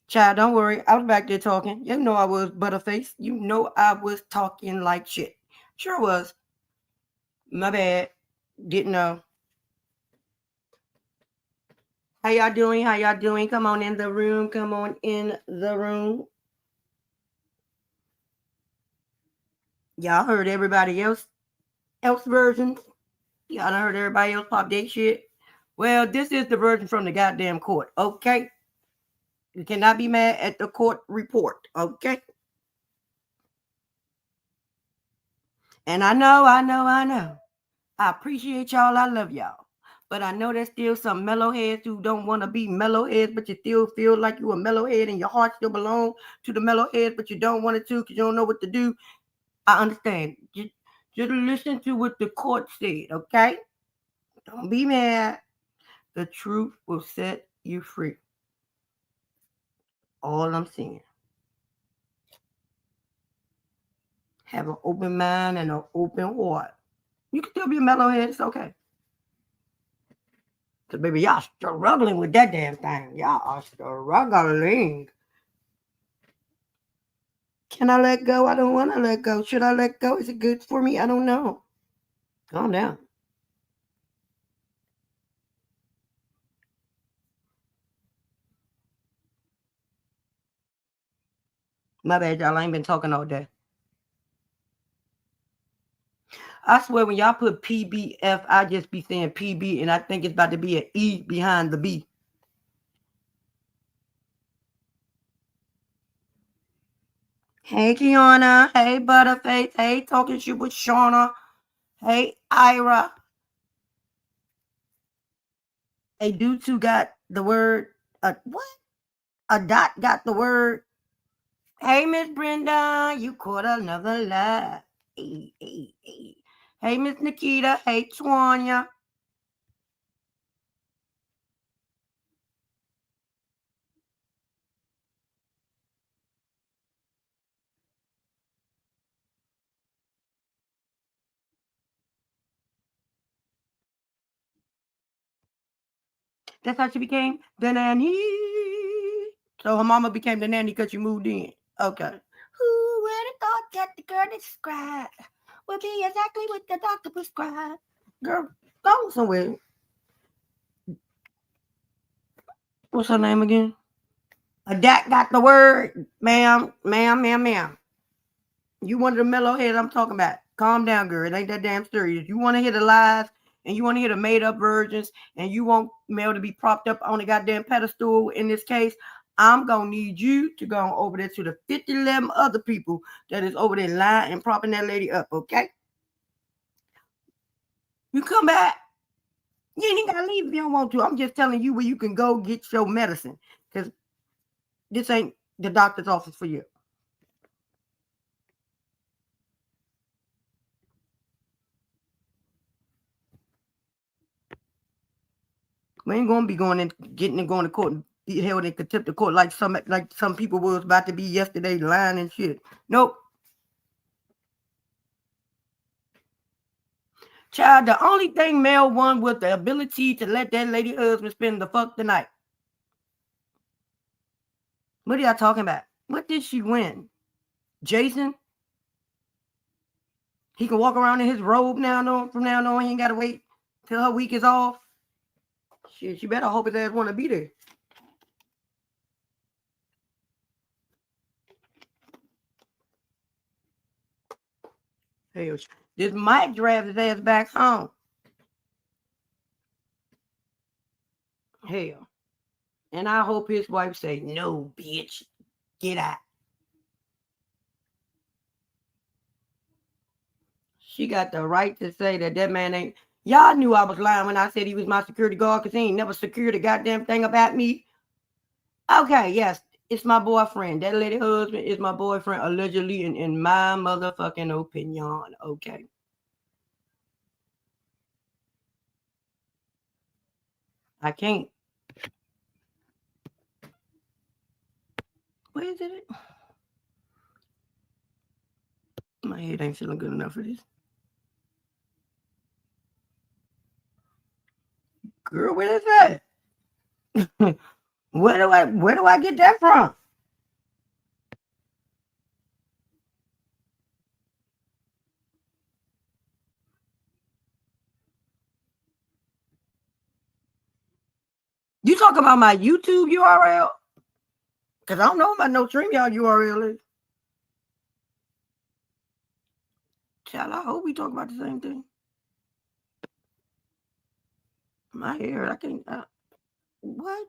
Child, don't worry. I was back there talking. You know I was butterface. You know I was talking like shit. Sure was. My bad. Didn't know. How y'all doing? How y'all doing? Come on in the room. Come on in the room. Y'all heard everybody else versions. Y'all done heard everybody else pop their shit. Well, this is the version from the goddamn court. Okay. You cannot be mad at the court report. Okay. And I know. I appreciate y'all. I love y'all. But I know there's still some mellowheads who don't want to be mellowheads, but you still feel like you a mellowhead and your heart still belongs to the mellowhead, but you don't want it to because you don't know what to do. I understand. Just listen to what the court said, okay? Don't be mad. The truth will set you free. All I'm saying. Have an open mind and an open heart. You can still be a metalhead. It's okay. Because, baby, y'all struggling with that damn thing. Y'all are struggling. Can I let go? I don't want to let go. Should I let go? Is it good for me? I don't know. Calm down. My bad, y'all. I ain't been talking all day. I swear, when y'all put PBF, I just be saying PB, and I think it's about to be an E behind the B. Hey, Kiana. Hey, Butterface. Hey, Talking Shit with Shauna. Hey, Ira. Hey, dude who got the word, what? A dot got the word. Hey, Miss Brenda. You caught another lie. Hey, hey, hey. Hey, Miss Nikita. Hey, Tanya. That's how she became the nanny. So her mama became the nanny because you moved in. Okay. Who would have thought that the girl described would be exactly what the doctor prescribed? Girl, go somewhere. What's her name again? That got the word, ma'am, ma'am, ma'am, ma'am. You one of the mellow heads I'm talking about. Calm down, girl. It ain't that damn serious. You want to hear the lies and you want to hear the made up versions and you want Mel to be propped up on the goddamn pedestal in this case, I'm going to need you to go over there to the 11 other people that is over there lying and propping that lady up, okay? You come back. You ain't got to leave if you don't want to. I'm just telling you where you can go get your medicine because this ain't the doctor's office for you. We ain't gonna be going and getting and going to court and be held in contempt of court like some people was about to be yesterday lying and shit. Nope. Child, the only thing Mel won was the ability to let that lady husband spend the fuck the night. What are y'all talking about? What did she win? Jason? He can walk around in his robe now on from now on. He ain't gotta wait till her week is off. Shit, she better hope his ass wanna be there. Hell, this Mike drives his ass back home. Hell. And I hope his wife say, no, bitch, get out. She got the right to say that man ain't. Y'all knew I was lying when I said he was my security guard because he ain't never secured a goddamn thing about me. Okay, yes, it's my boyfriend. That lady husband is my boyfriend, allegedly, in my motherfucking opinion. Okay. I can't. Where is it? My head ain't feeling good enough for this. Girl, where is that? where do I get that from? You talking about my YouTube URL? Because I don't know about no StreamYard URL is. Child, I hope we talk about the same thing. My hair, I can't. What?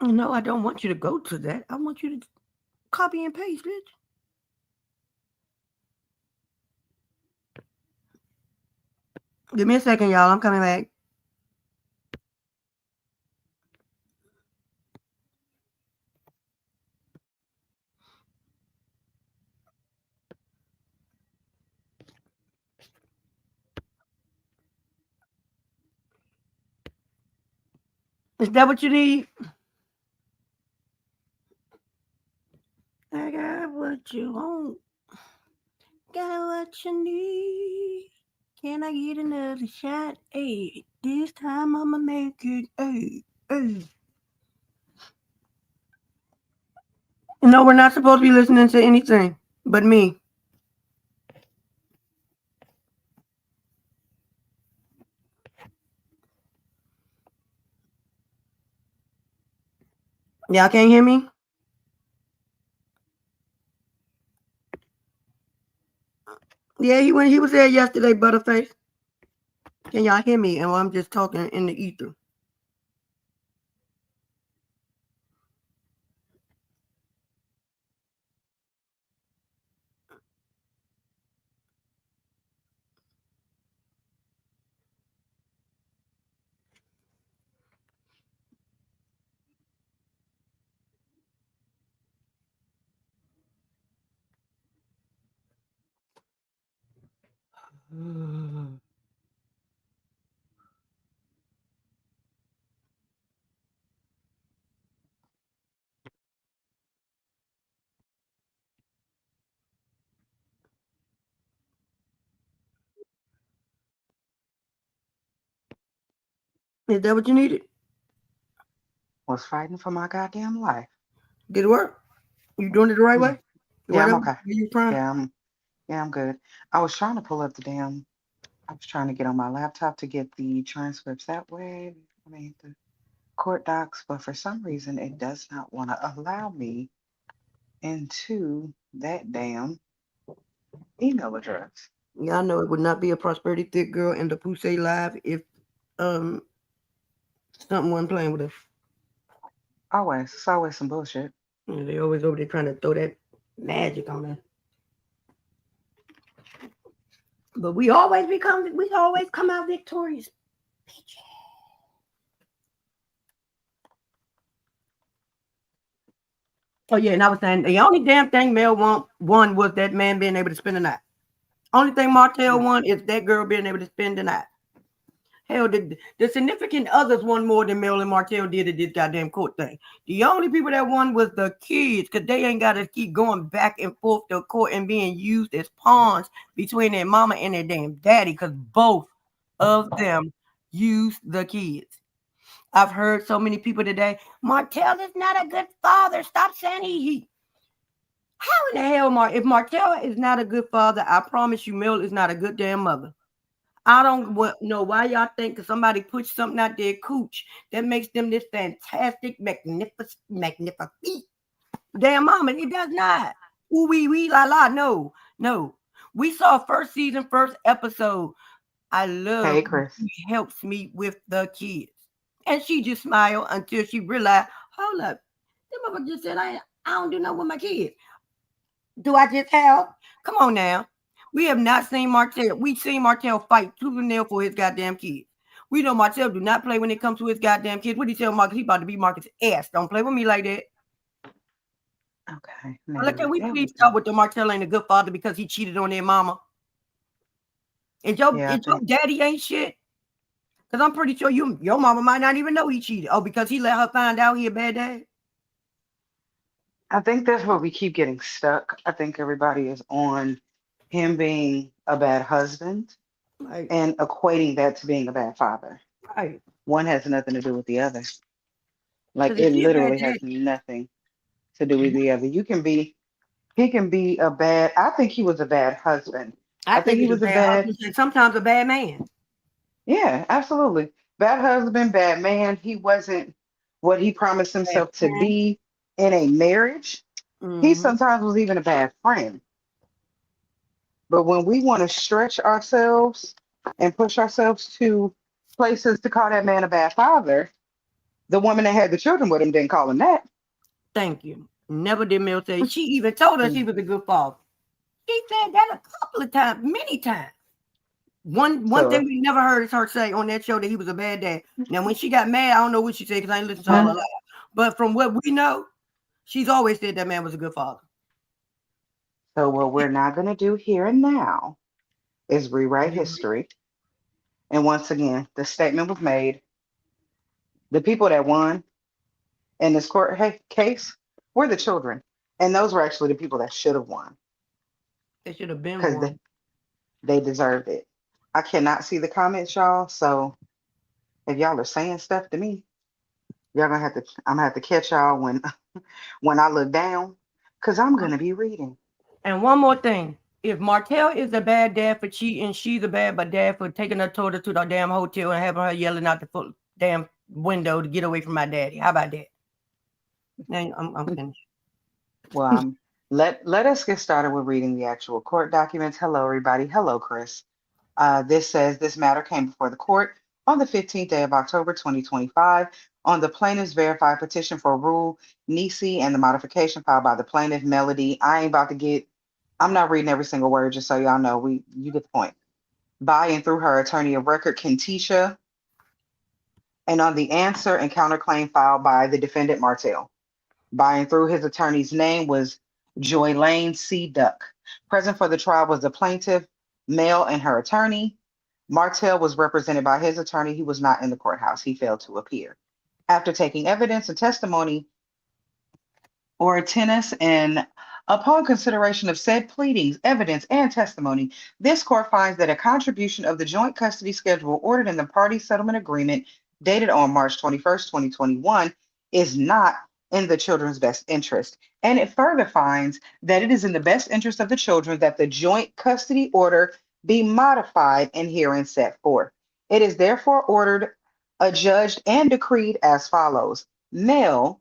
No, I don't want you to go to that. I want you to copy and paste, bitch. Give me a second, y'all. I'm coming back. Is that what you need? I got what you want. Got what you need. Can I get another shot? Hey, this time I'ma make it. Hey, hey. No, we're not supposed to be listening to anything but me. Y'all can't hear me? Yeah, he was there yesterday, Butterface. Can y'all hear me? And I'm just talking in the ether. Is that what you needed? Was fighting for my goddamn life. Did it work? You doing it the right Yeah, way? yeah, I'm Whatever okay. you trying? Yeah, I'm good. I was trying to pull up the damn. I was trying to get on my laptop to get the transcripts that way. I mean the court docs, but for some reason it does not want to allow me into that damn email address. Y'all know it would not be a prosperity thick girl and the Poussey live if um something wasn't playing with us. Always, it's always some bullshit. Yeah, they always over there trying to throw that magic on us. But we always come out victorious. Oh yeah, and I was saying the only damn thing Mel won was that man being able to spend the night. Only thing Martell Mm. won is that girl being able to spend the night. Hell, the significant others won more than Mel and Martell did at this goddamn court thing. The only people that won was the kids, because they ain't got to keep going back and forth to court and being used as pawns between their mama and their damn daddy, because both of them use the kids. I've heard so many people today, Martell is not a good father. Stop saying he. How in the hell, if Martell is not a good father, I promise you, Mel is not a good damn mother. I don't know why y'all think because somebody puts something out there, cooch, that makes them this fantastic, magnificent damn mama. It does not. Ooh, wee, la, la. No, no. We saw first season, first episode. I love Hey, Chris. when she helps me with the kids. And she just smiled until she realized, hold up, this mother just said I don't do nothing with my kids. Do I just have? Come on now. We have not seen Martell. We've seen Martell fight tooth and nail for his goddamn kids. We know Martell do not play when it comes to his goddamn kids. What did he tell Marcus? He about to be Marcus' ass. Don't play with me like that. Okay, Like, can now we there we please go. stop with the Martell ain't a good father because he cheated on their mama? Yeah, I And your think daddy ain't shit? Because I'm pretty sure your mama might not even know he cheated. Oh, because he let her find out he a bad dad? that's where we keep getting stuck. I think everybody is on him being a bad husband Like, and equating that to being a bad father. right. One has nothing to do with the other. Like Because if it he a bad literally has daddy, nothing to do with the other. He can be a bad, I think he was a bad husband. I I think think he he's a was a bad bad, husband and sometimes a bad man. yeah, absolutely. Bad husband, bad man. He wasn't what he promised Bad himself to friend. be in a marriage. He Mm-hmm. sometimes was even a bad friend. But when we want to stretch ourselves and push ourselves to places to call that man a bad father, the woman that had the children with him didn't call him that. Thank you. Never did Mel say. She even told us he Mm. was a good father. She said that a couple of times, many times. One So thing we never heard is her say on that show that he was a bad dad. Now, when she got mad, I don't know what she said because I ain't listened to all her life. But from what we know, she's always said that man was a good father. what we're not going to do here and now is rewrite history. And once again, the statement was made. The people that won in this case were the children. And those were actually the people that should have won It should have been because one. they deserved it. I cannot see the comments, y'all. So if y'all are saying stuff to me, y'all gonna have to I'm gonna have to catch y'all when when I look down, because I'm gonna be reading. And one more thing. If Martell is a bad dad for cheating, she's a bad dad for taking her daughter to the damn hotel and having her yelling out the full damn window to get away from my daddy. How about that? Now I'm finished. Well, let us get started with reading the actual court documents. Hello, everybody. Hello, Chris. This says this matter came before the court on the 15th day of October 2025 on the plaintiff's verified petition for Rule Nisi and the modification filed by the plaintiff Melody. I'm not reading every single word, just so y'all know. You get the point. By and through her attorney of record, Kentisha, and on the answer and counterclaim filed by the defendant Martell. By and through his attorney's name was Joy Lane C. Duck. Present for the trial was the plaintiff, male, and her attorney. Martell was represented by his attorney. He was not in the courthouse. He failed to appear. After taking evidence and testimony or attendance and upon consideration of said pleadings, evidence, and testimony, this court finds that a contribution of the joint custody schedule ordered in the party settlement agreement dated on March 21st, 2021 is not in the children's best interest. And it further finds that it is in the best interest of the children that the joint custody order be modified and herein set forth. It is therefore ordered, adjudged, and decreed as follows. Male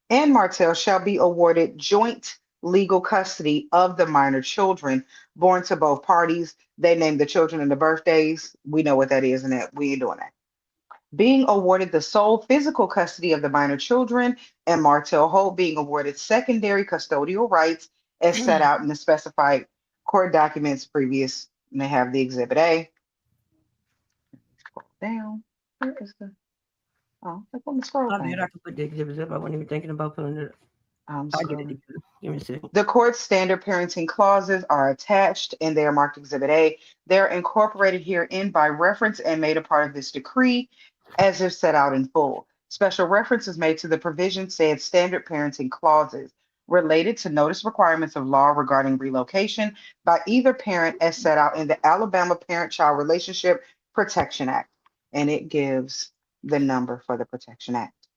and Martell shall be awarded joint legal custody of the minor children born to both parties. They name the children and the birthdays. We know what that is, and that we ain't doing that. Being awarded the sole physical custody of the minor children, and Martell Holt being awarded secondary custodial rights as set out in the specified court documents previous. And they have the Exhibit A. Scroll down. Where is the? Oh, look on the scroll I bet thing. I could put the exhibits up. I wasn't even thinking about putting it up. I'm I'll get it scrolling. together. Give me a second. The court's standard parenting clauses are attached and they are marked Exhibit A. They're incorporated herein by reference and made a part of this decree as if set out in full. Special reference is made to the provision said standard parenting clauses related to notice requirements of law regarding relocation by either parent as set out in the Alabama Parent-Child Relationship Protection Act. And it gives the number for the Protection Act.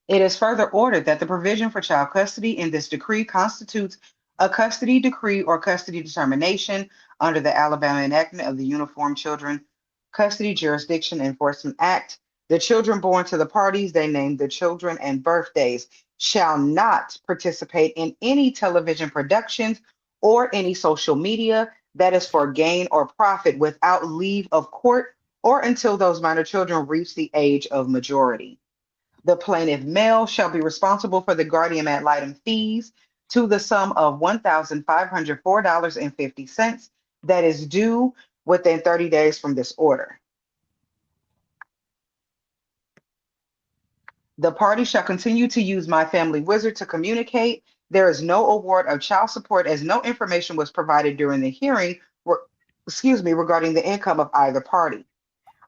It is further ordered that the provision for child custody in this decree constitutes a custody decree or custody determination under the Alabama enactment of the Uniform Children Custody Jurisdiction Enforcement Act. The children born to the parties they named the children and birthdays shall not participate in any television productions or any social media that is for gain or profit without leave of court or until those minor children reach the age of majority. The plaintiff male shall be responsible for the guardian ad litem fees to the sum of $1,504.50 that is due within 30 days from this order. The party shall continue to use My Family Wizard to communicate. There is no award of child support as no information was provided during the hearing, regarding the income of either party.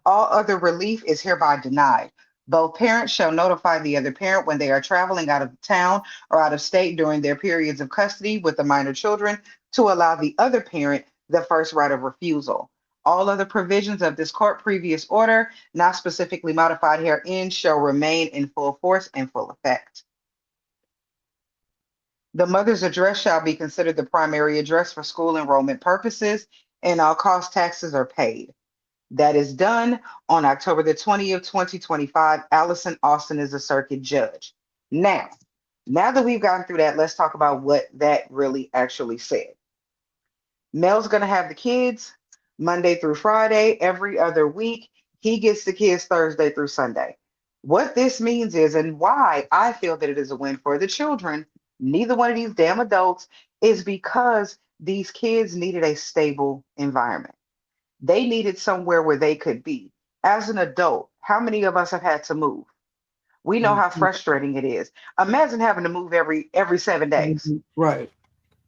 All other relief is hereby denied. Both parents shall notify the other parent when they are traveling out of town or out of state during their periods of custody with the minor children to allow the other parent the first right of refusal. All other provisions of this court previous order, not specifically modified herein, shall remain in full force and full effect. The mother's address shall be considered the primary address for school enrollment purposes, and all cost taxes are paid. That is done on October the 20th, 2025. Allison Austin is a circuit judge. Now that we've gotten through that, let's talk about what that really actually said. Mel's going to have the kids Monday through Friday, every other week. He gets the kids Thursday through Sunday. What this means is, and why I feel that it is a win for the children, neither one of these damn adults, is because these kids needed a stable environment. They needed somewhere where they could be. As an adult, how many of us have had to move? We know how frustrating it is. Imagine having to move every 7 days Right.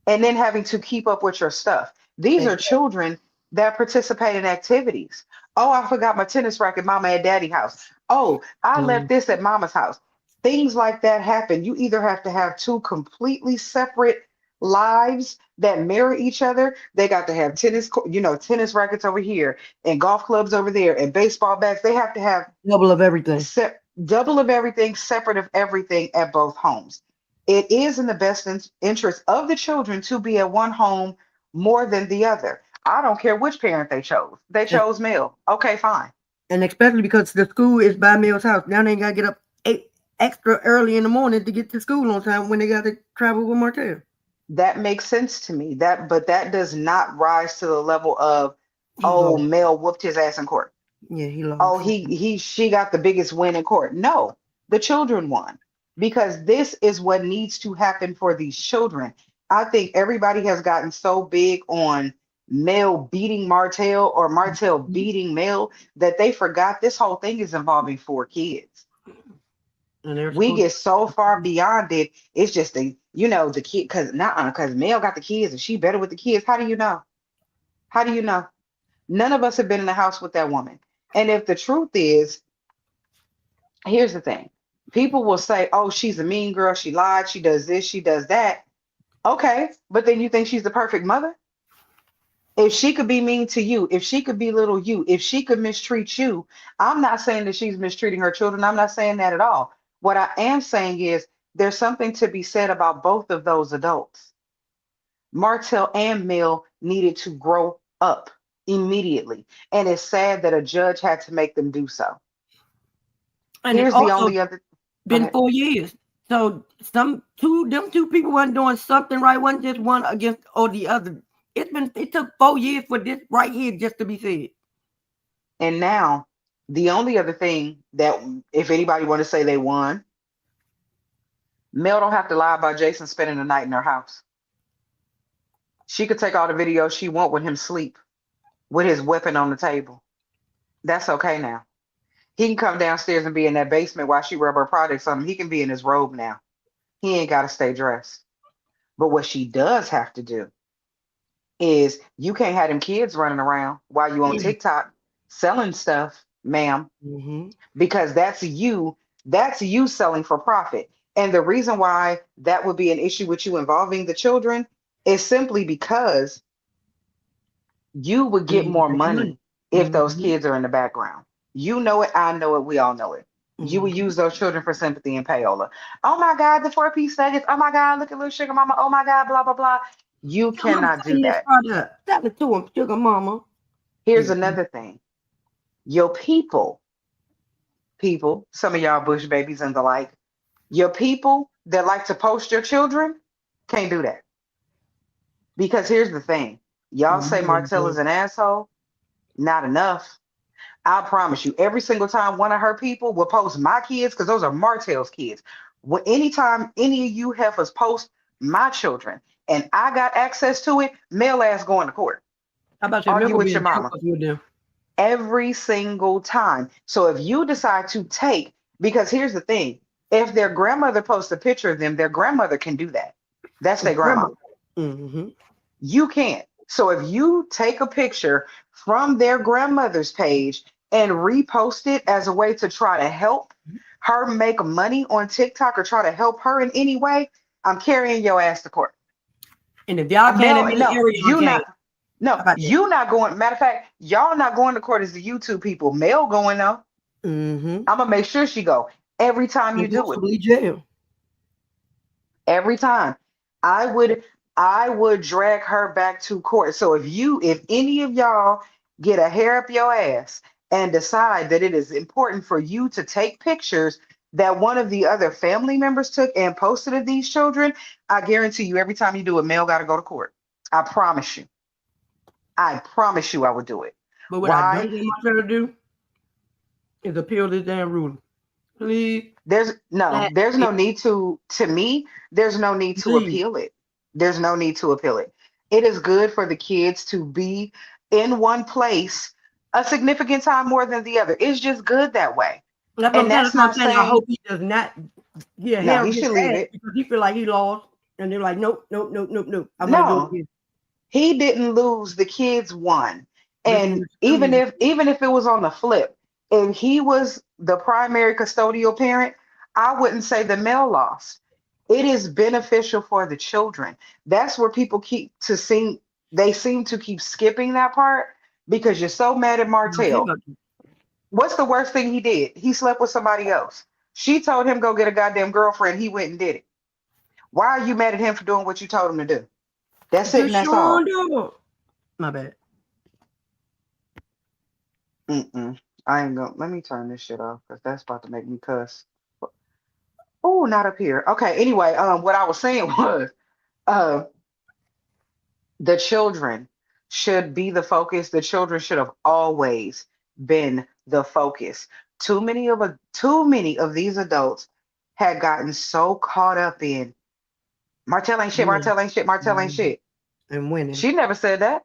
and then having to keep up with your stuff. These are Exactly. children that participate in activities. Oh, I forgot my tennis racket, mama at daddy house. Oh, I left Mm. this at mama's house. Things like that happen. You either have to have two completely separate lives that mirror each other. They got to have tennis rackets over here and golf clubs over there and baseball bats. They have to have Double of everything. double of everything, separate of everything at both homes. It is in the best interest of the children to be at one home more than the other. I don't care which parent they chose. They And, chose male. Okay, fine. and especially because the school is by Mill's house. Now they ain't got to get up extra early in the morning to get to school on time when they got to travel with Martell. That makes sense to me. But that does not rise to the level of, He oh, lost. male whooped his ass in court. Yeah, he Oh, lost. she got the biggest win in court. No, the children won because this is what needs to happen for these children. I think everybody has gotten so big on Mel beating Martell or Martell beating Mel that they forgot this whole thing is involving four kids. And they're We supposed get so far to. beyond it. It's just the kid because Mel got the kids and she better with the kids. How do you know? How do you know? None of us have been in the house with that woman. And if the truth is, here's the thing. People will say, oh, she's a mean girl. She lied. She does this. She does that. Okay. But then you think she's the perfect mother? If she could be mean to you, if she could belittle you, if she could mistreat you, I'm not saying that she's mistreating her children. I'm not saying that at all. What I am saying is there's something to be said about both of those adults. Martell and Mill needed to grow up immediately. And it's sad that a judge had to make them do so. And it Here's the also only other. Go been ahead. 4 years. So them two people wasn't doing something right, wasn't just one against or the other. It took 4 years for this right here just to be said. And now, the only other thing that, if anybody want to say they won, Mel don't have to lie about Jason spending the night in her house. She could take all the videos she want with him sleep, with his weapon on the table. That's okay now. He can come downstairs and be in that basement while she rub her products on him. He can be in his robe now. He ain't got to stay dressed. But what she does have to do is you can't have them kids running around while you on TikTok selling stuff, ma'am, Mm-hmm. because that's you selling for profit. And the reason why that would be an issue with you involving the children is simply because you would get more money if those Mm-hmm. kids are in the background. You know it, I know it, we all know it. You would Mm-hmm. use those children for sympathy and payola. Oh my God, the four-piece nuggets. Oh my God, look at little sugar mama. Oh my God, blah blah blah. You Your mama cannot do selling this that. product. Sell it to him, sugar mama. Here's Mm-hmm. another thing. Your people, some of y'all bush babies and the like, your people that like to post your children can't do that. Because here's the thing. Y'all say Martell is an asshole. Not enough. I promise you, every single time one of her people will post my kids, because those are Martell's kids. Anytime any of you heifers post my children and I got access to it, male ass going to court. How about your Argue milk with be your in jail mama. with them? Every single time. So if you decide to take, because here's the thing, if their grandmother posts a picture of them, their grandmother can do that. That's their grandma. Mm-hmm. You can't. So if you take a picture from their grandmother's page and repost it as a way to try to help her make money on TikTok or try to help her in any way, I'm carrying your ass to court. And if y'all can't Mel, admit no, area, y'all you can't. not. How No, about that? you not going. Matter of fact, y'all not going to court as the YouTube people. Mel going though. Mm-hmm. I'm gonna make sure she go every time you And do it. possibly jail. Every time. I would I would drag her back to court. So if any of y'all get a hair up your ass and decide that it is important for you to take pictures that one of the other family members took and posted of these children, I guarantee you every time you do it, Mel got to go to court. I promise you. I promise you I would do it. But what I Why? don't want myself to do is appeal this damn ruling. Please, There's there's no need to me, there's no need to please. appeal it. There's no need to appeal it. It is good for the kids to be in one place a significant time more than the other. It's just good that way. That's what I'm And saying. that's That's what I'm not saying. I saying hope he does not get no, held he his should leave ass it. because he feel like he lost. And they're like, nope, nope, nope, nope, nope. I'm gonna do it No, again. he didn't lose. The kids won. And even if it was on the flip, if he was the primary custodial parent, I wouldn't say the male lost. It is beneficial for the children. That's where people they seem to keep skipping that part because you're so mad at Martell. What's the worst thing he did? He slept with somebody else. She told him go get a goddamn girlfriend. He went and did it. Why are you mad at him for doing what you told him to do? That's it and that's all. My bad. I ain't gonna let me turn this shit off because that's about to make me cuss. Oh, not up here. Okay, anyway, what I was saying was uh the children should be the focus. The children should have always been the focus. Too many of these adults had gotten so caught up in Martell ain't shit, Winning. Martell ain't shit, Martell ain't shit. And winning. She never said that.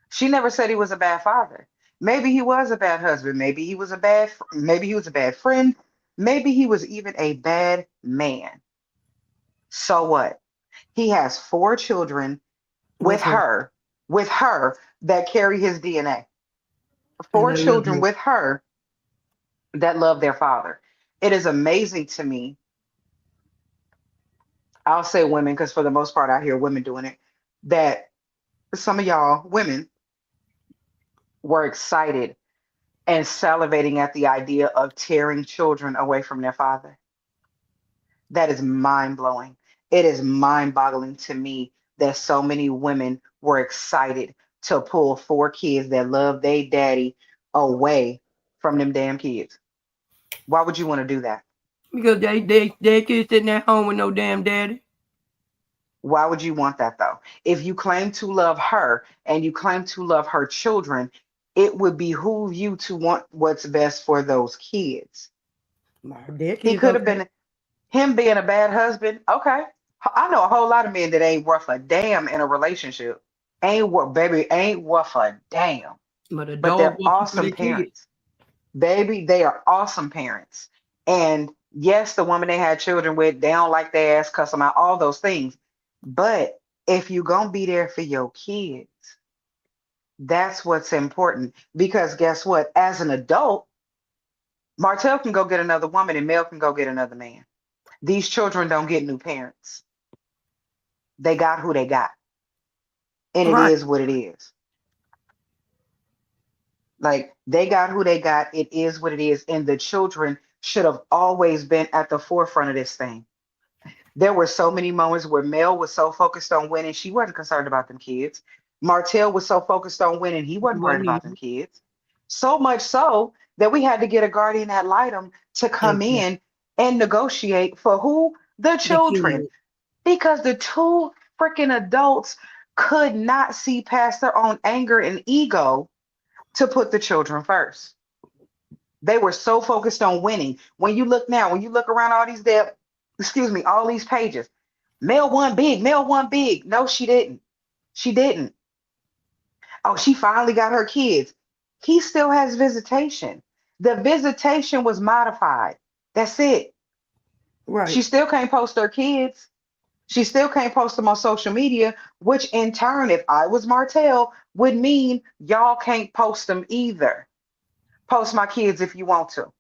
She never said he was a bad father. Maybe he was a bad husband. Maybe he was a bad friend. Maybe he was even a bad man. So what? He has 4 children With with her. her that carry his DNA. And Four I love children you. with her that love their father. It is amazing to me. I'll say women because for the most part I hear women doing it. That some of y'all women were excited and salivating at the idea of tearing children away from their father. That is mind blowing. It is mind boggling to me that so many women were excited to pull 4 kids that love their daddy away from them damn kids. Why would you want to do that? Because they kids sitting at home with no damn daddy. Why would you want that though? If you claim to love her and you claim to love her children, it would behoove you to want what's best for those kids. Their He kids could have okay. been him being a bad husband. Okay. I know a whole lot of men that ain't worth a damn in a relationship. Ain't worth a damn. But a But dog they're will keep for awesome their kids. parents. Baby, they are awesome parents. And yes, the woman they had children with, they don't like their ass, cuss them out, all those things. But if you gonna be there for your kids, that's what's important. Because guess what? As an adult, Martell can go get another woman and Mel can go get another man. These children don't get new parents. They got who they got. And it Right. is what it is. Like they got who they got. It is what it is. And the children should have always been at the forefront of this thing. There were so many moments where Mel was so focused on winning, she wasn't concerned about them kids. Martell was so focused on winning, he He wasn't worried wasn't about them even. kids. So much so that we had to get a guardian ad litem to come Exactly. in and negotiate for who? The The children. kids. Because the two freaking adults could not see past their own anger and ego to put the children first. They were so focused on winning. When you look around all these all these pages, Mel won big, Mel won big. No, she didn't. She didn't. Oh, she finally got her kids. He still has visitation. The visitation was modified. That's it. She Right. still can't post her kids. She still can't post them on social media, which in turn, if I was Martell, would mean y'all can't post them either. Post my kids if you want to.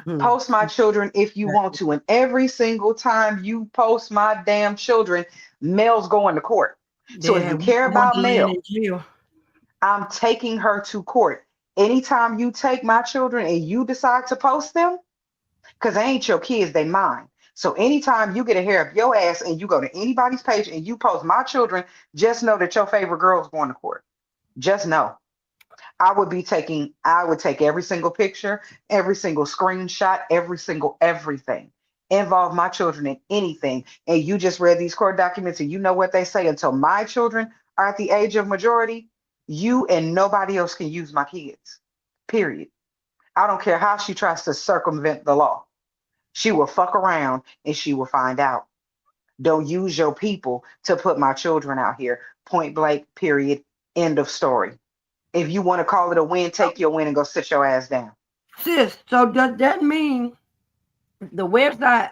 Hmm. Post my children if you want Exactly. to. And every single time you post my damn children, Mel's going to court. So They if you have care Winter about Wonderland in Mel, jail. I'm taking her to court. Anytime you take my children and you decide to post them, because they ain't your kids, they mine. So anytime you get a hair up your ass and you go to anybody's page and you post my children, just know that your favorite girl is going to court. Just know. I would take every single picture, every single screenshot, every single everything. Involve my children in anything. And you just read these court documents and you know what they say until my children are at the age of majority, you and nobody else can use my kids. Period. I don't care how she tries to circumvent the law. She will fuck around and she will find out. Don't use your people to put my children out here. Point blank, period. End of story. If you want to call it a win, take your win and go sit your ass down. Sis, so does that mean the website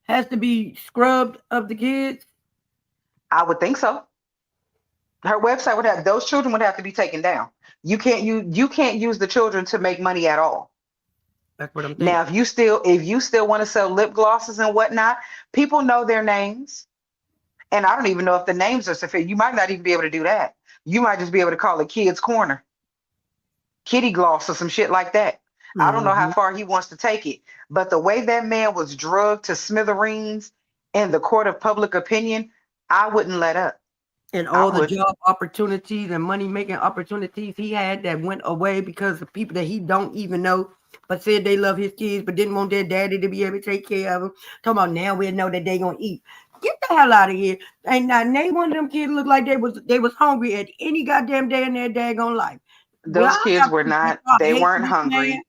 has to be scrubbed of the kids? I would think so. Her website would have those children would have to be taken down. You can't use the children to make money at all. That's what I'm Now, thinking. if you still want to sell lip glosses and whatnot, people know their names. And I don't even know if the names are sufficient. You might not even be able to do that. You might just be able to call it Kids Corner, Kitty Gloss, or some shit like that. I don't know how Hmm. far he wants to take it. But the way that man was drugged to smithereens in the court of public opinion, I wouldn't let up. And I all the wouldn't. job opportunities and money making opportunities he had that went away because of people that he don't even know, but said they love his kids, but didn't want their daddy to be able to take care of them. Talking about now we know that they gonna eat. Get the hell out of here! And not name one of them kids look like they was hungry at any goddamn day in their daggone life. Well, Those I kids got were proof that not, y'all they hating weren't this man, hungry.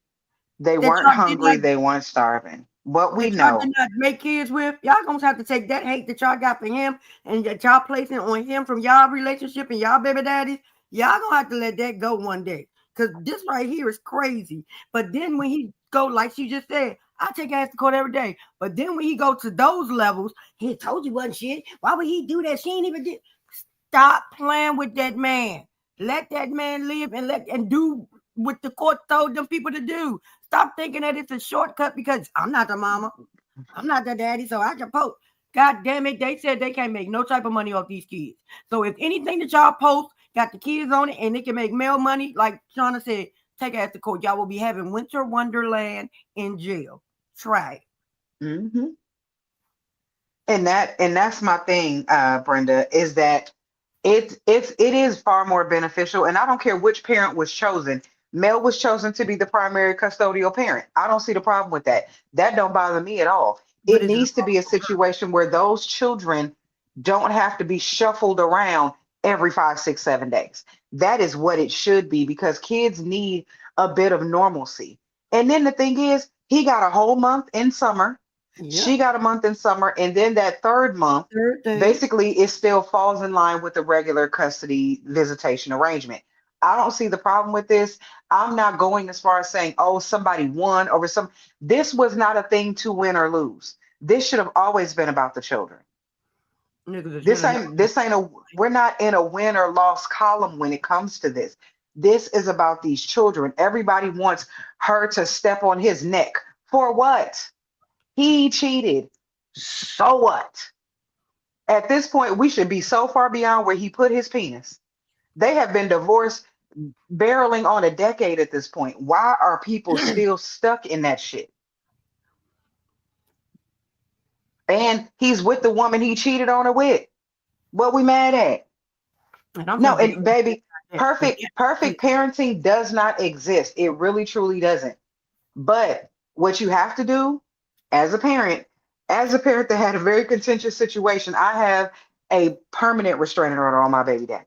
They that weren't y'all did hungry. not They weren't starving. What we that y'all did know, not make kids with, y'all gonna have to take that hate that y'all got for him and that y'all placing on him from y'all relationship and y'all baby daddies. Y'all gonna have to let that go one day. Cause this right here is crazy. But then when he go, like she just said, I take ass to court every day. But then when he go to those levels, he told you wasn't shit. Why would he do that? She ain't even did. Stop playing with that man. Let that man live and do what the court told them people to do. Stop thinking that it's a shortcut because I'm not the mama. I'm not the daddy, so I can post. God damn it, they said they can't make no type of money off these kids. So if anything that y'all post got the kids on it and they can make mail money, like Shauna said, take it as the court. Y'all will be having Winter Wonderland in jail. Try it. hmm and that's my thing, Brenda, is that it is far more beneficial, and I don't care which parent was chosen. Mel was chosen to be the primary custodial parent. I don't see the problem with that. That don't bother me at all. But It is it needs to wrong be a for her? situation where those children don't have to be shuffled around every 5, 6, 7 days. That is what it should be, because kids need a bit of normalcy. And then the thing is, he got a whole month in summer, Yeah. she got a month in summer, and then that third month, Third thing. basically, it still falls in line with the regular custody visitation arrangement. I don't see the problem with this. I'm not going as far as saying, oh, somebody won over some. This was not a thing to win or lose. This should have always been about the children. Niggas should have never This ain't a, we're not in a win or loss column when it comes to this. This is about these children. Everybody wants her to step on his neck. For what? He cheated. So what? At this point, we should be so far beyond where he put his penis. They have been divorced barreling on a decade at this point. Why are people still stuck in that shit? And he's with the woman he cheated on her with. What we mad at? and I'm No, talking and baby, about that. perfect parenting does not exist. It really truly doesn't. But what you have to do as a parent that had a very contentious situation, I have a permanent restraining order on my baby daddy.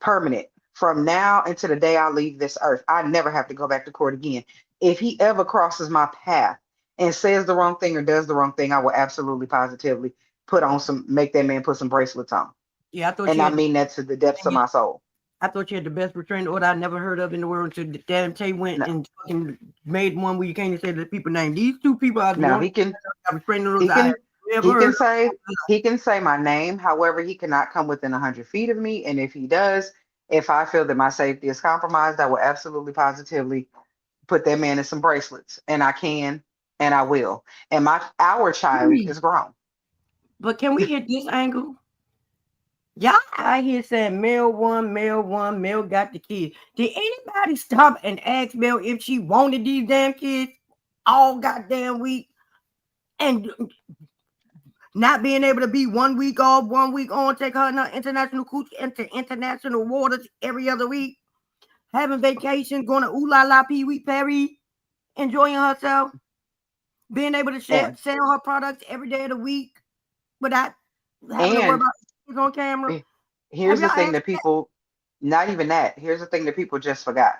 Permanent. From now until the day I leave this earth. I never have to go back to court again. If he ever crosses my path and says the wrong thing or does the wrong thing, I will absolutely positively make that man put some bracelets on. Yeah, I thought And she I had. mean that to the depths of my soul. I thought you had the best restraining order I never heard of in the world until damn Tay went No, and fucking made one where you can't even say the people name. These two people are the no, only restraining orders he I have can ever he heard can of. say he can say my name. However, he cannot come within 100 feet of me. And if he does, if I feel that my safety is compromised, I will absolutely positively put that man in some bracelets. And I can and I will. And our child is grown. But can we hit this angle? Y'all out here saying male one, male got the kid. Did anybody stop and ask Mel if she wanted these damn kids all goddamn week? And not being able to be 1 week off, 1 week on, take her on international cooch into international waters every other week, having vacation, going to Ooh La La Pee Wee Perry, enjoying herself, being able to And sell her products every day of the week without having to worry and about kids on camera. Have here's y'all the thing asked that people, not even that, here's the thing that people just forgot.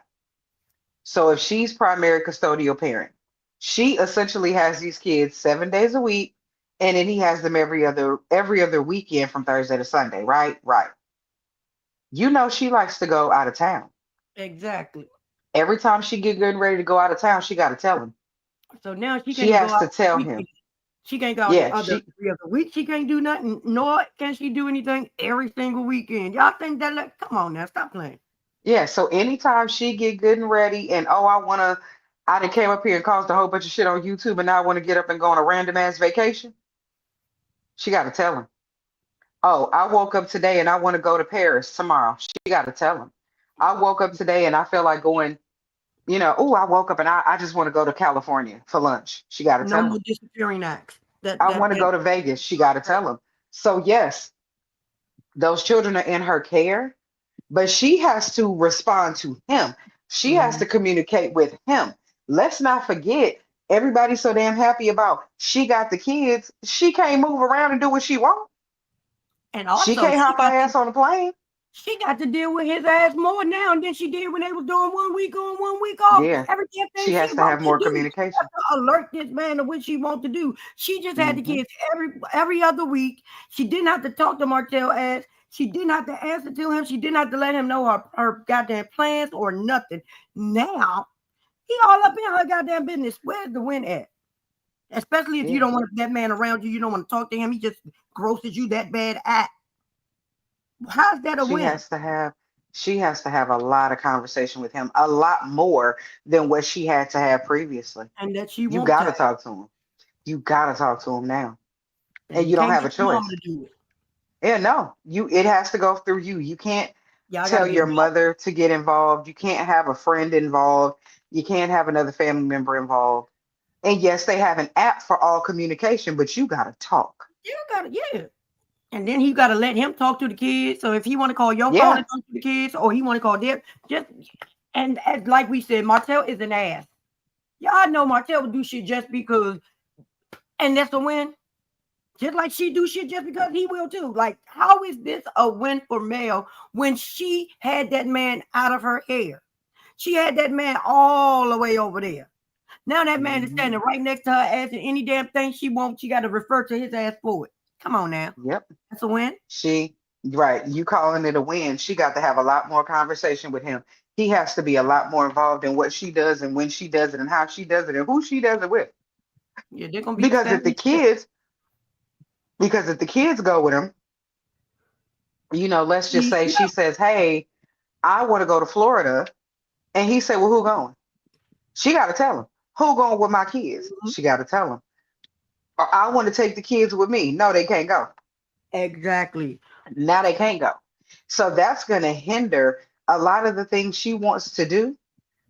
So if she's primary custodial parent, she essentially has these kids 7 days a week, and then he has them every other weekend from Thursday to Sunday, right? Right. You know she likes to go out of town. exactly? Every time she get good and ready to go out of town, she got to tell him. So now she She can't go has out to on the tell weekend. him. She can't go out the Yeah, other she every other week. She can't do nothing, nor can she do anything every single weekend. Y'all think that? Come on now, stop playing. Yeah, so anytime she get good and ready and oh, I done came up here and caused a whole bunch of shit on YouTube and now I want to get up and go on a random ass vacation, she got to tell him. Oh, I woke up today and I want to go to Paris tomorrow. She got to tell him. I woke up today and I feel like going, oh, I woke up and I just want to go to California for lunch. She got to No tell more him. disappearing acts. I want to go to Vegas. She got to Right. tell him. So, yes, those children are in her care, but she has to respond to him. She has Mhm. to communicate with him. Let's not forget, everybody's so damn happy about she got the kids. She can't move around and do what she wants. And She also, can't hop her ass on a plane. she got to deal with his ass more now than she did when they was doing 1 week on, 1 week off. Yeah, Every damn thing she she has to have wants to more do, she got communication. to alert this man to what she wants to do. She just had the Hmm. kids every other week. She didn't have to talk to Martell ass. She didn't have to answer to him. She didn't have to let him know her goddamn plans or nothing. Now he all up in her goddamn business. Where's the win at? Especially if you Yeah, don't want that man around you, you don't want to talk to him. He just grosses you that bad at. How's that a she win? has to have she has to have a lot of conversation with him, a lot more than what she had to have previously. And that she You won't got tell. to talk to him. You got to talk to him now, And and you you don't can't have get a your mom choice. to do it. Yeah, no, you it has to go through you. You can't Y'all got to tell be your adults. mother to get involved. You can't have a friend involved. You can't have another family member involved. And yes, they have an app for all communication, but you got to talk. You got to, yeah. And then he got to let him talk to the kids. So if he want to call your phone Yeah, and talk to the kids, or he want to call them, just and as like we said, Martell is an ass. Y'all know Martell would do shit just because, and that's a win. Just like she do shit just because he will too. Like, how is this a win for Mel when she had that man out of her hair? She had that man all the way over there. Now that man is hmm, standing right next to her ass, and any damn thing she wants, she got to refer to his ass for it. Come on now, yep. that's a win. She, right, you calling it a win. She got to have a lot more conversation with him. He has to be a lot more involved in what she does and when she does it and how she does it and who she does it with. Yeah, they're gonna be the Because if the family. kids, because if the kids go with him, let's just Please, say no. she says, "Hey, I want to go to Florida," and he said, "Well, who going?" She got to tell him, "Who going with my kids?" Mhm. She got to tell him, "Or I want to take the kids with me." No, they can't go. Exactly. Now they can't go. So that's going to hinder a lot of the things she wants to do.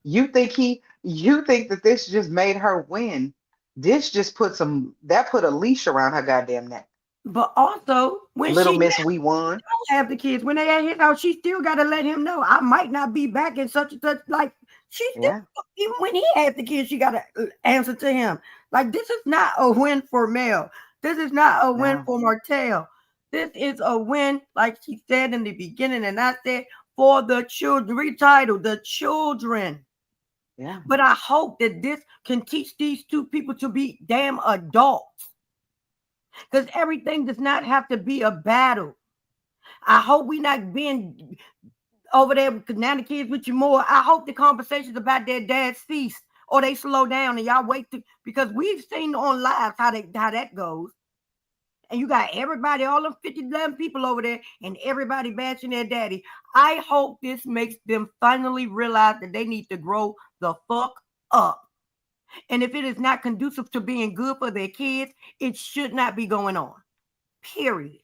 You think that this just made her win. This just put a leash around her goddamn neck. But also, when Little she Miss We Won. don't have the kids, when they at his house, she still got to let him know I might not be back in such and such. Like she still, Yeah, even when he had the kids, she got to answer to him. Like this is not a win for Mel. This is not a win no, for Martell. This is a win, like she said in the beginning, and I said for the children. Retitled the children. yeah, But I hope that this can teach these two people to be damn adults. Because everything does not have to be a battle. I hope we not being over there because now the kids with you more. I hope the conversations about their dad cease or they slow down and y'all wait to, because we've seen on lives how that goes. And you got everybody, all them 50 people over there, and everybody bashing their daddy. I hope this makes them finally realize that they need to grow the fuck up. And if it is not conducive to being good for their kids, it should not be going on. Period.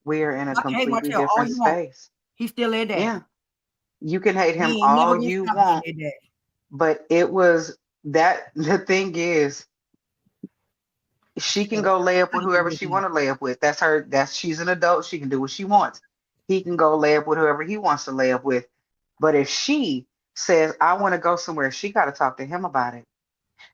we're in a I can hate completely Martell all different you want. space. He's still their Yeah, daddy. you can hate him He ain't never all gonna you stop being want, their daddy. but it was that the thing is she can So go lay up with thank you, whoever she Whitney. want to lay up with. That's her. That's she's an adult. She can do what she wants. He can go lay up with whoever he wants to lay up with. But if she says, "I want to go somewhere," she got to talk to him about it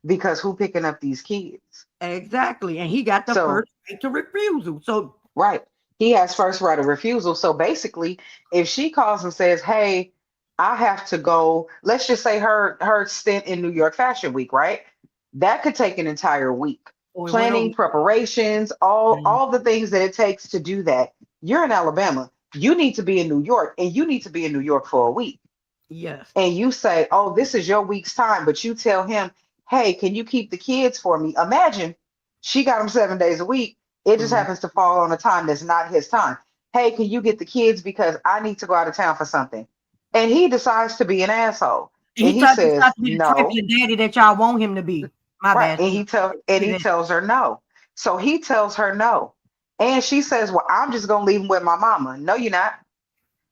because who picking up these kids? Exactly. And he got the So first right to refusal. So right, he has first right of refusal. So basically, if she calls and says, "Hey, I have to go," let's just say her stint in New York Fashion Week, right? That could take an entire week. oh, it went over. Planning, preparations, all Mhm. all the things that it takes to do that. You're in Alabama. You need to be in New York, and you need to be in New York for a week. Yes. And you say, "Oh, this is your week's time," but you tell him, "Hey, can you keep the kids for me?" Imagine she got them 7 days a week. It just Mhm. happens to fall on a time that's not his time. "Hey, can you get the kids because I need to go out of town for something?" and he decides to be an asshole. And He he tried to says stop to be the no. trifling daddy that y'all want him to be. My Right. bad. And he tells her no. So he tells her no. And she says, well, I'm just gonna leave him with my mama. No, you're not.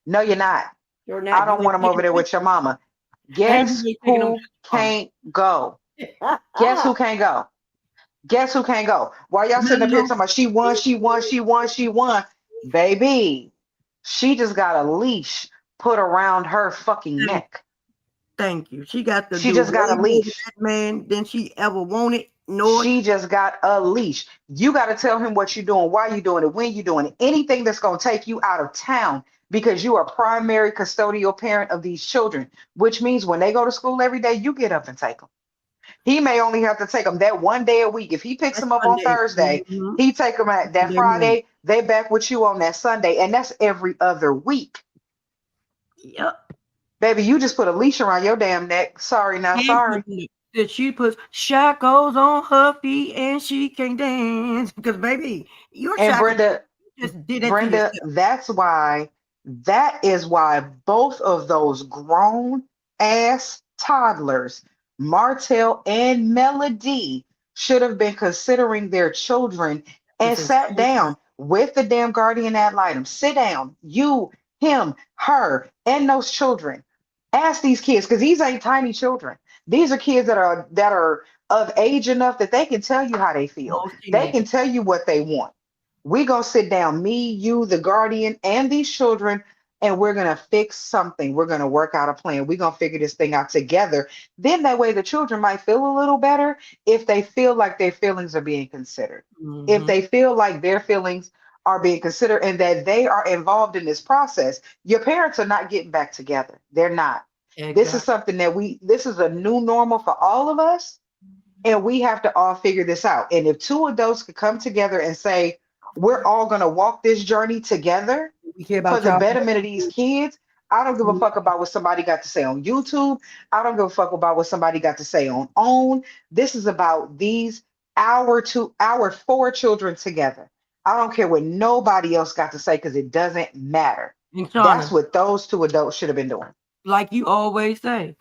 No, you're not. You're I not. You don't ain't want him over taking there them with your mama. and Guess you ain't taking them to who the mama. can't go? Guess who can't go? Guess who can't go? While y'all sitting up here Mellow. talking about she won, she won, she won, she won. Baby, she just got a leash put around her fucking Thank, neck. thank you. She got to She do just got way a more with leash. that man than she ever wanted. Nor She just got a leash. You got to tell him what you're doing, why you're doing it, when you're doing it, anything that's going to take you out of town because you are primary custodial parent of these children, which means when they go to school every day, you get up and take them. He may only have to take them that one day a week. If he picks that's them up on Sunday. Thursday, Mm-hmm. he take them at that Sunday morning. Friday, they back with you on that Sunday, and that's every other week. Yep. Baby, you just put a leash around your damn neck. Sorry, not sorry. That she puts shackles on her feet and she can dance. Because baby, your And shackles Brenda, just did that to Brenda, yourself. that is why both of those grown ass toddlers, Martell and Melody, should have been considering their children and This sat entire time. down with the damn guardian ad litem. Sit down, you, him, her, and those children. Ask these kids, because these ain't tiny children. These are kids that are of age enough that they can tell you how they feel. Most They can teenagers. tell you what they want. We're going to sit down, me, you, the guardian, and these children, and we're going to fix something. We're going to work out a plan. We're going to figure this thing out together. Then that way the children might feel a little better if they feel like their feelings are being considered. If Mm-hmm. they feel like their feelings are being considered and that they are involved in this process, your parents are not getting back together. They're not. This is Exactly. something this is a new normal for all of us and we have to all figure this out. And if two adults could come together and say, we're all going to walk this journey together We care for about the y'all. betterment of these kids, I don't give a fuck about what somebody got to say on YouTube. I don't give a fuck about what somebody got to say on OWN. This is about these our four children together. I don't care what nobody else got to say because it doesn't matter. And That's Shauna, what those two adults should have been doing. like you always say,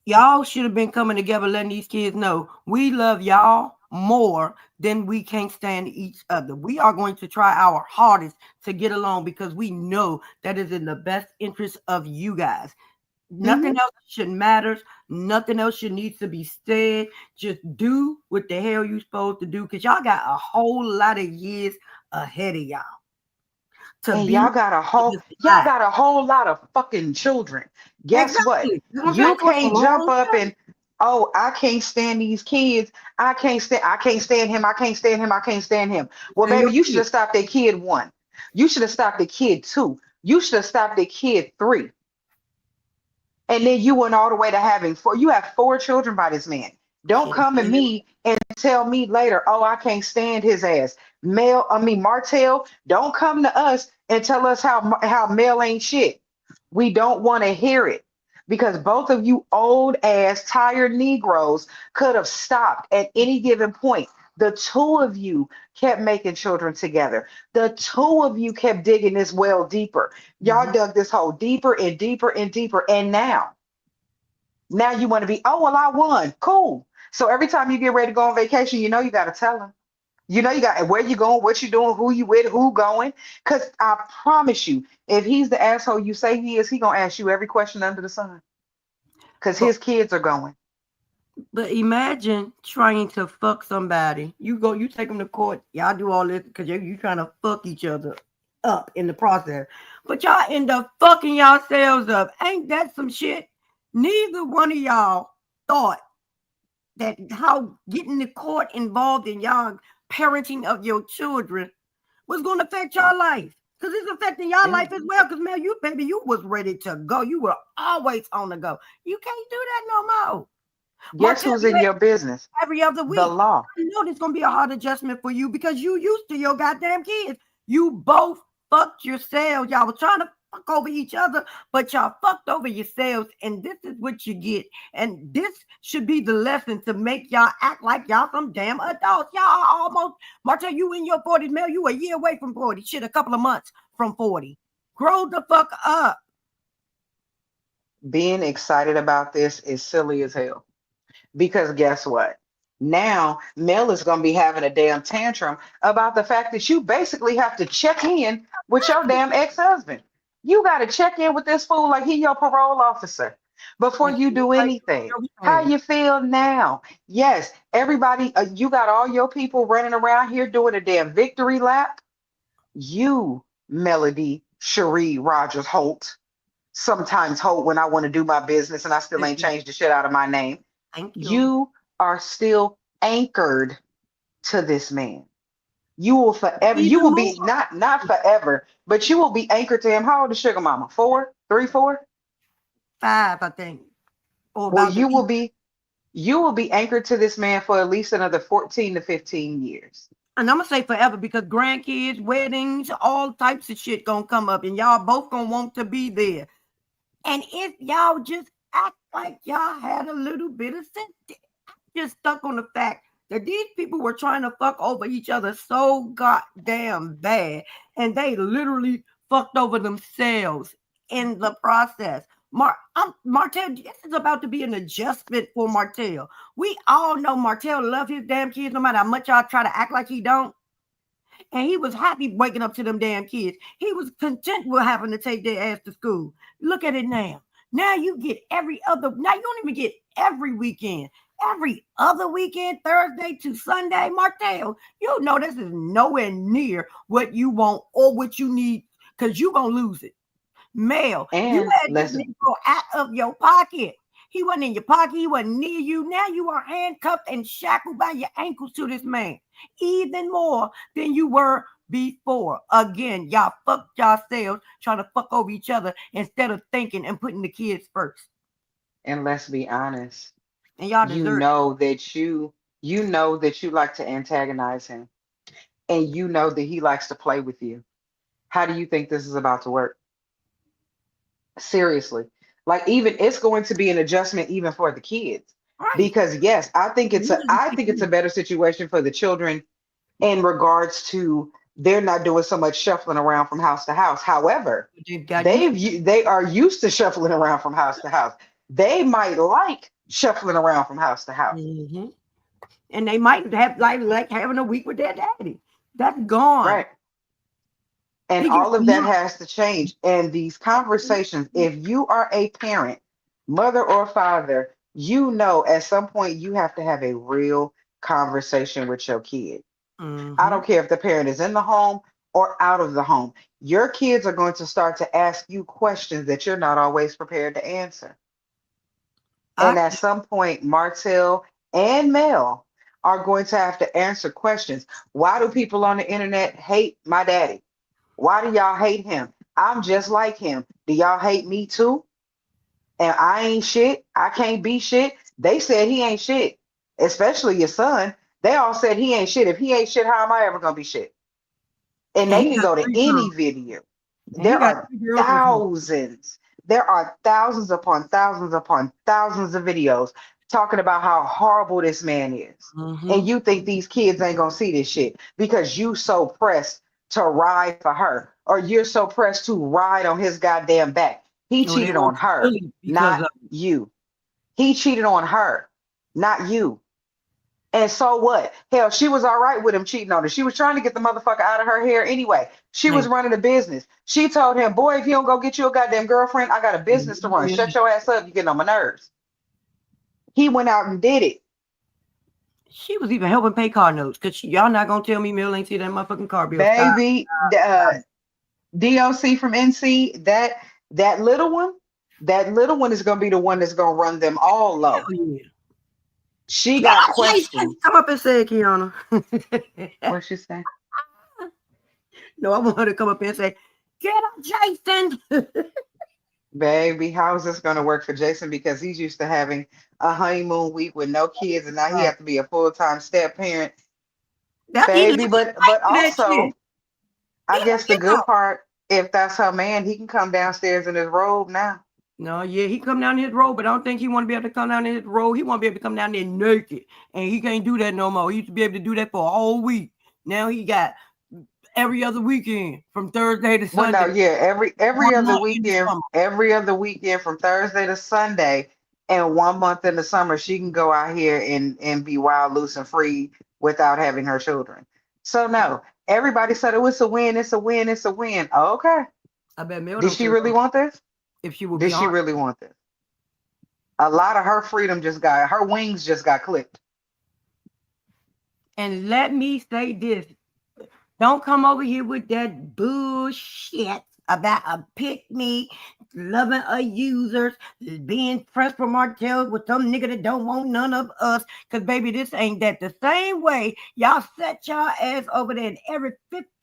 y'all should have been coming together letting these kids know we love y'all more than we can't stand each other. We are going to try our hardest to get along because we know that is in the best interest of you guys. Mhm. Nothing else should matter. Nothing else should need to be said. Just do what the hell you supposed to do because y'all got a whole lot of years ahead of y'all to And be in this y'all life. got a whole lot of fucking children. Guess what? Exactly. You're gonna pay You for a can't jump long up time. and oh, I can't stand these kids. I can't stand him. I can't stand him. I can't stand him. Well, And your baby, you should kids. have stopped at kid one. You should have stopped at kid two. You should have stopped at kid three. And then you went all the way to having four. You have four children by this man. Don't Can't come to stand him. me and tell me later, oh, I can't stand his ass. Martell, don't come to us and tell us how Mel ain't shit. We don't want to hear it because both of you old ass tired Negroes could have stopped at any given point. The two of you kept making children together. The two of you kept digging this well deeper. Y'all Mhm. dug this hole deeper and deeper and deeper. And now you want to be, oh, well, I won. Cool. So every time you get ready to go on vacation, you know you got to tell them. You know you got where you going, what you doing, who you with, who going. Because I promise you, if he's the asshole you say he is, he gonna ask you every question under the sun. Because But his kids are going. but imagine trying to fuck somebody. You go, you take them to court. Y'all do all this because you trying to fuck each other up in the process. But y'all end up fucking yourselves up. Ain't that some shit? Neither one of y'all thought that how getting the court involved in y'all parenting of your children was going to affect your life. Because it's affecting your Yeah. life as well. Because, man, you, baby, you was ready to go. You were always on the go. You can't do that no more. Guess Martell, who's you in your business? every other The week. law. I know there's gonna be a hard adjustment for you because you used to your goddamn kids. You both fucked yourselves. Y'all was trying to fuck over each other, but y'all fucked over yourselves, and this is what you get. And this should be the lesson to make y'all act like y'all some damn adults. Y'all are almost Martell, you in your 40s, Mel. You a year away from 40. Shit, a couple of months from 40. Grow the fuck up. being excited about this is silly as hell. Because guess what? Now, Mel is going to be having a damn tantrum about the fact that you basically have to check in with your damn ex-husband. You got to check in with this fool like he your parole officer before And you see do how you anything. feel How behind. you feel now? Yes, everybody, you got all your people running around here doing a damn victory lap. You, Melody Cherie Rogers Holt, sometimes Holt when I want to do my business and I still ain't changed the shit out of my name. Thank you. You are still anchored to this man. You will forever, you Even will more. be not forever, but you will be anchored to him. How old is Sugar Mama? 4, 3, 4? 5, I think. Or Well, about to be. you will be anchored to this man for at least another 14 to 15 years. And I'm gonna say forever because grandkids, weddings, all types of shit gonna come up, and y'all both gonna want to be there. And if y'all just act like y'all had a little bit of sense, just stuck on the fact that these people were trying to fuck over each other so goddamn bad, and they literally fucked over themselves in the process. Martell, this is about to be an adjustment for Martell. We all know Martell love his damn kids, no matter how much y'all try to act like he don't. And he was happy waking up to them damn kids. He was content with having to take their ass to school. Look at it now. Now you get every other, now you don't even get every weekend. Every other weekend, Thursday to Sunday, Martell, you know this is nowhere near what you want or what you need because you're going to lose it. Male, you And had this listen, nigga out of your pocket. He wasn't in your pocket. He wasn't near you. Now you are handcuffed and shackled by your ankles to this man, even more than you were before. Again, y'all fucked yourselves trying to fuck over each other instead of thinking and putting the kids first. and let's be honest, And y'all you deserve know that you know that you like to antagonize him and you know that he likes to play with you. How do you think this is about to work? Seriously. Like even it's going to be an adjustment even for the kids. it. Right. Because yes, I think it's a better situation for the children in regards to they're not doing so much shuffling around from house to house. However, They've got used they are used to shuffling around from house to house. They might like shuffling around from house to to house. it. And they might have like having a week with their daddy. That's gone. Right. And He gets all of that months. has to change. And these conversations, if you are a parent, mother or father, you know at some point you have to have a real conversation with your kid. I Mm-hmm. don't care if the parent is in the home or out of the home. Your kids are going to start to ask you questions that you're not always prepared to answer. I And at some point, Martell and Mel are going to have to answer questions. Why do people on the internet hate my daddy? Why do y'all hate him? I'm just like him. Do y'all hate me too? And I ain't shit. I can't be shit. They said he ain't shit, especially your son. They all said he ain't shit. If he ain't shit, how am I ever gonna be shit? And and they he can got go to 3 girls. any video. And he There got are 3 girls with him. thousands. There are thousands upon thousands upon thousands of videos talking about how horrible this man is. And Mm-hmm. you think these kids ain't gonna see this shit because you so pressed to ride for her, or you're so pressed to ride on his goddamn back. He No, they cheated won't on her, believe because not of you. He cheated on her, not you. And so what? Hell, she was all right with him cheating on her. She was trying to get the motherfucker out of her hair anyway. She was name. running a business. She told him, boy, if you don't go get you a goddamn girlfriend, I got a business to run. Yeah. Shut your ass up. You're getting on my nerves. He went out and did it. She was even helping pay car notes because y'all not gonna tell me Mill ain't see that motherfucking car bill stop. Baby, DOC from NC, that little one is gonna be the one that's gonna run them all Hell low. yeah. She Get got out, Jason. questions. Come up and say it, Kiana. What'd she say? No, I want her to come up and say, get out, Jason. Baby, how is this going to work for Jason? Because he's used to having a honeymoon week with no kids, and now he Right. have to be a full-time step parent, That he baby. living But to that shit. also, He I don't guess the get good out. part, if that's her man, he can come downstairs in his robe now. No, yeah, he come down his road, but I don't think he want to be able to come down his road. He want to be able to come down there naked, and he can't do that no more. He used to be able to do that for a whole week. Now he got every other weekend from Thursday to Well, no, Sunday, yeah, every 1 other month in the weekend, summer. from Thursday to Sunday, and 1 month in the summer, she can go out here and be wild, loose, and free without having her children. So no, everybody said, "Oh, it's a win, it's a win, it's a win." Okay, I bet Mel did don't she care really want this? if she would Did be she honest. really want this? A lot of her freedom just got her wings just got clipped. And let me say this. Don't come over here with that bullshit about a pick me, loving a users, being pressed from our tails with some nigga that don't want none of us. Cause baby, this ain't that. The same way y'all set y'all ass over there in every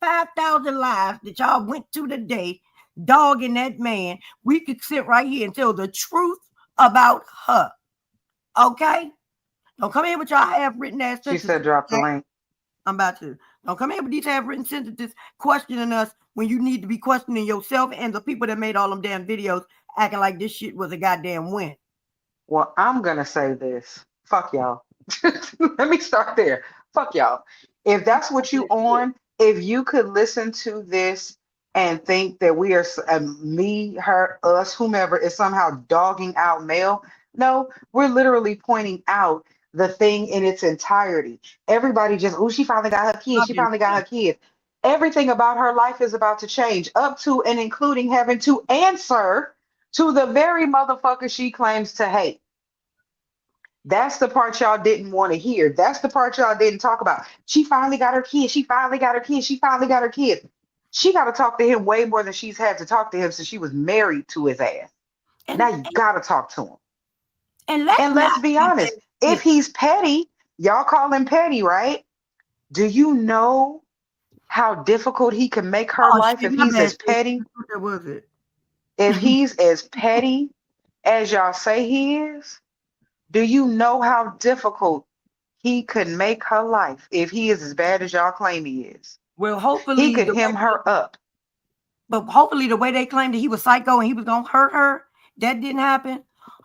5,000 lives that y'all went to today, dogging that man, we could sit right here and tell the truth about her. Okay? Don't come here with y'all half written ass She sentences. said, "Drop the Okay? link." I'm about to. Don't come here with these half written sentences questioning us when you need to be questioning yourself and the people that made all them damn videos acting like this shit was a goddamn win. Well, I'm gonna say this. Fuck y'all. Let me start there. Fuck y'all. If that's what you on, if you could listen to this and think that we are me, her, us, whomever is somehow dogging out male, no, we're literally pointing out the thing in its entirety. Everybody just, oh, she finally got her kids. I've She been finally got her kids. Everything about her life is about to change, up to and including having to answer to the very motherfucker she claims to hate. That's the part y'all didn't want to hear. That's the part y'all didn't talk about. She finally got her kid. She finally got her kid. She finally got her kid. She got to talk to him way more than she's had to talk to him since she was married to his ass. and Now you got to talk to him. and let's And not let's be forget honest. If this. he's petty, y'all call him petty, right? Do you know how difficult he can make her Oh life shit, if my he's bad. as petty? That was it. If he's as petty as y'all say he is? Do you know how difficult he could make her life if he is as bad as y'all claim he is? Well, He hopefully could the way hem her up. but hopefully the way they claimed that he was psycho and he was gonna hurt her, that didn't happen.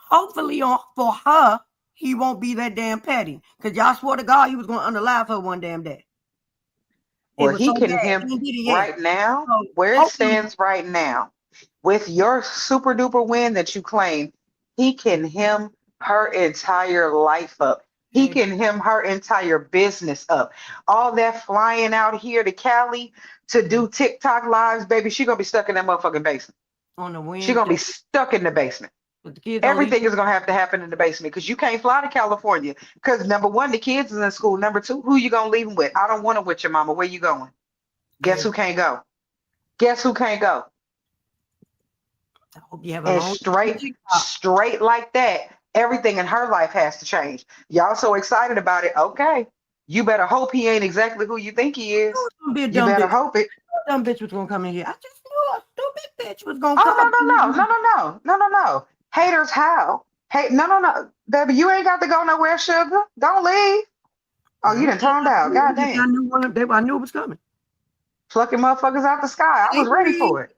Hopefully for her, he won't be that damn petty. Cause y'all swore to God he was gonna unalive her one damn day. It Well, was so he can bad. hem He ain't did it yet. right now, So where it hopefully, stands right now, with your super duper win that you claim, he can hem her entire life up. He hey, can hem her entire business up. All that flying out here to Cali to do TikTok lives, baby, she gonna be stuck in that motherfucking basement. on the She gonna be Wednesday, stuck in the basement. but the kids don't leave. Everything is gonna have to happen in the basement because you can't fly to California. Because number one, the kids is in school. Number two, who you gonna leave them with? I don't want them with your mama. Where you going? Guess Hey, who can't go? Guess who can't go? I hope you have a And long straight, TikTok. straight like that, everything in her life has to change. Y'all so excited about it. Okay. You better hope he ain't exactly who you think he is. Don't be a You dumb better bitch. hope it. Dumb bitch was gonna come in here. I just knew a stupid bitch was gonna Oh come up in no, no, no, here. no, no, no, no, no, no. Haters how? Hey, no, no, no. Baby, you ain't got to go nowhere, sugar. Don't leave. Oh, I you ain't done saying toned nothing. out. God Just damn. I knew one of them. I knew it was coming. Plucking motherfuckers out the sky. I Hey, was ready Bree, for it.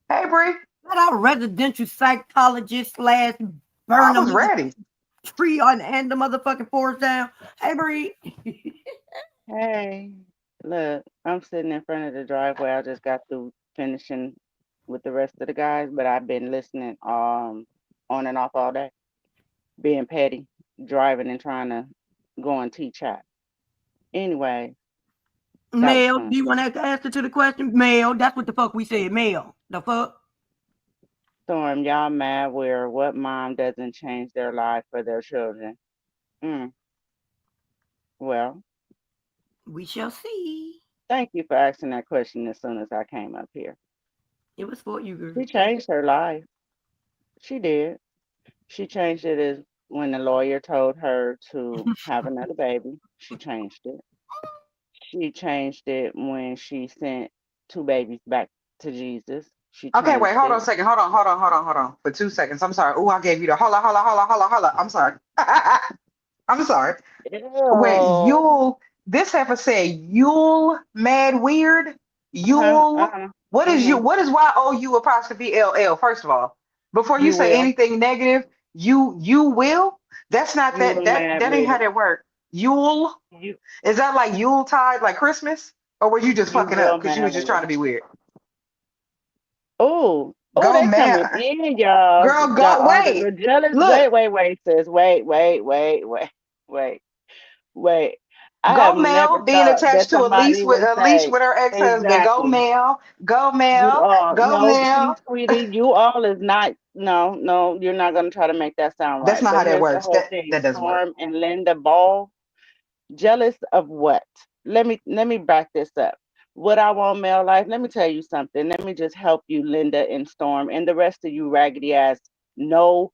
Hey, Bree, let our residential psychologist slash I burn the was ready. tree on and the motherfucking forest down. Hey, Bree. Hey, look, I'm sitting in front of the driveway. I just got through finishing with the rest of the guys, but I've been listening on and off all day, being petty, driving and trying to go and teach chat. Anyway, that was Male, do fun. you want to answer to the question? Male, that's what the fuck we said. Male, the fuck. Storm, y'all mad where what mom doesn't change their life for their children? Mm, well, We shall see. thank you for asking that question as soon as I came up here. It was for you, She girl. changed her life. She did. She changed it as when the lawyer told her to have another baby. She changed it. She changed it when she sent two babies back to Jesus. She Okay, wait, changed hold on a it. second. Hold on. For 2 seconds. I'm sorry. Oh, I gave you the hold on. I'm sorry. I'm sorry. Wait, Ew. this heifer said Yule mad weird. Uh-huh. Yule. Uh-huh. What is you? Uh-huh. What is YOU apostrophe LL? First of all, before you You say will. anything negative, you will. That's not You that will that mad that ain't how weird. that work. Yule. You Is that like Yule tide, like Christmas? Or were you just You fucking up real because you was just trying manly. to be weird? Oh, Go they coming man. in, y'all. Girl, go wait. The jealous. Look, Wait, sis. Wait. Wait. I have go never Mel being thought attached that to somebody would a leash say with her ex-husband. Go exactly. Mel. Go You Mel. all Go no, see, Mel. sweetie, you all is not no, you're not gonna try to make that sound That's right. not But how that here's the works. whole thing. That doesn't work. Storm and Linda Ball, jealous of what? Let me back this up. What I want male life, let me tell you something. Let me just help you, Linda and Storm, and the rest of you raggedy ass, no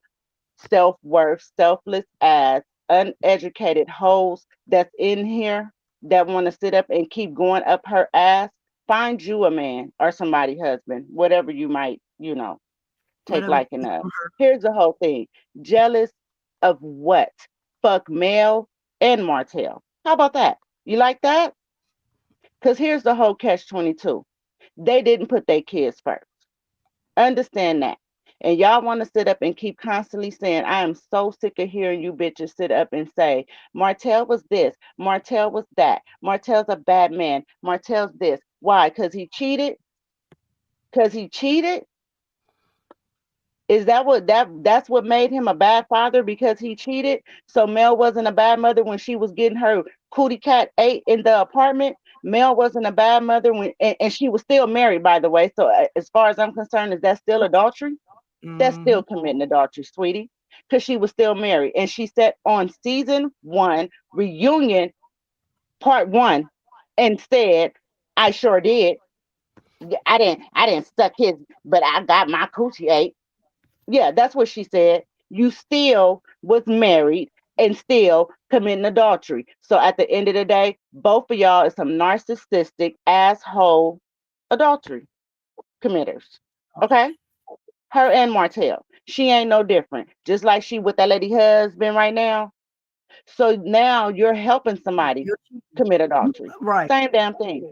self-worth, selfless ass, uneducated hoes that's in here that want to sit up and keep going up her ass. Find you a man or somebody husband, whatever you might, take Whatever. liking of. Here's the whole thing. Jealous of what? Fuck Mel and Martell. How about that? You like that? Because here's the whole catch 22. They didn't put their kids first. Understand that. And y'all want to sit up and keep constantly saying, I am so sick of hearing you bitches sit up and say, Martell was this, Martell was that, Martell's a bad man, Martell's this. Why? Because he cheated? Because he cheated? Is that that's what made him a bad father because he cheated? So Mel wasn't a bad mother when she was getting her cootie cat ate in the apartment. Mel wasn't a bad mother and she was still married, by the way. So as far as I'm concerned, is that still adultery? That's Mm-hmm. still committing adultery, sweetie, because she was still married. And she said on season one, reunion part one, and said, I sure did. I didn't suck his, but I got my coochie ate. Yeah, that's what she said. You still was married and still committing adultery. So at the end of the day, both of y'all is some narcissistic asshole adultery committers. Okay? Her and Martell. She ain't no different. Just like she with that lady husband right now. So now you're helping somebody You're commit adultery. right. Same damn thing.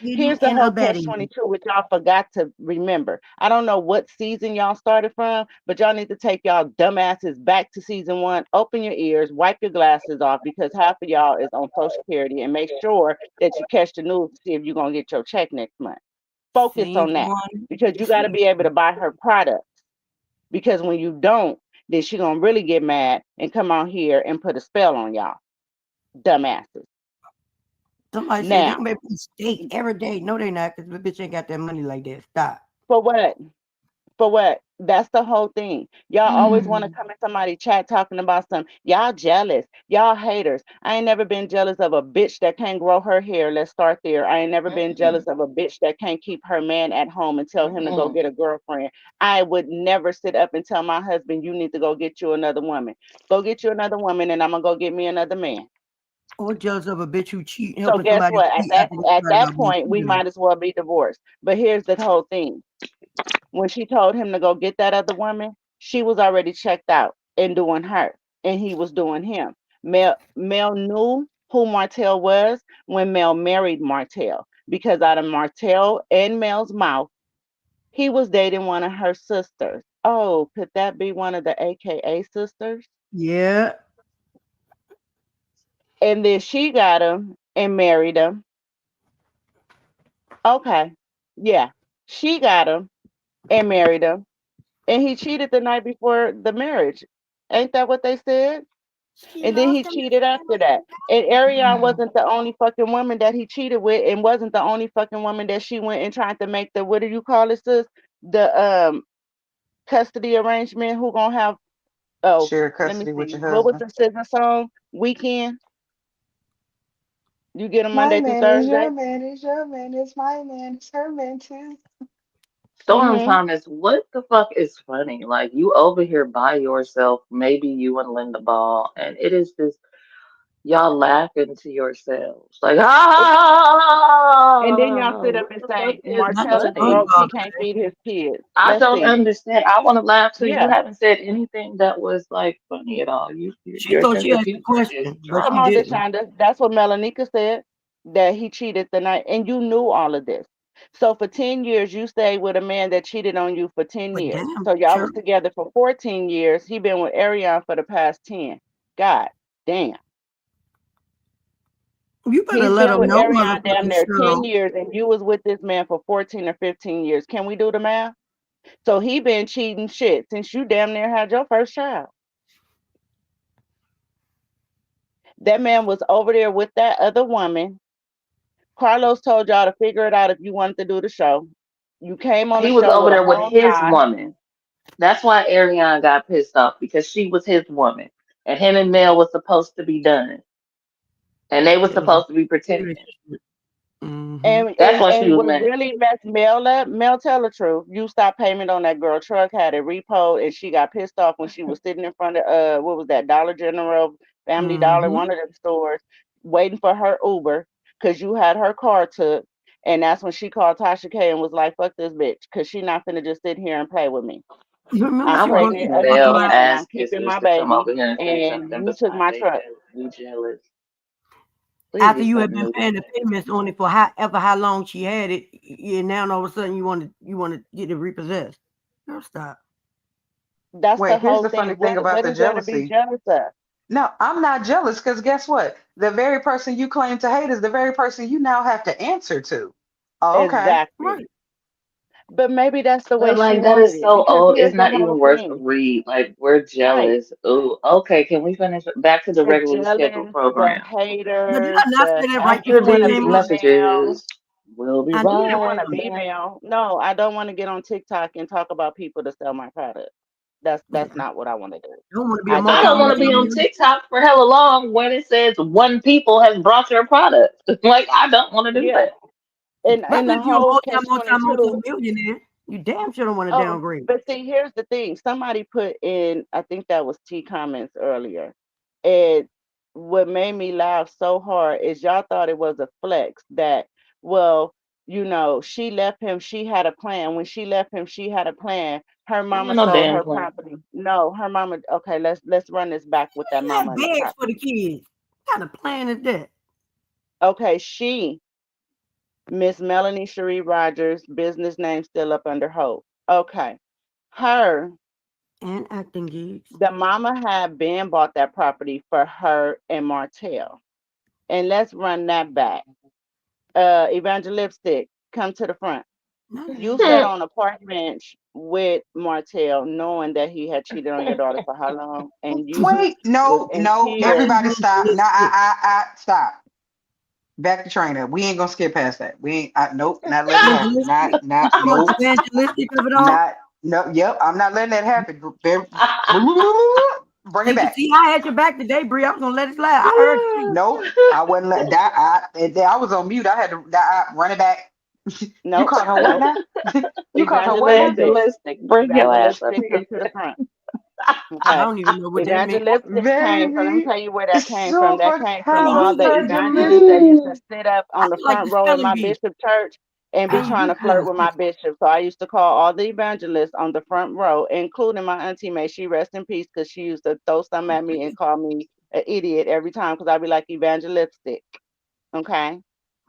Aiding Here's the and whole catch abetting. 22, which y'all forgot to remember. I don't know what season y'all started from, but y'all need to take y'all dumbasses back to season one. Open your ears, wipe your glasses off because half of y'all is on Social Security and make sure that you catch the news to see if you're going to get your check next month. Focus Scenes on that one, because you got to scene be able to buy her products because when you don't, then she going to really get mad and come out here and put a spell on y'all. Dumbasses. somebody said they Now, can make me steak every day. No, they not, because the bitch ain't got that money like that. Stop. for what? For what? That's the whole thing. Y'all always want to Mm. come in somebody chat talking about some y'all jealous, y'all haters. I ain't never been jealous of a bitch that can't grow her hair. Let's start there. I ain't never been Mm-mm. jealous of a bitch that can't keep her man at home and tell him to go Mm-mm. get a girlfriend. I would never sit up and tell my husband, you need to go get you another woman. Go get you another woman and I'm gonna go get me another man. Or jealous of a bitch who cheat, So helping guess somebody what? cheat after they At started that out being point, we cheated on. might as well be divorced. But here's the whole thing when she told him to go get that other woman, she was already checked out and doing her, and he was doing him. Mel knew who Martell was when Mel married Martell because out of Martell and Mel's mouth, he was dating one of her sisters. Oh, could that be one of the AKA sisters? Yeah. And then she got him and married him. Okay, yeah, she got him and married him and he cheated the night before the marriage. Ain't that what they said? She And then lost he him. cheated after that. And Ariane Mm. wasn't the only fucking woman that he cheated with, and wasn't the only fucking woman that she went and tried to make the what do you call it, sis? The custody arrangement. Who gonna have? Oh, Share let me custody with see. your What was husband. the scissor song? Weekend. You get them My Monday through man is Thursday. your man is your man is my man is her man too. Storm Mm-hmm. Thomas, what the fuck is funny? Like you over here by yourself, maybe you and Linda Ball, and it is just y'all laughing to yourselves. Like, And then y'all ah, sit up what and the fuck say is Not Martell the is broke. funny? SpongeBob. He can't feed his kids. I Let's don't see. understand. I want to laugh too. You Yeah. haven't said anything that was like funny at all. She Your thought sense she of asked a humor is question, but Come she on, dry. didn't. Deshonda. That's what Melanika said, that he cheated the night, and you knew all of this. So for 10 years, you stayed with a man that cheated on you for 10 But years. damn, So y'all sure. was together for 14 years. He been with Ariane for the past 10. God damn. You better He's let been them with know, Ariana damn motherfucking near 10 show. years, and you was with this man for 14 or 15 years. Can we do the math? So he been cheating shit since you damn near had your first child. That man was over there with that other woman. Carlos told y'all to figure it out if you wanted to do the show. You came on the He was show over with a there with whole his lie. woman. That's why Ariane got pissed off because she was his woman, and him and Mel was supposed to be done, and they were It was a supposed to be pretending. relationship. Mm-hmm. And That's and why she and was what mad. really messed Mel up, Mel tell the truth. You stopped payment on that girl truck, had it repoed, and she got pissed off when she was sitting in front of what was that, Dollar General, Family Dollar, Mm-hmm. one of them stores, waiting for her Uber because you had her car took. And that's when she called Tasha K and was like, fuck this bitch, because she not finna just sit here and play with me. Remember I I'm she want brought pregnant that truck again Mel around. and ass I'm keeping kissers my to come baby over here and say and something you took besides my truck. we jealous. Please After be you so had been muted. paying the payments on it for how long she had it, and now all of a sudden you want to get it repossessed. Girl, stop. That's the Wait, here's whole the funny thing. thing about What the is there to be jealousy. jealous of? No, I'm not jealous because guess what? The very person you claim to hate is the very person you now have to answer to. Oh, okay. Exactly. Right. But maybe that's the way But she like that wanted is it. so Because old. It's here's the not whole even worth a thing. read. Like we're Right. jealous. Ooh, okay. Can we finish back to the The regularly scheduled jealous, the program? But did haters, I not the say that right After before I wanna these came be on? Mel. messages, we'll be I They did. right wanna be back. Mel. No, I don't want to get on TikTok and talk about people to sell my product. That's Yeah. not what I want to do. Don't want to be a I I don't don't want want to to be be on multi-millionaire. TikTok for hella long when it says one people has brought your product. Like I don't want to do yeah. that. And Especially the if you're a whole catch 22. multi-millionaire. You damn sure don't want to Oh, downgrade. but see, here's the thing. Somebody put in, I think that was T comments earlier. And what made me laugh so hard is y'all thought it was a flex that, well, she left him, she had a plan. When she left him, she had a plan. Her There mama ain't no sold damn her plan. property. No, her mama, okay, let's run this back with that You had mama and the bags for property. the kids. What kind of plan is that? Okay, Miss Melanie Cherie Rogers, business name still up under Hope. Okay. Her And acting gigs. The mama had been bought that property for her and Martell. And let's run that back. Evangelistic, come to the front. Not You yet. sat on a park bench with Martell, knowing that he had cheated on your daughter for how long, and you Wait, was no, in no, tears. everybody stop. No, Evangelistic. stop. Back to trainer. We ain't gonna skip past that. We ain't nope, not letting it happen. Evangelistic. You talking about the Nope, evangelistic of it all? not no, yep, I'm not letting that happen. Bring it See, back. see, I had your back today, Bree. I was gonna let it slide. I heard you. Nope, I wasn't let that. I was on mute. I had to run it back. You Nope, called her what nope. now? You called her what now? Evangelistic, Evangelistic, bring your ass up evangelistic, here. come to the front. I Okay. don't even know what that meant. Evangelistic came from, let me Baby, tell you where that it's came from. That super came from all the evangelists that used to califragilistic. sit up I on the feel like the front row in spelling my bee. bishop church and be I ain't trying do to flirt fast. with my bishop. So I used to call all the evangelists on the front row, including my auntie May. She rest in peace because she used to throw something at me and call me an idiot every time because I'd be like evangelistic. Okay.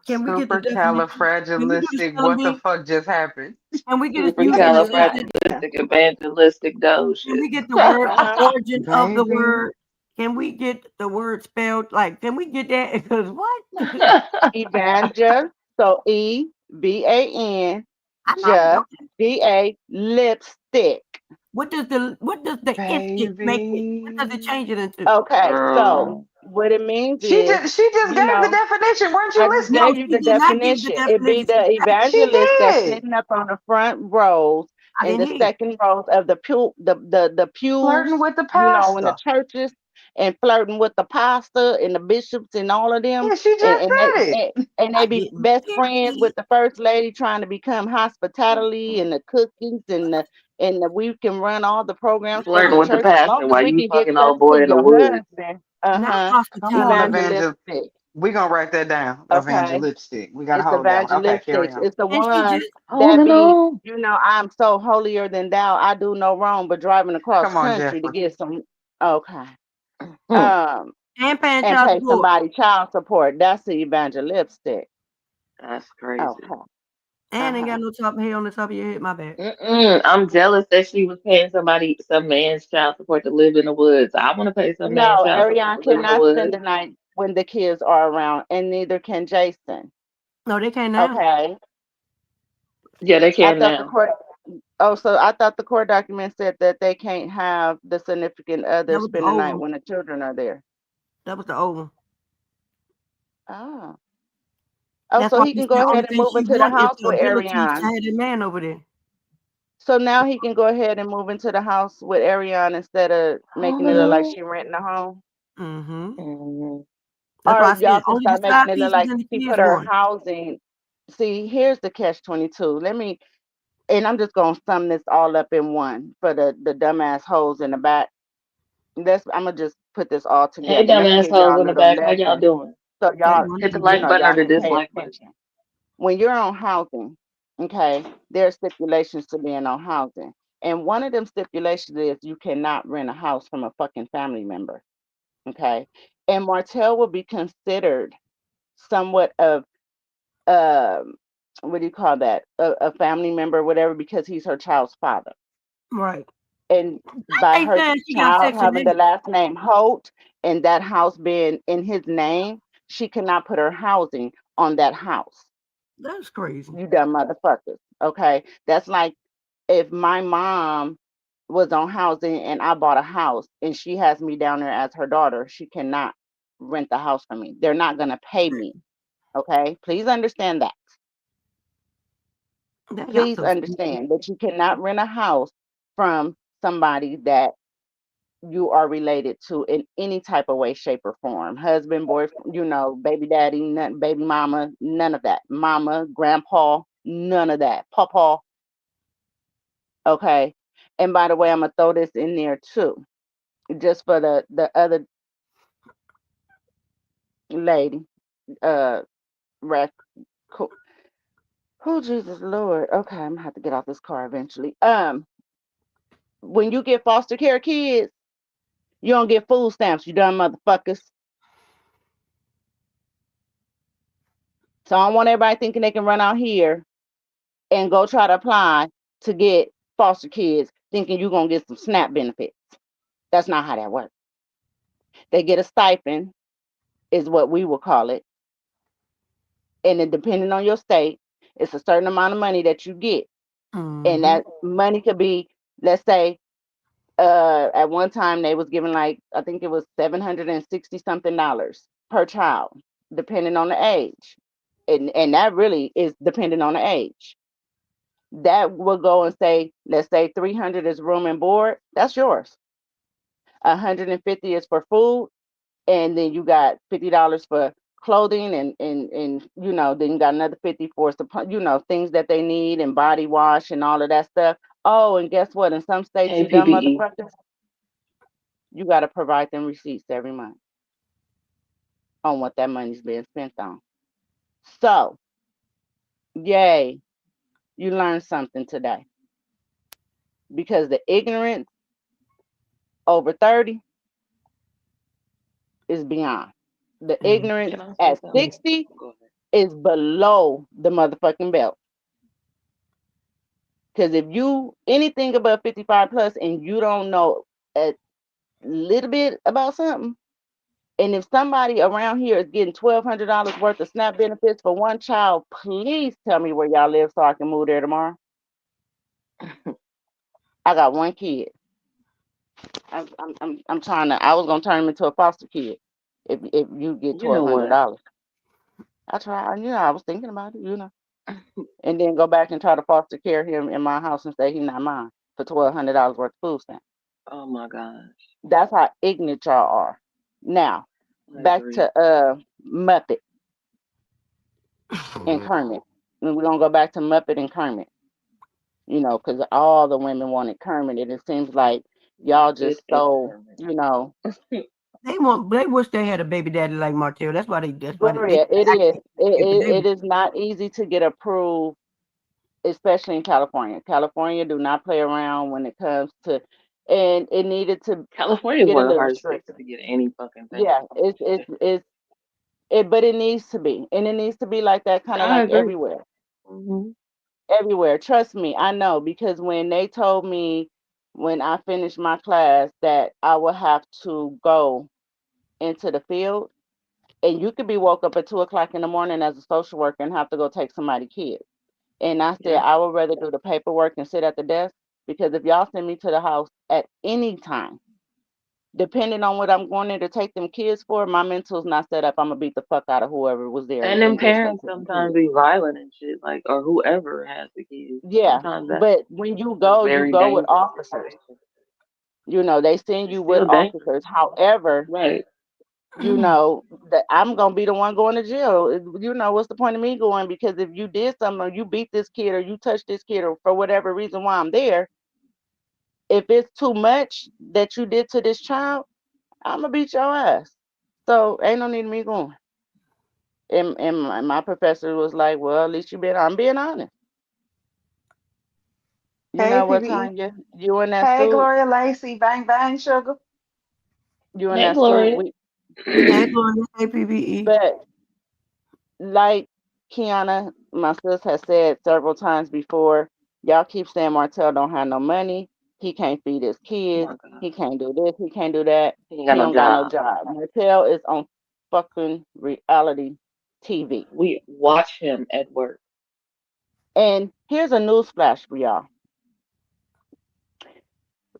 Can we get the Super definition? Can we do the califragilistic. spelling What the bee? fuck just happened? Can we get a you in the sense that Supercalifragilistic, evangelistic can docious. we get the word the Uh-huh. origin of the Baby, word? Can we get the word spelled like can we get that? Because what? Evangel. So EVAN, I'm not just okay. DA, lipstick. What does the instant make it? What does it baby. change it into? Okay, so Girl. what it means She is, just she just you gave the know, definition. Weren't you I just No, gave listening? you she the did not give you the definition. It be definition. the She evangelist that's did. sitting up on the front rows I and didn't the hear you. second rows of the the Flirting pews, with the in the pastor. churches and flirting with the pastor and the bishops and all of them, Yeah, she and, just and said they it. and I they be didn't best hear friends it. with the first lady, trying to become hospitality and the cookings and we can run all the programs for the Flirting with the church as long pastor as while we you can get fucking close old boy to in the your woods. husband. Not Come on, hospitality. Evangelistic. We're gonna write that down. Okay. Lipstick. We gotta It's hold that one. Okay, carry evangelistic. on. It's the And she ones just that Holding be, on. I'm so holier than thou. I do no wrong but driving across Come on, country to Jeffrey. get some. Okay. Hmm, Um, and paying and child pay support. somebody child support. That's the evangelistic. that's crazy. Okay. And ain't got Uh-huh. no top hair on the top of your head. My bad. I'm jealous that she was paying some man's child support to live in the woods. I want to pay some man's No, child support Ariane to live in the cannot spend woods. the night when the kids are around, and neither can Jason. No, they can't now. Okay. Yeah, they I can thought the now. court Oh, so I thought the court document said that they can't have the significant other That was the spend the old night one. when the children are there. That was the old one. Oh. Oh, That's so why he she can said go only ahead and thing move she into the want is house the with ability to Ariane. have that man over there. So now he can go ahead and move into the house with Ariane instead of making it look like Mhm. she renting a home. Mm-hmm. Mhm. That's Or why I said y'all can only the start side making it look pieces like and the he kids put her one. housing. See, here's the catch 22. Let me, and I'm just gonna sum this all up in one for the dumbass hoes in the back. I'm gonna just put this all Hey, together. Let me dumb give y'all assholes a in the little back. How y'all lesson doing? so That y'all, one Hit the you like know, again. button or y'all the can pay dislike button. attention. When you're on housing, okay, there are stipulations to being on housing. And one of them stipulations is you cannot rent a house from a fucking family member. Okay. And Martell will be considered somewhat of um what do you call that? A family member, whatever, because he's her child's father. Right. And by I ain't her saying she got child Section having the 8. last name Holt and that house being in his name, she cannot put her housing on that house. That's crazy. You dumb motherfuckers. Okay. That's like if my mom was on housing and I bought a house and she has me down there as her daughter, she cannot rent the house from me. They're not going to pay me. Okay. Please understand that. That y'all Please so stupid. understand that you cannot rent a house from somebody that you are related to in any type of way, shape, or form. Husband, boyfriend, baby daddy, baby mama, none of that. Mama, grandpa, none of that. Pawpaw, okay. And by the way, I'm gonna throw this in there too, just for the other lady, uh, rec. Oh Jesus Lord. Okay, I'm gonna have to get off this car eventually. When you get foster care kids, you don't get food stamps. You dumb motherfuckers. So I don't want everybody thinking they can run out here and go try to apply to get foster kids thinking you're going to get some SNAP benefits. That's not how that works. They get a stipend, is what we will call it. And then depending on your state, it's a certain amount of money that you get. And Mm-hmm. that money could be, let's say, at one time they was giving like, I think it was 760 something dollars per child, depending on the age. And that really is depending on the age. That will go and say, let's say 300 is room and board, that's yours. 150 is for food, and then you got $50 for clothing, and then you got another 50 for things that they need and body wash and all of that stuff. Oh, and guess what? In some states, And you dumb PPE. motherfuckers, you got to provide them receipts every month on what that money's being spent on. So, yay, you learned something today because the ignorance over 30 is beyond. The Mm-hmm. ignorance Can I say at something? 60 Go ahead. is below the motherfucking belt. Because if you anything above 55 plus and you don't know a little bit about something, and if somebody around here is getting $1,200 worth of SNAP benefits for one child, please tell me where y'all live so I can move there tomorrow. I got one kid. I'm trying to. I was gonna turn him into a foster kid if you get You twelve know hundred what? dollars. I tried. I was thinking about it. And then go back and try to foster care him in my house and say he's not mine for $1,200 worth of food stamps. Oh my gosh. That's how ignorant y'all are. Now, I back agree. to Muppet and Kermit. And we're gonna go back to Muppet and Kermit, because all the women wanted Kermit, and it seems like y'all Muppet just and so, Kermit. They wish they had a baby daddy like Martell. That's why they Gloria, it act is. like It, that, but it, they it is not easy to get approved, especially in California. California do not play around when it comes to, and it needed to California is get a one of the little hardest states stricter. to get any fucking thing. Yeah, but it needs to be, and it needs to be like that, kind of I like agree. everywhere, Hmm. everywhere. Trust me, I know because when they told me when I finished my class that I would have to go into the field, And you could be woke up at 2 o'clock in the morning as a social worker and have to go take somebody's kid. And I said, Yeah. I would rather do the paperwork and sit at the desk because if y'all send me to the house at any time, depending on what I'm going there to take them kids for, my mental's not set up. I'm gonna beat the fuck out of whoever was there And then and go straight parents to the sometimes kids. be violent and shit, like, or whoever has the kids. Yeah, Sometimes that's but when a you very go with dangerous officers. situation. They send It's you with still dangerous. officers. However, Right. that I'm gonna be the one going to jail. What's the point of me going? Because if you did something, or you beat this kid, or you touched this kid, or for whatever reason why I'm there, if it's too much that you did to this child, I'm gonna beat your ass. So ain't no need of me going. And my professor was like, "Well, at least I'm being honest. You Hey, know what PBE. time you in that Hey, suit? Gloria Lacey. Bang, bang, sugar. You in Hey, that suit? Gloria. Hey, Gloria. Hey, PBE. But like Kiana, my sis has said several times before, y'all keep saying Martell don't have no money. He can't feed his Oh kids. my God. He can't do this. He can't do that. He ain't got He no don't got no job. job. Martell is on fucking reality TV. We watch him at work. And here's a news flash for y'all.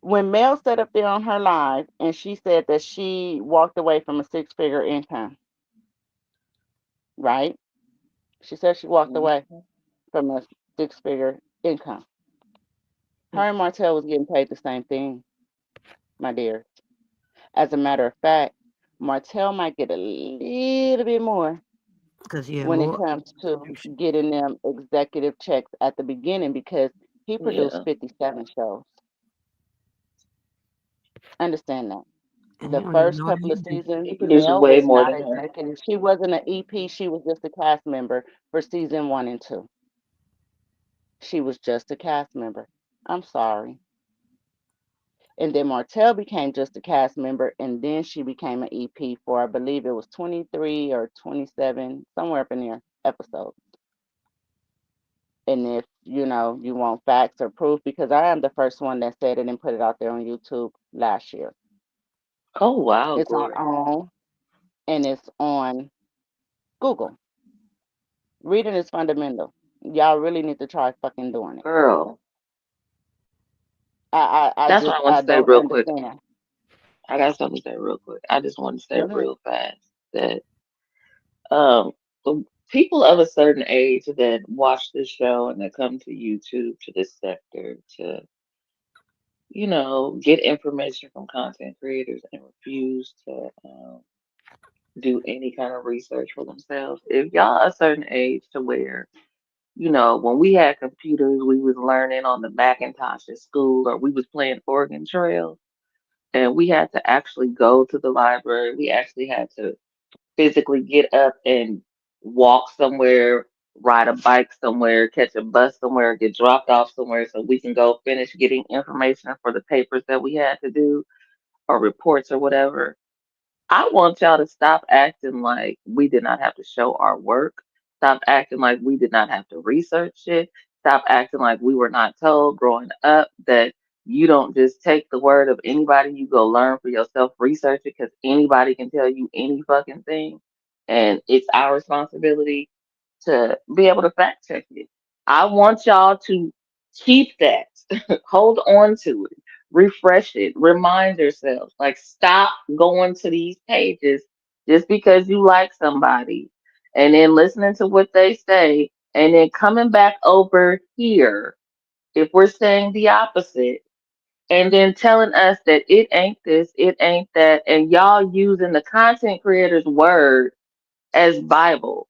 When Mel sat up there on her live and she said that she walked away from a six-figure income, right? She said she walked Mhm. away from a six-figure income. Her and Martell was getting paid the same thing, my dear. As a matter of fact, Martell might get a little bit more Because he had when it more comes to distribution. getting them executive checks at the beginning because he produced Yeah. 57 shows. Understand that. And he The don't even first know how couple of you do. seasons, He produced Mel way was more not than her. executive. She wasn't an EP. She was just a cast member for season 1 and 2. She was just a cast member. I'm sorry. And then Martell became just a cast member, and then she became an EP for, I believe it was 23 or 27, somewhere up in there, episodes. And if you want facts or proof, because I am the first one that said it and put it out there on YouTube last year. Oh wow, It's on Gloria. OWN and it's on Google. Reading is fundamental. Y'all really need to try fucking doing it. Girl. That's what I want I to say don't real quick. understand. I got something to say real quick. I just want to say Go ahead. real fast that um the people of a certain age that watch this show and that come to YouTube to this sector to, get information from content creators and refuse to do any kind of research for themselves. If y'all a certain age to where, when we had computers, we was learning on the Macintosh at school, or we was playing Oregon Trail, and we had to actually go to the library. We actually had to physically get up and walk somewhere, ride a bike somewhere, catch a bus somewhere, get dropped off somewhere so we can go finish getting information for the papers that we had to do or reports or whatever. I want y'all to stop acting like we did not have to show our work. Stop acting like we did not have to research it. Stop acting like we were not told growing up that you don't just take the word of anybody. You go learn for yourself, research it, because anybody can tell you any fucking thing. And it's our responsibility to be able to fact check it. I want y'all to keep that, hold on to it, refresh it, remind yourselves. Like, stop going to these pages just because you like somebody and then listening to what they say and then coming back over here if we're saying the opposite and then telling us that it ain't this, it ain't that, and y'all using the content creator's word as Bible.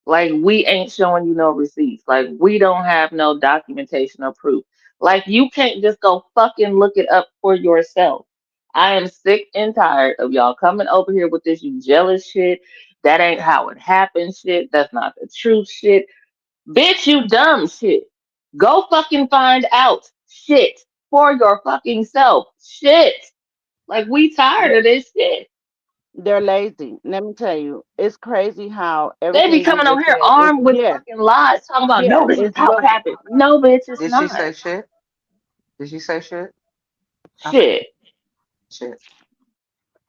Like we ain't showing you no receipts. Like we don't have no documentation or proof. Like you can't just go fucking look it up for yourself. I am sick and tired of y'all coming over here with this you jealous shit. That ain't how it happened shit. That's not the truth shit. Bitch, you dumb shit. Go fucking find out shit for your fucking self. Shit. Like we tired They're, of this shit. they're lazy. Let me tell you, it's crazy how They be everything you coming over just here said is, armed with yeah, fucking lies, talking about yeah, no, this is it's how what it happened. No, bitch, it's Did she not. say shit? Did she say shit? Okay, Shit. shit.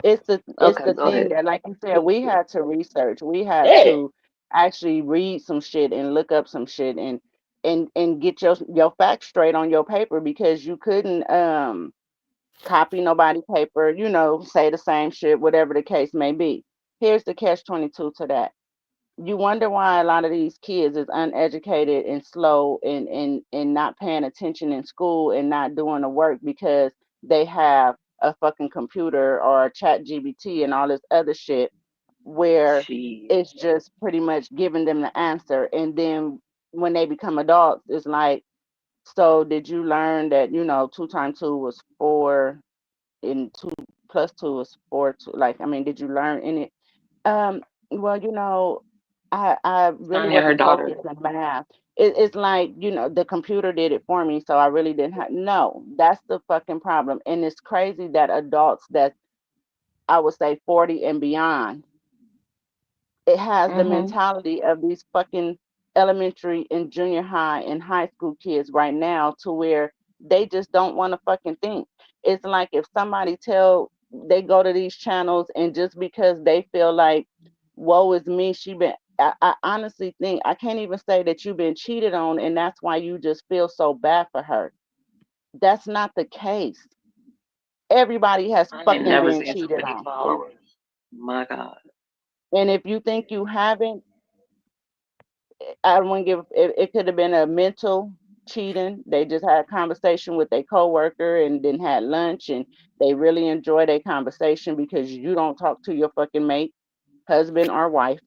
It's the Okay, go thing ahead. that, like you said, we had to research. We had Yeah. to actually read some shit and look up some shit and get your facts straight on your paper, because you couldn't copy nobody paper, say the same shit, whatever the case may be. Here's the catch 22 to that. You wonder why a lot of these kids is uneducated and slow and not paying attention in school and not doing the work, because they have a fucking computer or a chat GBT and all this other shit, where She. it's just pretty much giving them the answer. And then when they become adults, it's like, so did you learn that, 2 times 2 was 4, and 2 plus 2 was 4? Like, I mean, did you learn any? Well, I really Tanya, her wasn't daughter. focused on math. It's like, the computer did it for me, so I really didn't have. No, that's the fucking problem. And it's crazy that adults that I would say 40 and beyond, it has the Mm-hmm. mentality of these fucking elementary and junior high and high school kids right now, to where they just don't want to fucking think. It's like if somebody they go to these channels, and just because they feel like, woe is me, I honestly think, I can't even say that you've been cheated on and that's why you just feel so bad for her. That's not the case. Everybody has I ain't fucking never been seen so cheated many on. followers. My God. And if you think you haven't, I wouldn't give it could have been a mental cheating. They just had a conversation with their coworker and then had lunch, and they really enjoy their conversation because you don't talk to your fucking mate, husband or wife.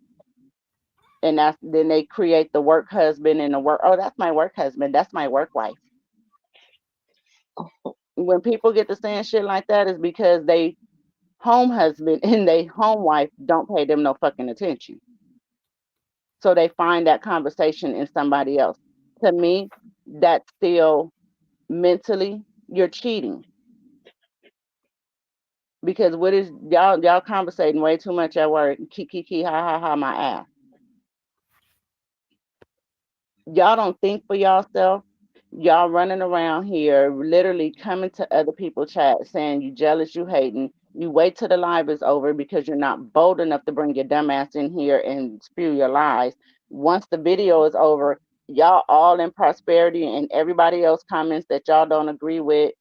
And then they create the work husband and the work, oh, that's my work husband, that's my work wife. When people get to saying shit like that, is because they home husband and they home wife don't pay them no fucking attention. So they find that conversation in somebody else. To me, that's still mentally, you're cheating, because what is y'all conversating way too much at work, kiki ha ha ha my ass. Y'all don't think for yourself. Y'all running around here literally coming to other people's chat saying you jealous, you hating. You wait till the live is over because you're not bold enough to bring your dumb ass in here and spew your lies. Once the video is over, y'all all in prosperity and everybody else comments that y'all don't agree with.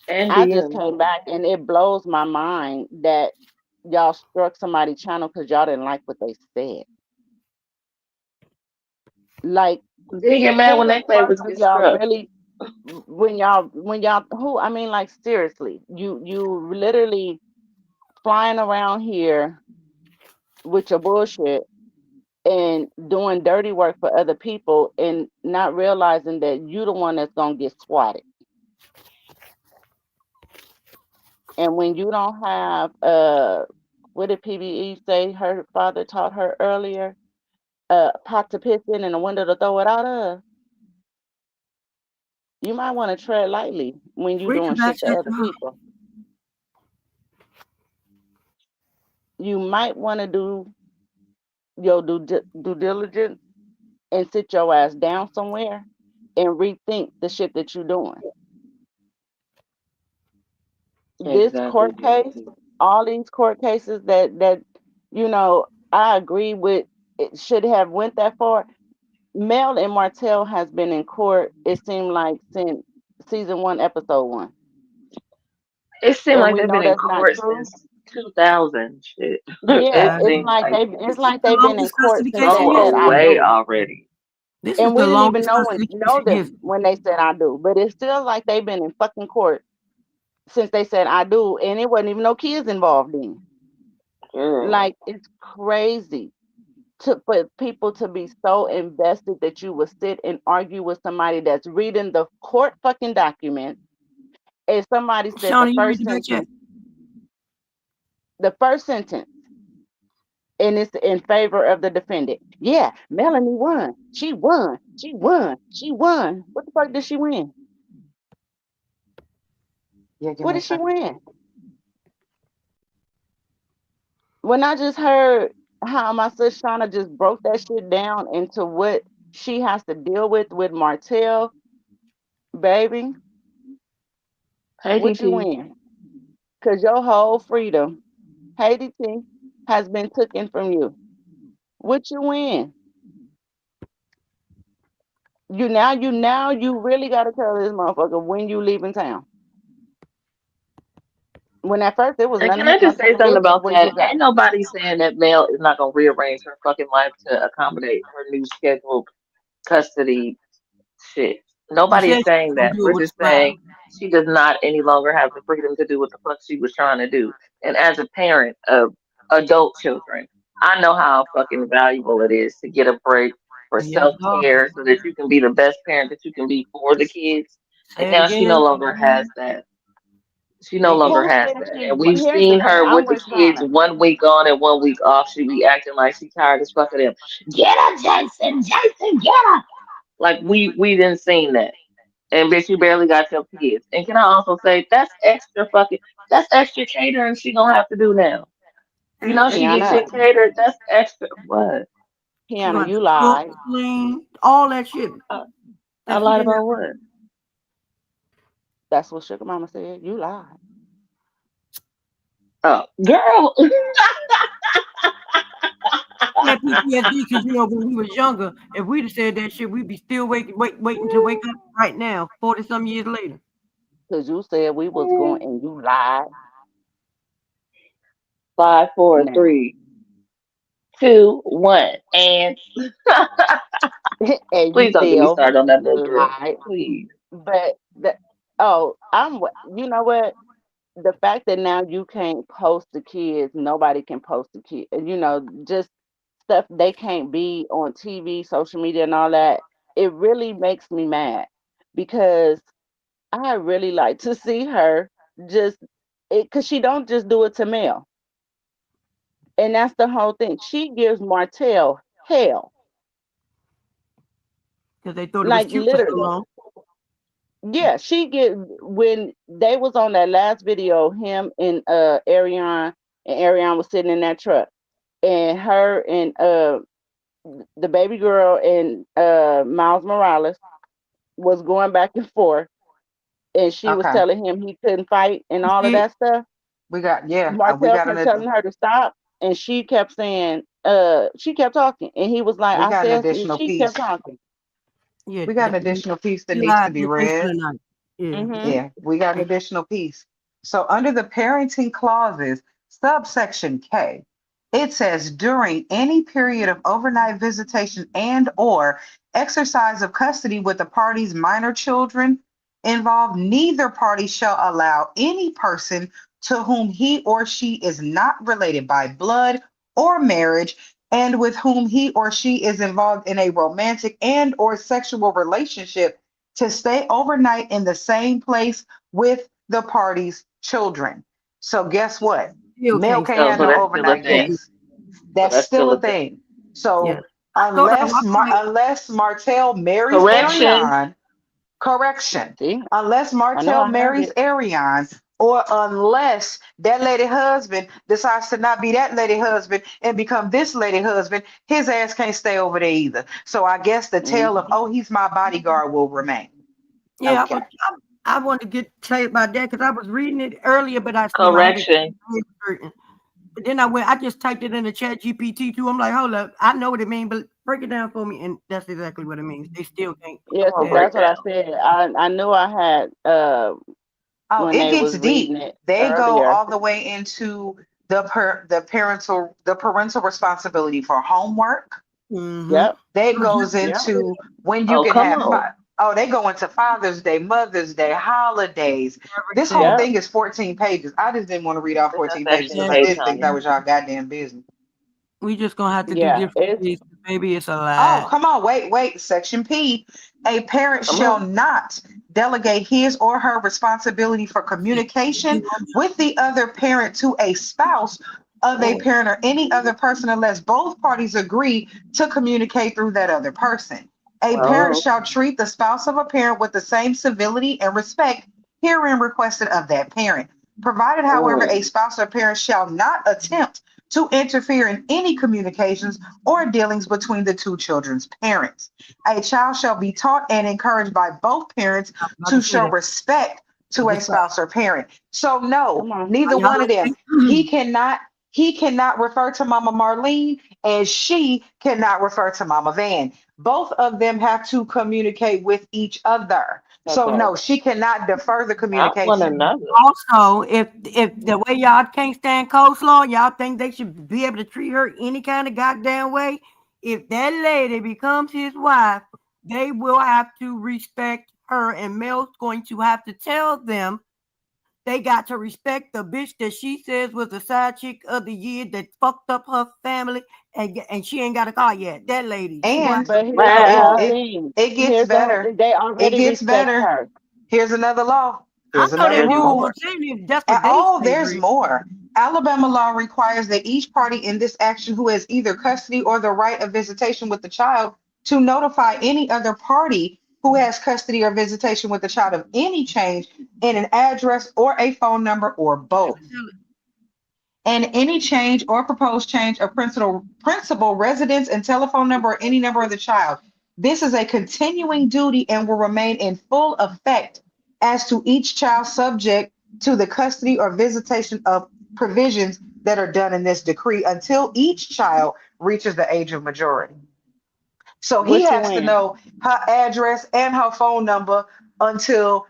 And I just DM. came back and it blows my mind that y'all struck somebody's channel because y'all didn't like what they said. Like, They get mad who when the they fuck favors do get y'all struck. really, when y'all who, I mean, like, seriously, you literally flying around here with your bullshit and doing dirty work for other people and not realizing that you the one that's gonna get swatted. And when you don't have what did PBE say her father taught her earlier? Pot to piss in and a window to throw it out of. You might want to tread lightly when you Preach doing about shit to your other talk. people. You might want to do your due diligence and sit your ass down somewhere and rethink the shit that you're doing. This Exactly, court case, Juicy. all these court cases I agree with, it should have went that far. Mel and Martell has been in court, it seemed like, since season 1, episode 1. It seemed And like we they've know been in that's not court true. since 2000. Shit. Yeah, It Yeah. it's seems like like The they've been in longest court custody since case they in thrown said I history. away do. already. This is And the we didn't even longest custody case know in them history. when they said I do. But it's still like they've been in fucking court since they said I do, and it wasn't even no kids involved in. Girl. Like, it's crazy for people to be so invested that you would sit and argue with somebody that's reading the court fucking document. And somebody said Shauna, you read the back chat? the first sentence, and it's in favor of the defendant. Yeah, Melanie won. She won. She won. She won. What the fuck did she win? Yeah, give What me a did she second. win? When I just heard how my sister Shauna just broke that shit down into what she has to deal with Martell, baby, Hey, what you DT. win? Cause your whole freedom. Haiti T has been taken from you. What you win? You really gotta tell this motherfucker when you leaving town. When at first it was And none can of his I just say motherfucking something business about where that? you go. Ain't nobody saying that Mel is not gonna rearrange her fucking life to accommodate her new scheduled custody shit. She Nobody said is she was saying gonna that. do it We're with a just smile. saying she does not any longer have the freedom to do what the fuck she was trying to do. And as a parent of adult children, I know how fucking valuable it is to get a break for Yes, self God. care so that you can be the best parent that you can be for the kids. And Say it now she again. no Say it longer has again. that. She no Say it longer again. Who has said that. she? And we've Here's the seen thing. her I'm with the with kids Shauna. 1 week on and 1 week off. She be acting like she tired as fuck of them. Get her, Jason, Jason, get her. Like we didn't seen that. And bitch, you barely got your kids. And can I also say that's extra catering she gonna have to do now. You know she get Tiana, shit catered, that's extra what? She Tiana, gonna have you to cook, lied. clean, all that shit I, I that she lied didn't about have. what? That's what Sugar Mama said. You lied. Oh, girl. She had PTSD because when we was younger, if we'd have said that shit, we'd be still waiting to wake up right now, 40 some years later. Because you said we was going and you lied. Five, four, Now. three, two, one, and And you please don't get me still started on that little girl. lied. Please. But oh, you know what? The fact that now you can't post the kids, nobody can post the kid. Just stuff they can't be on TV, social media, and all that. It really makes me mad because I really like to see her just it because she don't just do it to Mel, and that's the whole thing. She gives Martell hell, Because they thought it was like cute for so literally. long. Yeah, she get when they was on that last video, him and Ariane was sitting in that truck, and her and the baby girl and Miles Morales was going back and forth, and she was Okay. telling him he couldn't fight and You all of see, that stuff. We got, yeah, we Martell got kept telling her to stop, and she kept saying, she kept talking, and he was like, we I got an said, additional she kept piece. talking. yeah, We got an additional piece that she needs lied to be intentionally read. tonight. Yeah. Mm-hmm. Yeah, we got an additional piece. So under the parenting clauses, subsection K, it says during any period of overnight visitation and or exercise of custody with the party's minor children involved, neither party shall allow any person to whom he or she is not related by blood or marriage and with whom he or she is involved in a romantic and or sexual relationship to stay overnight in the same place with the party's children. So guess what? Still Male can't can't stay Oh, have so no overnight. that's still a overnight Still thing. can't. guests. So That's that's still still a a thing. thing. Yeah. So I told her last night. unless Martell marries Correction. Ariane, correction, See, unless I know Martell I heard marries it. Ariane, or unless that lady husband decides to not be that lady husband and become this lady husband, his ass can't stay over there either. So I guess the tale of, Mm-hmm. oh, he's my bodyguard will remain. Yeah, Okay. I wanted to tell you about that because I was reading it earlier, but I had to Correction. certain. But then I just typed it in the chat GPT too. I'm like, hold up, I know what it means, but break it down for me. And that's exactly what it means. They still can't Yeah, Come on, see, have. that's what I breakdown. said. I knew I had Oh, when it they gets was reading deep. it They go earlier. all the way into the parental responsibility for homework. Mm-hmm. Yep, They goes yep, into when you Oh, can come have on. oh, they go into Father's Day, Mother's Day, holidays. This whole Everything. yep. thing is 14 pages. I just didn't want to read all It's just 14 pages extra because I Everything. space, didn't think honey. that was y'all goddamn business. We just gonna have to do Yeah, different things. Baby, it's a Oh, lie. come on, wait. Section P. A parent Come shall on. not delegate his or her responsibility for communication with the other parent to a spouse of a Oh, parent or any other person unless both parties agree to communicate through that other person. A parent Well, shall treat the spouse of a parent with the same civility and respect herein requested of that parent. Provided, however, a mm, spouse or parent shall not attempt to interfere in any communications or dealings between the two children's parents. A child shall be taught and encouraged by both parents I was about to to say show that. respect I to a just spouse or parent. So, no, come on. neither y'all one of them. ain't- He cannot. He cannot refer to Mama Marlene, and she cannot refer to Mama Van. Both of them have to communicate with each other. So Okay. no, she cannot defer the Not one communication. another. Also, if the way y'all can't stand coleslaw, y'all think they should be able to treat her any kind of goddamn way. If that lady becomes his wife, they will have to respect her, and Mel's going to have to tell them they got to respect the bitch that she says was the side chick of the year that fucked up her family, and she ain't got a car yet. That lady, she gonna have And to But here's the it whole Wow. it thing. it gets Here's the better. they It already gets respect better. her. Here's another law. I Here's know they another There's do, rule. but more. that's what they Oh, say, there's Bree. more. Alabama law requires that each party in this action who has either custody or the right of visitation with the child to notify any other party who has custody or visitation with the child of any change in an address or a phone number or both, and any change or proposed change of principal residence and telephone number or any number of the child. This is a continuing duty and will remain in full effect as to each child subject to the custody or visitation of provisions that are done in this decree until each child reaches the age of majority. So he What you has to win? know her address and her phone number until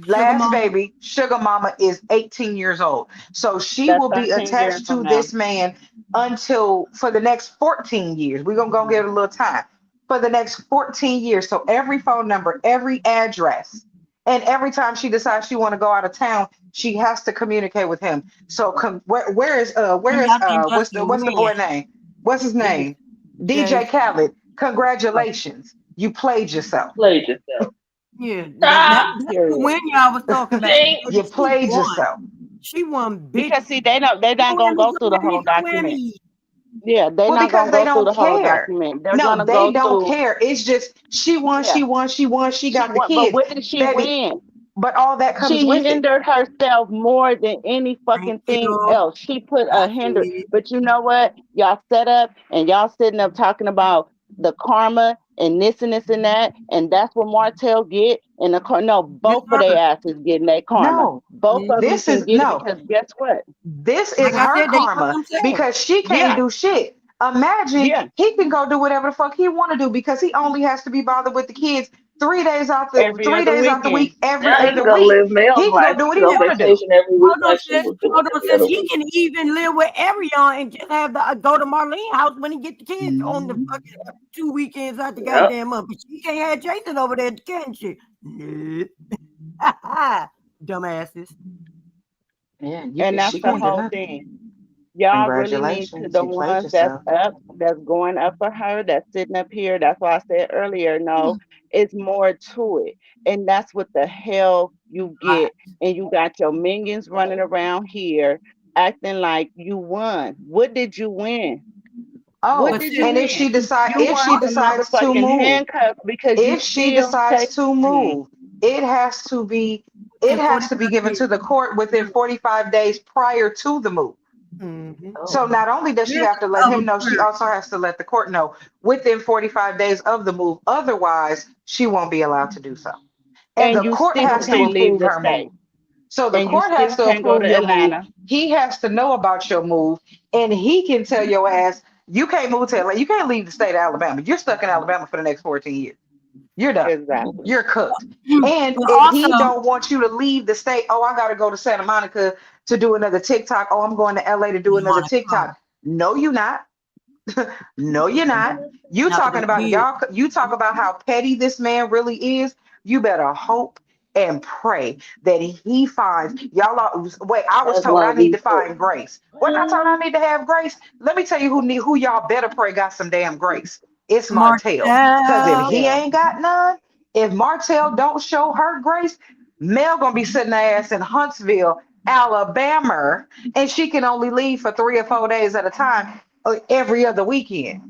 Sugar last mama. baby, Sugar Mama, is 18 years old. So she That's will be 13 years attached from to now. this man until for the next 14 years. We're gonna go give it a little time. For the next 14 years. So every phone number, every address, and every time she decides she want to go out of town, she has to communicate with him. So And where is y'all think that's the what's the win. boy name? What's his DJ, name? DJ Jay. Khaled. Oh, Congratulations. You played yourself. Played yourself. yeah, Ah, that's the Period. win y'all was talking about. jinx. You She played won. yourself. She won, bitch. Because see, they're Show not gonna Whammy, go show through the Whammy, whole show document. Whammy. Yeah, they're Well, not because gonna they go through don't the whole care. document. They're No, gonna they go don't through. care. It's just she won, Yeah, she won, she won, she she got the won, but kids. what did she Baby, win? but all that comes She with it. hindered herself more than any Thank fucking thing you. else. She put I a hinder. see it. But you know what? Y'all set up and y'all sitting up talking about the karma and this and that, and that's what Martell get. And the no, Yes, both of their sir. asses getting that karma. No, Both of them Mhm. this can is get it no. because guess what? This is Like I her said, they fuck karma themselves. because she can't Yeah, do shit. Imagine yeah. he can go do whatever the fuck he want to do because he only has to be bothered with the kids Every three other days out the weekend. week every Now he can other go week. live Mel's He can go life. do He what can he go want to do. vacation every week like she was doing Hold on, every sis. other He week. can even live with Arion and just have the go to Marlene house when he get the kids on the Mhm. fucking 2 weekends out the Yep. goddamn month. But she can't have Jason over there, can she? Nope. Dumbasses. Yeah, And that's she the can't do whole nothing. thing. Y'all really need to Congratulations, the you played ones that's yourself. up, that's going up for her, that's sitting up here. That's why I said earlier, no, it's more to it. And that's what the hell you get. And you got your minions running around here acting like you won. What did you win? What Oh, But did you sis, and win? You if won she some decides to motherfucking move, handcuffs because you if she still decides take to mm, move, it has to be it in has to 45 be given days, to the court within 45 days prior to the move. mm-hmm. So Oh. not only does she This have to let other him know, she period. also has to let the court know within 45 days of the move. Otherwise, she won't be allowed to do so. And and the you court still has to can't Oh. leave approve the her state. move. So the And you court has still to can't go approve to your move. Atlanta. He has to know about your move, and he can tell your ass you can't move to Atlanta. You can't leave the state of Alabama. You're stuck in Alabama for the next 14 years. You're done. Exactly. You're cooked. And But if he also, don't want you to leave the state, oh, I got to go to Santa Monica to do another TikTok. Oh, I'm going to LA to do another Monica, TikTok. No, you not. No, you're not. You after talking the about kid, y'all. You talk about how petty this man really is. You better hope and pray that he finds y'all. Wait, I was As told I long as need to he's find grace. What I told I need to have grace. Let me tell you who y'all better pray got some damn grace. It's Martell. Cause if Martell. he Yeah. ain't got none, if Martell don't show her grace, Mel gonna be sitting her ass in Huntsville, Alabama, and she can only leave for 3 or 4 days at a time every other weekend.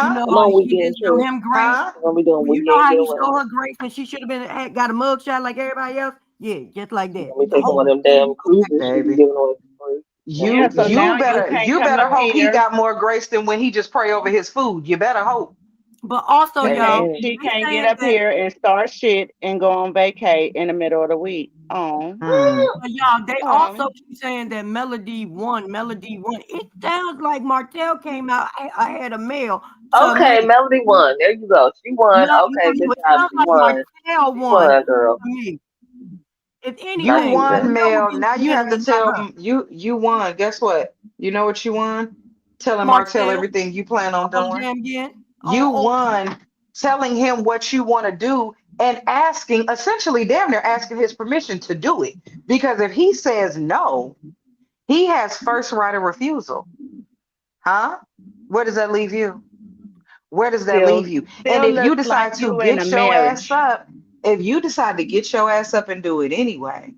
You Huh? know come how on, she weekend just show trip. him grace. Huh? We're gonna be doing You know weekend how he getaway. show her grace when she should have been had got a mugshot like everybody else. Yeah, just like We're that. gonna be taking Hope one of them he damn go back cruises she be Baby. giving away for free. Yeah. You So you now Mm-hmm. you better can't you come better up hope he here. got more grace than when he just pray over his food. You better hope. But also, And y'all, then Amen. she they can't get saying up that, here and start shit and go on vacay in the middle of the week. Oh, Mm. but y'all, they also oh, keep saying that Melody won. Melody won. It sounds like Martell came out ahead of Mel to Okay, me. Melody won. There you go. She won. Okay, good It job. sounds She like won. Martell She won won, to girl. me. If You Not anything, won, either. Mel would Mel. get Now the you have to benefit, not tell her. you won. Guess what? You know what you won? Telling Martell Martell everything you plan on on doing. Jam again. You Oh, won telling him what you want to do and asking, essentially, damn near asking his permission to do it. Because if he says no, he has first right of refusal. Huh? Where does that leave you? Where does that still, leave you? And still if you looks like decide to you in a get your ass marriage. up, if you decide to get your ass up and do it anyway,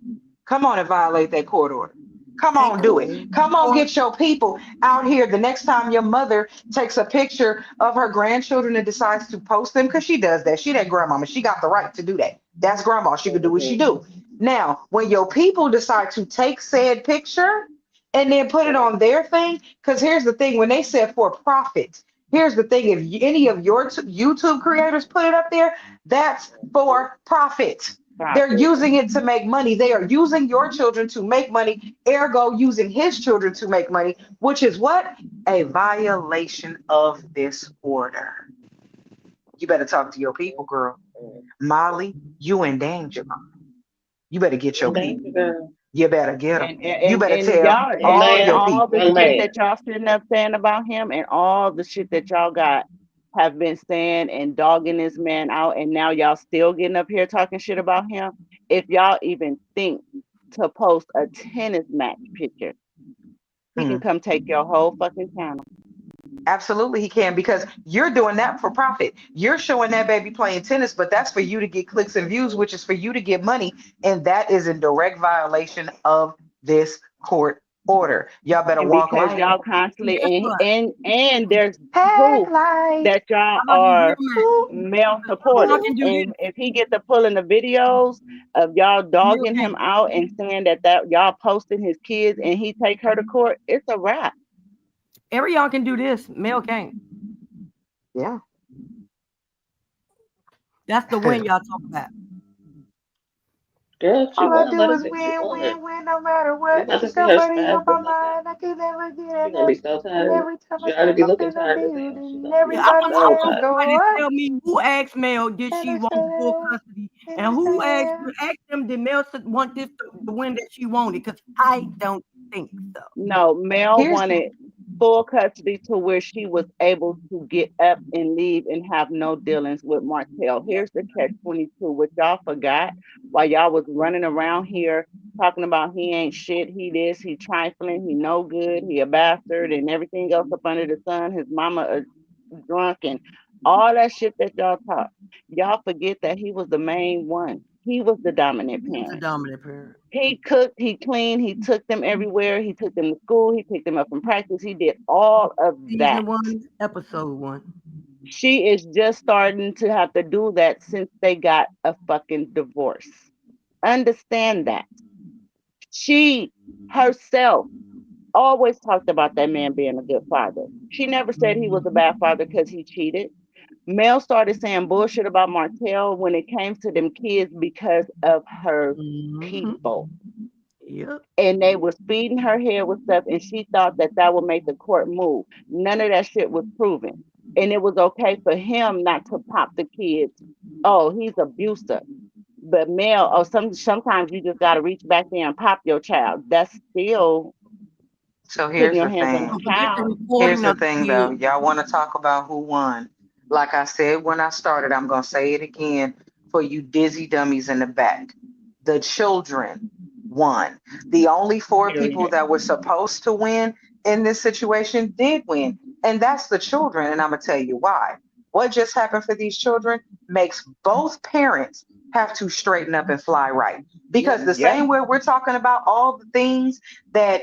come on and violate that court order. Come can't on, do it. Ooh, Come on, court. get your people out here. The next time your mother takes a picture of her grandchildren and decides to post them, because she does that. She that grandmama. She got the right to do that. That's grandma. She could do what she Mhm. do. Now, when your people decide to take said picture and then put it Right. on their thing, because here's the thing, when they said for profit, here's the thing, if any of your YouTube creators put it up there, that's Mhm. for profit. They're profit. using it to make money. They are using your children to make money, ergo using his children to make money, which is what? A violation of this order. You better talk to your people, girl. Mhm. Molly, you in danger, mom. You better get You your in danger, people. girl. You better get them. You better And tell y'all, Young all and man. your all the people. Young shit man. that y'all sitting up saying about him and all the shit that y'all got have been saying and dogging this man out, and now y'all still getting up here talking shit about him. If y'all even think to post a tennis match picture, he can Hmm. come take your whole fucking channel. Absolutely, he can, because you're doing that for profit. You're showing that baby playing tennis, but that's for you to get clicks and views, which is for you to get money. And that is in direct violation of this court order. Y'all better And walk because light. y'all And constantly guess what? and there's Heck proof light. that y'all I'm gonna be real are mad. Ooh, male Y'all supporters. can do And this. if he get to pulling the videos of y'all Mel dogging him can't. out and saying that y'all posting his kids and he take her to court, it's a wrap. Every y'all can do this. Mel can't. yeah. That's the win y'all talk about. Girl, she All I won. do Let her is see. She win, won. win, win, no matter We what. about to She see got her money on my spasm right now. mind. I can never get She gonna be enough. so And tired. every time I She already step be up looking in the tired as hell. She building, gonna be Yeah, I want everybody's I so hands want tired. go somebody to up. tell me who asked Mel did And she I want full stand, custody, and and I who stand. asked them did Mel want this to win that she wanted? Because I don't think so. No, Mel Here's wanted full custody to where she was able to get up and leave and have no dealings with Martell. Here's the catch 22, which y'all forgot while y'all was running around here talking about he ain't shit, he this, he trifling, he no good, he a bastard, and everything else up under the sun. His mama a drunk and all that shit that y'all talk. Y'all forget that he was the main one. He was the dominant He was a parent. dominant parent. He cooked, he cleaned, he took them everywhere, he took them to school, he picked them up from practice, he did all of that. Season 1, episode 1. She is just starting to have to do that since they got a fucking divorce. Understand that. She herself always talked about that man being a good father. She never said he was a bad father because he cheated. Mel started saying bullshit about Martell when it came to them kids because of her Mm-hmm. people. Yep. And they was feeding her head with stuff, and she thought that that would make the court move. None of that shit was proven, and it was okay for him not to pop the kids. Oh, he's abusive, but Mel. Oh, sometimes you just gotta reach back there and pop your child. That's still so putting here's your the hands on a thing. Don't forget the child. Here's recording the of the thing though. kid. Y'all want to talk about who won. Like I said when I started, I'm gonna say it again for you dizzy dummies in the back. The children won. The only four people Period. that were supposed to win in this situation did win, and that's the children. And I'm gonna tell you why. What just happened for these children makes both parents have to straighten up and fly right. Because the Yep. same way we're talking about all the things that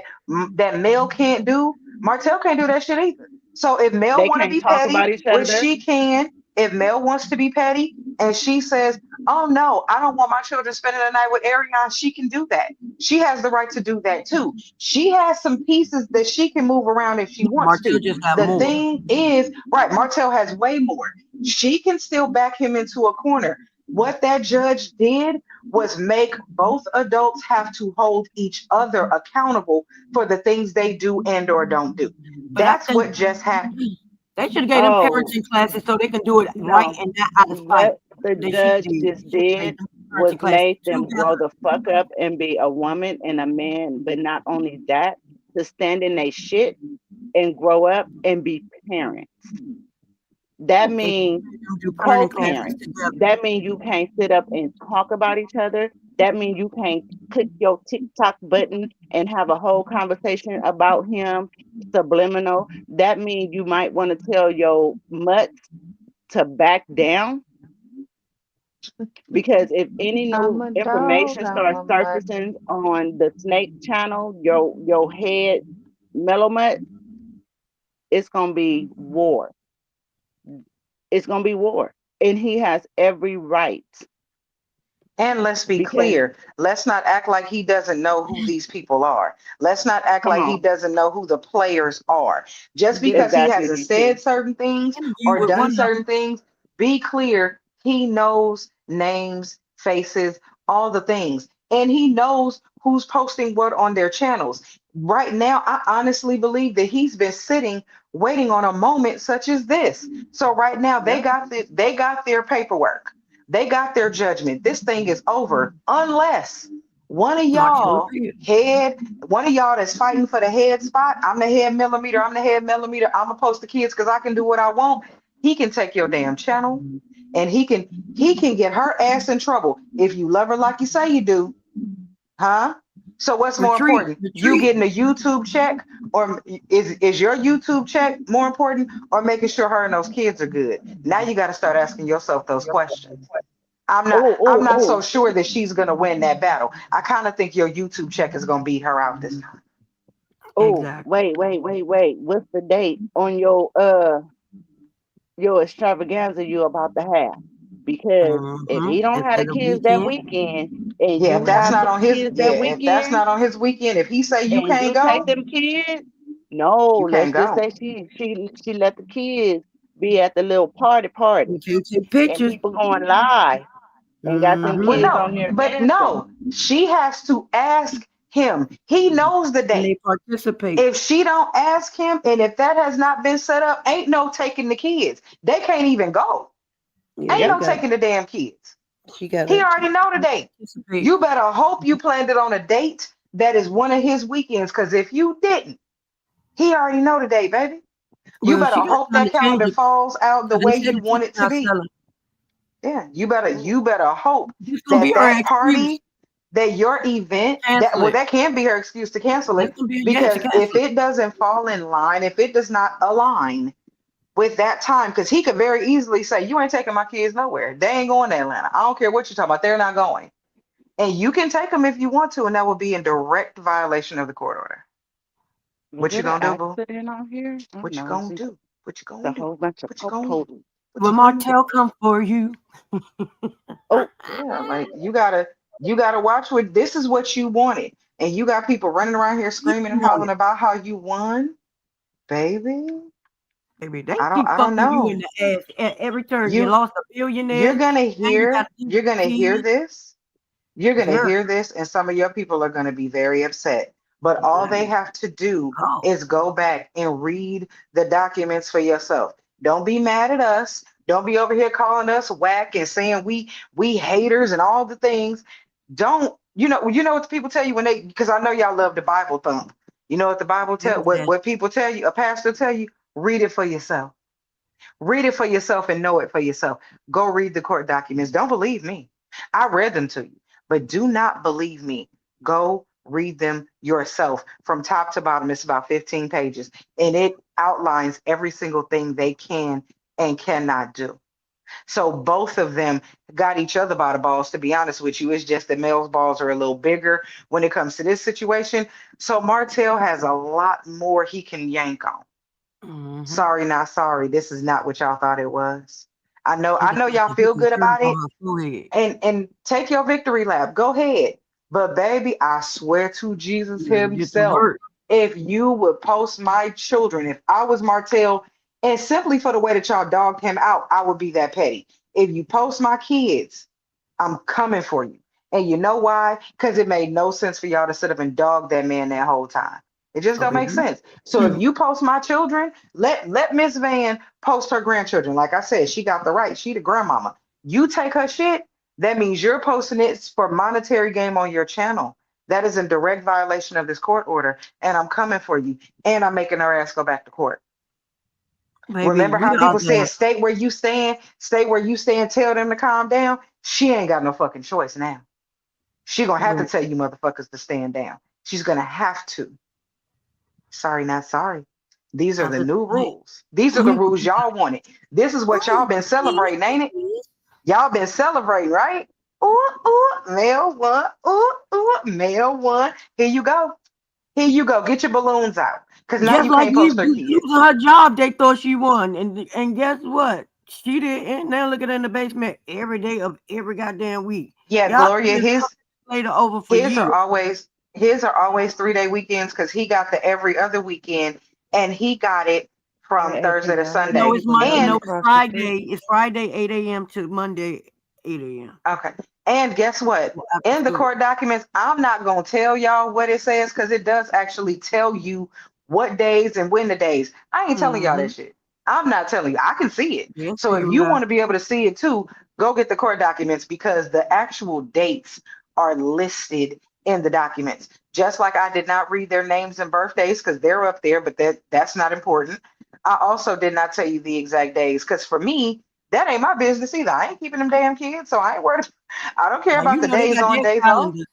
that Mel can't do, Martell can't do that shit either. So if Mel They want to can't be talk petty, about each which other. she can, if Mel wants to be petty and she says, "Oh no, I don't want my children spending the night with Arion," she can do that. She has the right to do that too. She has some pieces that she can move around if she wants Martell to. just got The more. thing is, right, Martell has way more. She can still back him into a corner. What that judge did was make both adults have to hold each other accountable for the things they do and or don't do. But I That's think what just happened. they should have gave them Oh parenting classes so they can do it right no. and not out of spite What the that she judge did. just Should have made did them was parenting classes made them together. grow the fuck up and be a woman and a man, but not only that, to stand in their shit and grow up and be parents. That They should means have made them do parenting classes co-parent. together. That means you can't sit up and talk about each other. That means you can't click your TikTok button and have a whole conversation about him subliminal. That means you might want to tell your mutt to back down, because if any I'm new a dog, information I'm starts a mutt. surfacing on the snake channel, your head mellow mutt, it's gonna be war. It's gonna be war. And he has every right, And let's be because clear. Let's not act like he doesn't know who these people are. Let's not act come like he on, doesn't know who the players are. Just Did because he exactly, hasn't DT. said certain things interview or with done one of certain things, be clear. He knows names, faces, all the things. And he knows who's posting what on their channels. Right now, I honestly believe that he's been sitting waiting on a moment such as this. So right now Yep. they got their paperwork. They got their judgment. This thing is over unless one of Martell y'all Appeal. head, one of y'all that's fighting for the head spot. I'm the head millimeter. I'm the head millimeter. I'm gonna post the kids because I can do what I want. He can take your damn channel, and he can get her ass in trouble if you love her like you say you do, huh? So what's more Retreat. important? You Retreat. getting a YouTube check, or is your YouTube check more important, or making sure her and those kids are good? Now you got to start asking yourself those questions. I'm not Oh, I'm oh, not so oh, sure that she's gonna win that battle. I kind of think your YouTube check is gonna beat her out this time. oh, Exactly. wait. What's the date on your extravaganza you about to have? Because if he don't have the Instead of kids that weekend. weekend and Yeah, you if that's have not them on his kids that yeah, if that's weekend not on his weekend, if he say you and can't you take go, them kids, no, you let's can't just go. say she let the kids be at the little party You can't take and pictures. people going live and got them Well, Mm-hmm. kids no, on there but dancing. no, she has to ask him. He knows the And they date. participate. If she don't ask him, and if that has not been set up, ain't no taking the kids. They can't even go. Yeah, Ain't Yep. no taking the damn kids. she He gotta already know the date. participate. You better hope you planned it on a date that is one of his weekends. Because if you didn't, he already know the date, baby. You Well, better she got hope time that to change calendar it falls out the because they way said you the want tickets it to not be. selling. Yeah, you better hope This gonna be that her that excuse. party, that your event, that Cancel well, it. that can be her excuse to cancel That's it. gonna be a yes to Because if cancel it. it doesn't fall in line, if it does not align with that time, because he could very easily say, "You ain't taking my kids nowhere. They ain't going to Atlanta. I don't care what you're talking about. They're not going." And you can take them if you want to, and that will be in direct violation of the court order. Was What you it an gonna do, boo? accident on here? Oh What you no, it's gonna just do? What you a gonna do? whole bunch of What you gonna do? popos. What Will you gonna do? Martell come for you? Oh, Yeah, like you gotta watch what this is what you wanted. And you got people running around here You screaming and want hollering it, about how you won, baby. baby. They I don't keep I don't fucking you in know. the ass at every turn. You You lost a you're billionaire. gonna Now you got hear these you're gonna hear kids. this. You're gonna Girl, hear this, and some of your people are gonna be very upset. But all they honey, have to do go. is go back and read the documents for yourself. Don't be mad at us. Don't be over here calling us whack and saying we haters and all the things. Don't you know what the people tell you when they, because I know y'all love the Bible thump. You know what the Bible tell Yes. what people tell you, a pastor tell you, read it for yourself. Read it for yourself and know it for yourself. Go read the court documents. Don't believe me. I read them to you, but do not believe me. Go read them yourself from top to bottom. It's about 15 pages, and it outlines every single thing they can and cannot do. So both of them got each other by the balls, to be honest with you. It's just that Mel's balls are a little bigger when it comes to this situation. So Martell has a lot more he can yank on. Mm-hmm. Sorry, not sorry. This is not what y'all thought it was. I know, She I just know got y'all the feel Hickory good syrup about on it, her forehead. and take your victory lap. Go ahead. But baby, I swear to Jesus You better get to himself, work. if you would post my children, if I was Martell And simply for the way that y'all dogged him out, I would be that petty. If you post my kids, I'm coming for you. And you know why? Because it made no sense for y'all to sit up and dog that man that whole time. It just So, don't make baby. sense. So if you post my children, let Miss Van post her grandchildren. Like I said, she got the right. She the grandmama. You take her shit, that means you're posting it for monetary gain on your channel. That is in direct violation of this court order. And I'm coming for you. And I'm making her ass go back to court. Baby, Remember we how out people there. said, stay where you stand, tell them to calm down? She ain't got no fucking choice now. She gonna have to Look, tell you motherfuckers to stand down. She's gonna have to. Sorry, not sorry. These are I the said, new hey, rules. These are the rules y'all wanted. This is what y'all oh, been celebrating, ain't it? please. Y'all been celebrating, right? Ooh, ooh, male one. Ooh, ooh, male one. Here you go. Here you go. Get your balloons out. Because now Just you like can't you post her kids. losing her job, they thought she won. And guess what? She did. And now look at her in the basement every day of every goddamn week. Yeah, Y'all Gloria, been later over for his are years. always his are always 3 day weekends because he got the every other weekend and he got it from Hey, Thursday can to y'all hear me? No, Sunday. it's People Monday. yelling No, And it's across the street. Friday. It's Friday 8 a.m. to Monday 8 a.m. okay. And guess what? After In the school. court documents, I'm not gonna tell y'all what it says because it does actually tell you what days and when the days. I ain't telling y'all Mm-hmm. that shit. I'm not telling you. I can see it. Yes, So if you you are. want to be able to see it too, go get the court documents because the actual dates are listed in the documents. Just like I did not read their names and birthdays because they're up there, but that's not important. I also did not tell you the exact days because for me, that ain't my business either. I ain't keeping them damn kids, so I ain't worried. I don't care Now about you the know they days got on, their days off. calendars.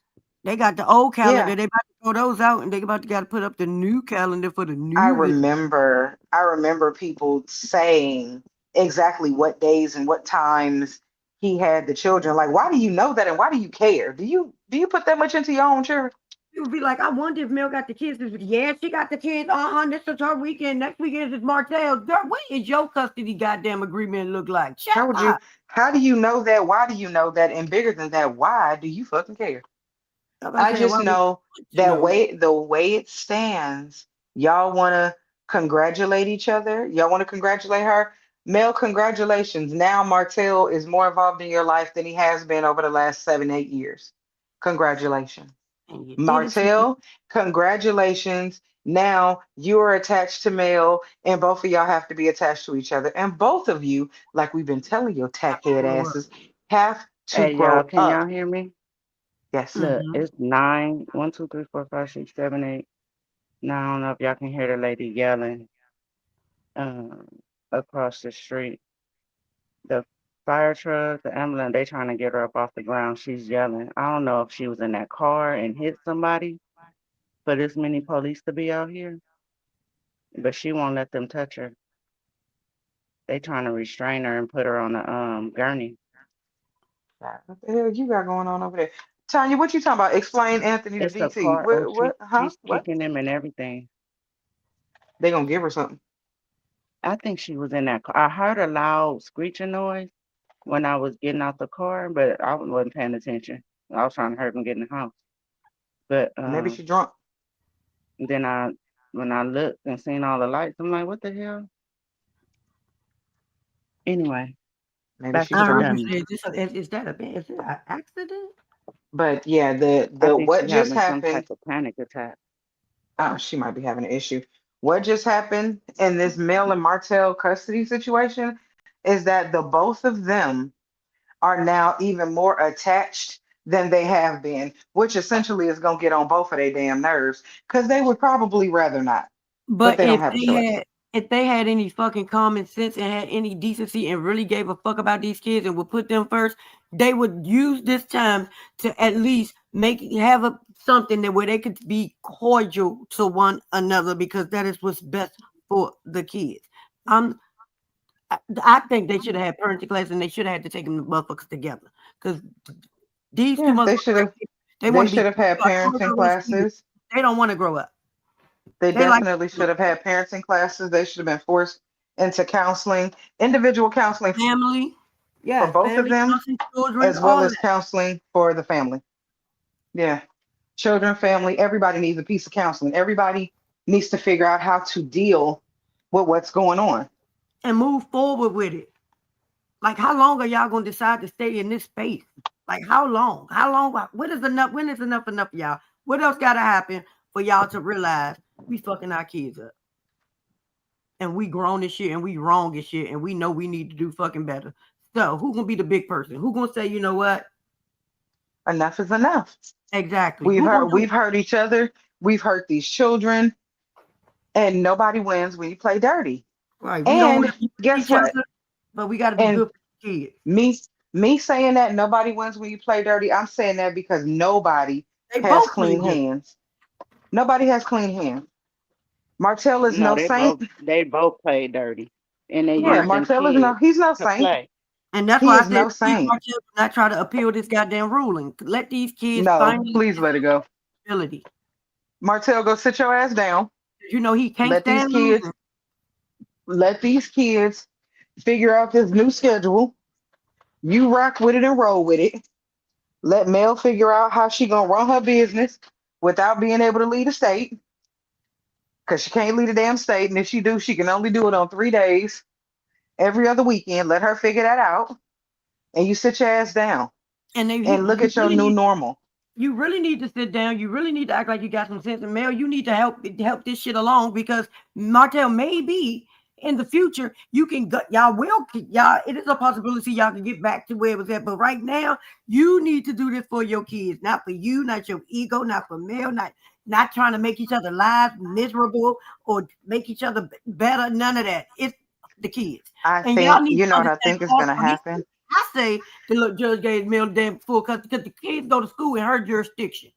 They got the old calendar. Yeah, They about to throw those out, and they about to got to put up the new calendar for the I new year. remember. I remember people saying exactly what days and what times he had the children. Like, why do you know that, and why do you care? Do you put that much into your own children? People be like, I wonder if Mel got the kids this week. Yeah, she got the kids. This is her weekend. Next weekend is Martell's. Girl, what is your custody goddamn agreement look like? Shut How would you? up. How do you know that? Why do you know that? And bigger than that, why do you fucking care? Like I I said, just why would know you that know? the way it stands, y'all want to congratulate each other. Y'all want to congratulate her. Mel, congratulations. Now Martell is more involved in your life than he has been over the last 7, 8 years. Congratulations. And you did it to me. Martell, congratulations. Now you are attached to Mel, and both of y'all have to be attached to each other. And both of you, like we've been telling your tackhead Grow up. asses, have to Hey, y'all, grow can y'all up. hear me? Yes. Look, Mm-hmm. it's 9, 1, 2, 3, 4, 5, 6, 7, 8. Now I don't know if y'all can hear the lady yelling um, across the street. The fire truck, the ambulance, they trying to get her up off the ground. She's yelling. I don't know if she was in that car and hit somebody for this many police to be out here, but she won't let them touch her. They trying to restrain her and put her on a gurney. God, what the hell you got going on over there? Tanya, what you talking about? Explain Anthony to It's a DT. car. Oh, What, huh? she's What? kicking him and everything. They gonna give her something. I think she was in that car. I heard a loud screeching noise when I was getting out the car, but I wasn't paying attention. I was trying to hurry up and get in the house. But Maybe she drunk. then when I looked and seen all the lights, I'm like, what the hell? Anyway, Maybe back she's to I the heard you drunk. say, dummy. is it an accident? But yeah, the I the think what she's just having some happened. type of panic attack. Oh, she might be having an issue. What just happened in this Mel and Martell custody situation is that the both of them are now even more attached than they have been, which essentially is gonna get on both of their damn nerves because they would probably rather not, but But they don't have a choice. if they had any fucking common sense and had any decency and really gave a fuck about these kids and would put them first, they would use this time to at least have something that where they could be cordial to one another because that is what's best for the kids. Um, I think they should have had parenting class and they should have had to take them motherfuckers together because these two Yeah, motherfuckers they should have. they They want to be should have had parenting classes. they don't want to grow up. They They like definitely should have had parenting classes. They should have been forced into counseling, individual counseling family. for Yes, both of family, them, counseling, children, as well all of as that. counseling for the family. Yeah, children, family, everybody needs a piece of counseling. Everybody needs to figure out how to deal with what's going on. and move forward with it. Like, how long are y'all gonna decide to stay in this space? Like, how long? How long? When is enough? When is enough enough, y'all? What else gotta happen for y'all to realize we fucking our kids up and we grown as shit and we wrong as shit and we know we need to do fucking better? So, who gonna be the big person? Who gonna say, you know what? Enough is enough. Exactly. We've Who hurt gonna do we've it? hurt each other. We've hurt these children, and nobody wins when you play dirty. Right. We don't want And to beat guess each what? other, but we gotta be And good for the kids. me me saying that nobody wins when you play dirty, I'm saying that because nobody They has both play clean dirty. hands. Nobody has clean hands. Martell is No, no saint. they both play dirty, and they Yeah, Right. use them Martell is no kids he's no to saint. play. And that's He why I is said, no please, saint. Martell, do not try to appeal this goddamn ruling. Let these kids No, finally please get let it go. ability. Martell, go sit your ass down. You know he can't Let these stand kids losing. let these kids figure out this new schedule. You rock with it and roll with it. Let Mel figure out how she gonna run her business without being able to lead a state, because she can't lead a damn state. And if she do, she can only do it on 3 days every other weekend. Let her figure that out. And you sit your ass down And and look you at your really new need normal. you really need to sit down. You really need to act like you got some sense. And Mel, you need to help this shit along because Martell, maybe in the future you can go, y'all. It is a possibility y'all can get back to where it was at. But right now, you need to do this for your kids, not for you, not your ego, not for Mel, not trying to make each other lives miserable or make each other better. None of that. It's the kids, I and y'all think, need you to know what I understand think is gonna also these. happen? I say the little judge gave Mel damn full custody because the kids go to school in her jurisdiction.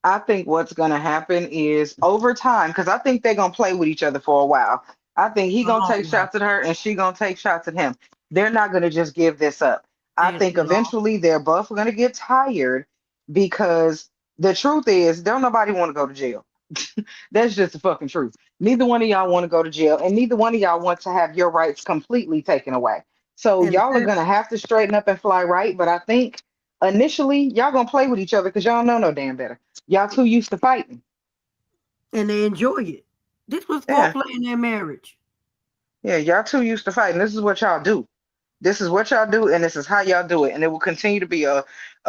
I think what's gonna happen is over time, because I think they're gonna play with each other for a while. I think he gonna Oh take no, shots at her and she gonna take shots at him. They're not gonna just give this up. I and think no, eventually they're both gonna get tired, because the truth is, don't nobody want to go to jail. That's just the fucking truth. Neither one of y'all want to go to jail, and neither one of y'all want to have your rights completely taken away. So and the y'all are sad, gonna have to straighten up and fly right. But I think initially y'all gonna play with each other because y'all know no damn better. Y'all too used to fighting. and they enjoy it. This was Yeah, foreplay in their marriage. yeah, y'all too used to fighting. This is what y'all do. This is what y'all do, and this is how y'all do it. And it will continue to be a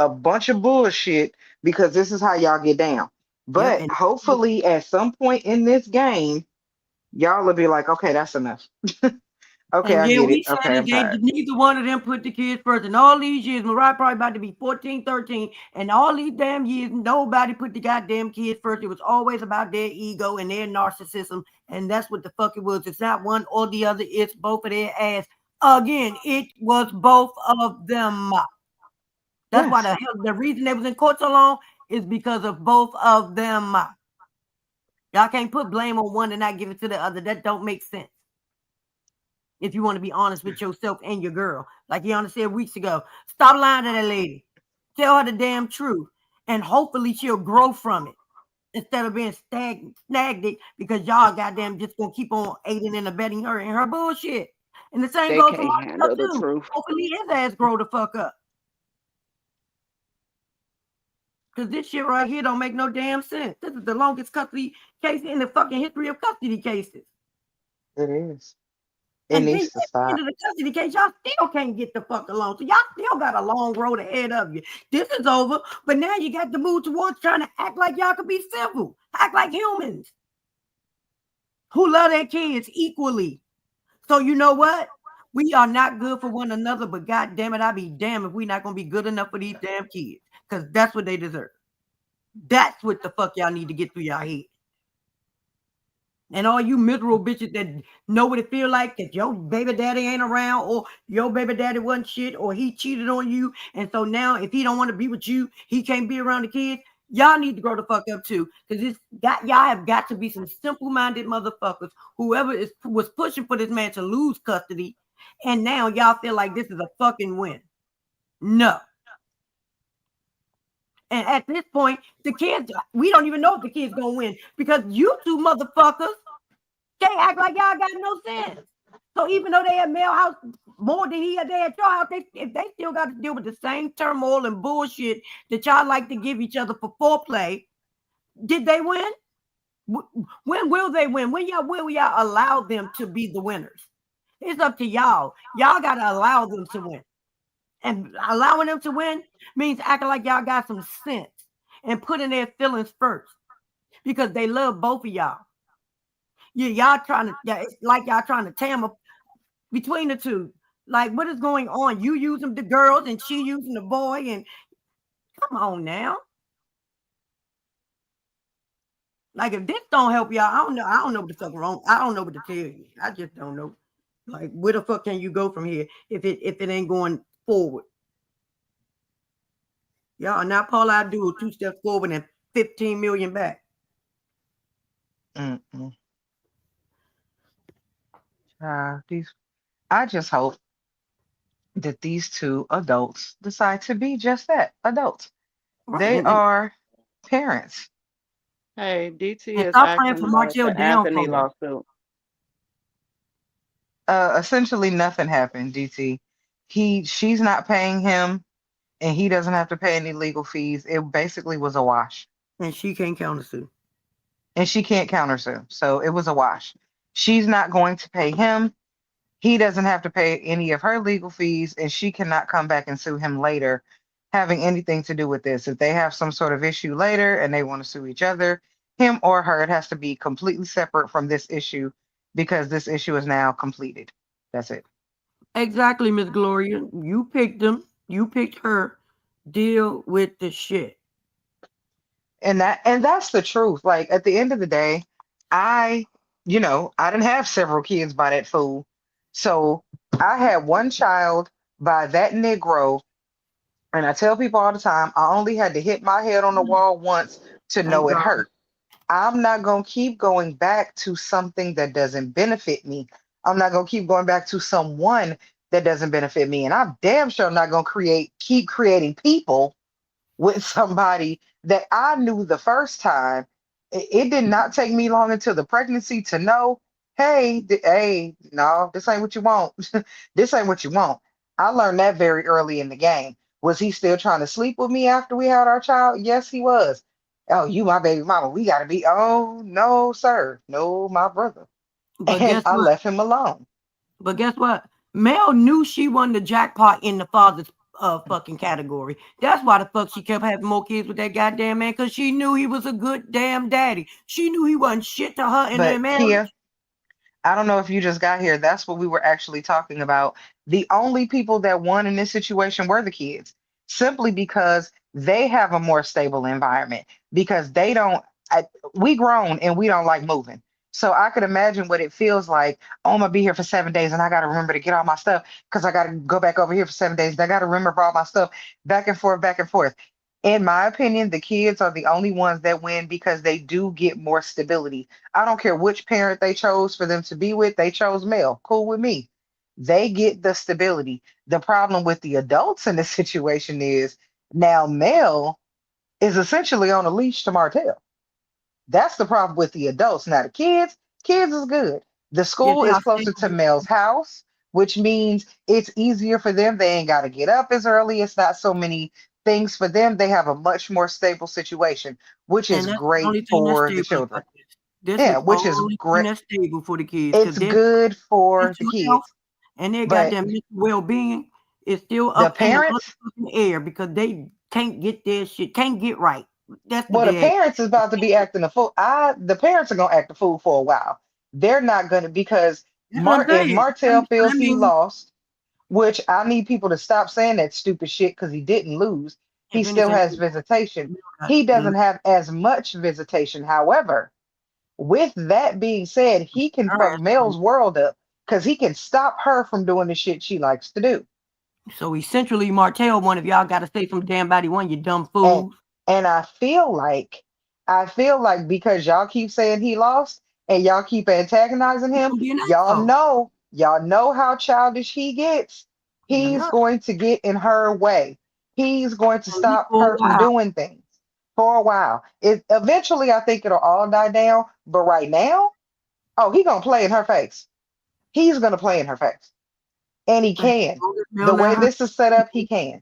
bunch of bullshit because this is how y'all get down. Yep, But and hopefully, at some point in this game, y'all will be like, okay, that's enough. Okay, I yeah, get it. we said Okay, it. I'm tired. Neither one of them put the kids first. And all these years, Mariah probably about to be 14, 13, and all these damn years, nobody put the goddamn kids first. It was always about their ego and their narcissism, and that's what the fuck it was. It's not one or the other. It's both of their ass. Again, it was both of them. That's why Yes, the reason they was in court so long is because of both of them. Y'all can't put blame on one and not give it to the other. That don't make sense. If you want to be honest with yourself and your girl, like Yana said weeks ago, stop lying to that lady. Tell her the damn truth, and hopefully she'll grow from it instead of being snagged it because y'all goddamn just gonna keep on aiding and abetting her in her bullshit. And the same They goes for can't Marcel handle the too. truth. Hopefully his ass grow the fuck up. Because this shit right here don't make no damn sense. This is the longest custody case in the fucking history of custody cases. it is. It And then needs to at the end stop. of the custody case, y'all still can't get the fuck along. So y'all still got a long road ahead of you. This is over, but now you got to move towards trying to act like y'all could be civil, act like humans who love their kids equally. So you know what? We are not good for one another, but god damn it, I'll be damned if we're not gonna be good enough for these damn kids. Because that's what they deserve. That's what the fuck y'all need to get through y'all head. And all you miserable bitches that know what it feel like that your baby daddy ain't around or your baby daddy wasn't shit or he cheated on you. And so now if he don't want to be with you, he can't be around the kids. Y'all need to grow the fuck up too. Because it's got y'all have got to be some simple-minded motherfuckers. Whoever was pushing for this man to lose custody. And now y'all feel like this is a fucking win. No. And at this point, the kids, we don't even know if the kids gonna win because you two motherfuckers can't act like y'all got no sense. So even though they at Mel House more than they at your house, if they still got to deal with the same turmoil and bullshit that y'all like to give each other for foreplay, did they win? When will they win? When y'all will y'all allow them to be the winners? It's up to y'all. Y'all gotta allow them to win. And allowing them to win means acting like y'all got some sense and putting their feelings first because they love both of y'all. Y'all trying to, yeah, it's like y'all trying to tam up between the two. Like, what is going on? You using the girls and she using the boy, and come on now. Like, if this don't help y'all, I don't know. I don't know what the fuck wrong. I don't know what to tell you. I just don't know. Like, where the fuck can you go from here if it ain't going forward? Y'all are not Paul Abdul 2 steps forward and 15 million back. Mm-mm. These, I just hope that these two adults decide to be just that, adults. Right. They are parents. Hey, DT And is stop praying asking for about Martell the Anthony downfall. lawsuit. Essentially nothing happened, DT. She's not paying him and he doesn't have to pay any legal fees. It basically was a wash. And she can't countersue. And she can't countersue. So it was a wash. She's not going to pay him. He doesn't have to pay any of her legal fees, and she cannot come back and sue him later, having anything to do with this. If they have some sort of issue later and they want to sue each other, him or her, it has to be completely separate from this issue because this issue is now completed. That's it. Exactly, Miss Gloria. You picked them. You picked her. Deal with the shit. And that's the truth. Like at the end of the day, I, I didn't have several kids by that fool. So I had one child by that Negro. And I tell people all the time, I only had to hit my head on the wall once to Thank know it God. hurt. I'm not going to keep going back to something that doesn't benefit me. I'm not going to keep going back to someone that doesn't benefit me. And I'm damn sure not going to keep creating people with somebody that I knew the first time. It did not take me long until the pregnancy to know, hey, hey, no, this ain't what you want. This ain't what you want. I learned that very early in the game. Was he still trying to sleep with me after we had our child? Yes, he was. Oh, you my baby mama. We gotta be. Oh no, sir. No, my brother. But And guess I what? left him alone. But guess what? Mel knew she won the jackpot in the father's fucking category. That's why the fuck she kept having more kids with that goddamn man, because she knew he was a good damn daddy. She knew he wasn't shit to her in their But Kia, marriage. I don't know if you just got here. That's what we were actually talking about. The only people that won in this situation were the kids, simply because they have a more stable environment. Because they don't, I, we grown and we don't like moving. So I could imagine what it feels like. Oh, I'm gonna be here for 7 days, and I gotta remember to get all my stuff because I gotta go back over here for 7 days. And I gotta remember all my stuff back and forth, back and forth. In my opinion, the kids are the only ones that win because they do get more stability. I don't care which parent they chose for them to be with. They chose male. Cool with me. They get the stability. The problem with the adults in this situation is now male is essentially on a leash to Martell. That's the problem with the adults. Now the kids is good. The Yes, school is y'all closer to stable. Mel's house, which means it's easier for them. They ain't got to get up as early. It's not so many things for them. They have a much more stable situation, which is And that's the great only thing that's for the stable children. about this. This Yeah, is which is only thing great. that's stable for the kids, because It's their good for the mental health kids, and their but goddamn mental well-being is still the up in the parents, motherfucking air because they can't get their shit, can't get right. That's what well, the they parents is about to be acting a fool. The parents are gonna act a fool for a while. They're not gonna because That's what I'm If saying. Martell I feels he mean, lost, which I need people to stop saying that stupid shit because he didn't lose. He if still anything, has visitation. Mel got He the doesn't have as much visitation. However, with that being said, he can her fuck ass Mel's down. world up because he can stop her from doing the shit she likes to do. So essentially, Martell one of y'all got to say some damn body one, you dumb And fools. and I feel like because y'all keep saying he lost and y'all keep antagonizing It's him, gonna be an y'all asshole. know, y'all know how childish he gets. I He's know. going to get in her way. He's going to At least stop for a her from while. doing things for a while. It eventually I think it'll all die down, but right now, oh, he gonna play in her face. He's gonna play in her face. And he And as can. long as Mel The allow way her, this is set up, he can.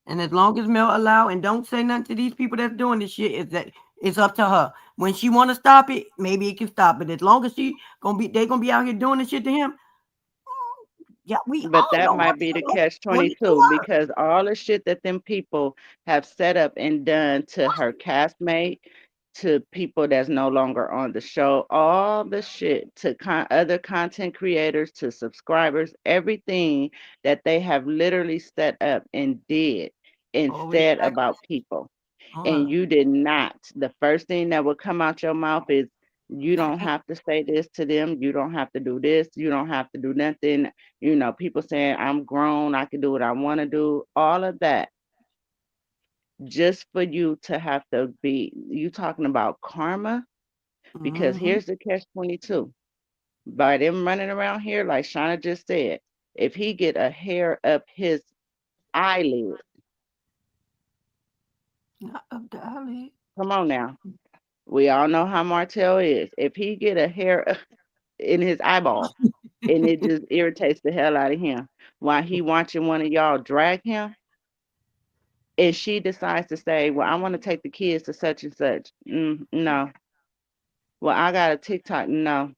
and as long as Mel allow and don't say nothing to these people that's doing this shit, is that it's up to her. When she want to stop it, maybe it can stop. But as long as she gonna be, they gonna be out here doing this shit to him. Yeah, we But all that know might be the Marcella catch when he 22 because all the shit that them people have set up and done to her castmate, to people that's no longer on the show, all the shit to other content creators, to subscribers, everything that they have literally set up and did and always said back about people. on And her. you did not. The first thing that would come out your mouth is, you don't have to say this to them. You don't have to do this. You don't have to do nothing. People saying, I'm grown, I can do what I want to do. All of that just for you to have to be, you talking about karma? Because Mm-hmm. here's the catch 22. By them running around here, like Shauna just said, if he get a hair up his eyelid, Not up the alley. come on now. We all know how Martell is. If he get a hair in his eyeball, and it just irritates the hell out of him while he watching one of y'all drag him, and she decides to say, well, I want to take the kids to such and such. No. Well, I got a TikTok. No.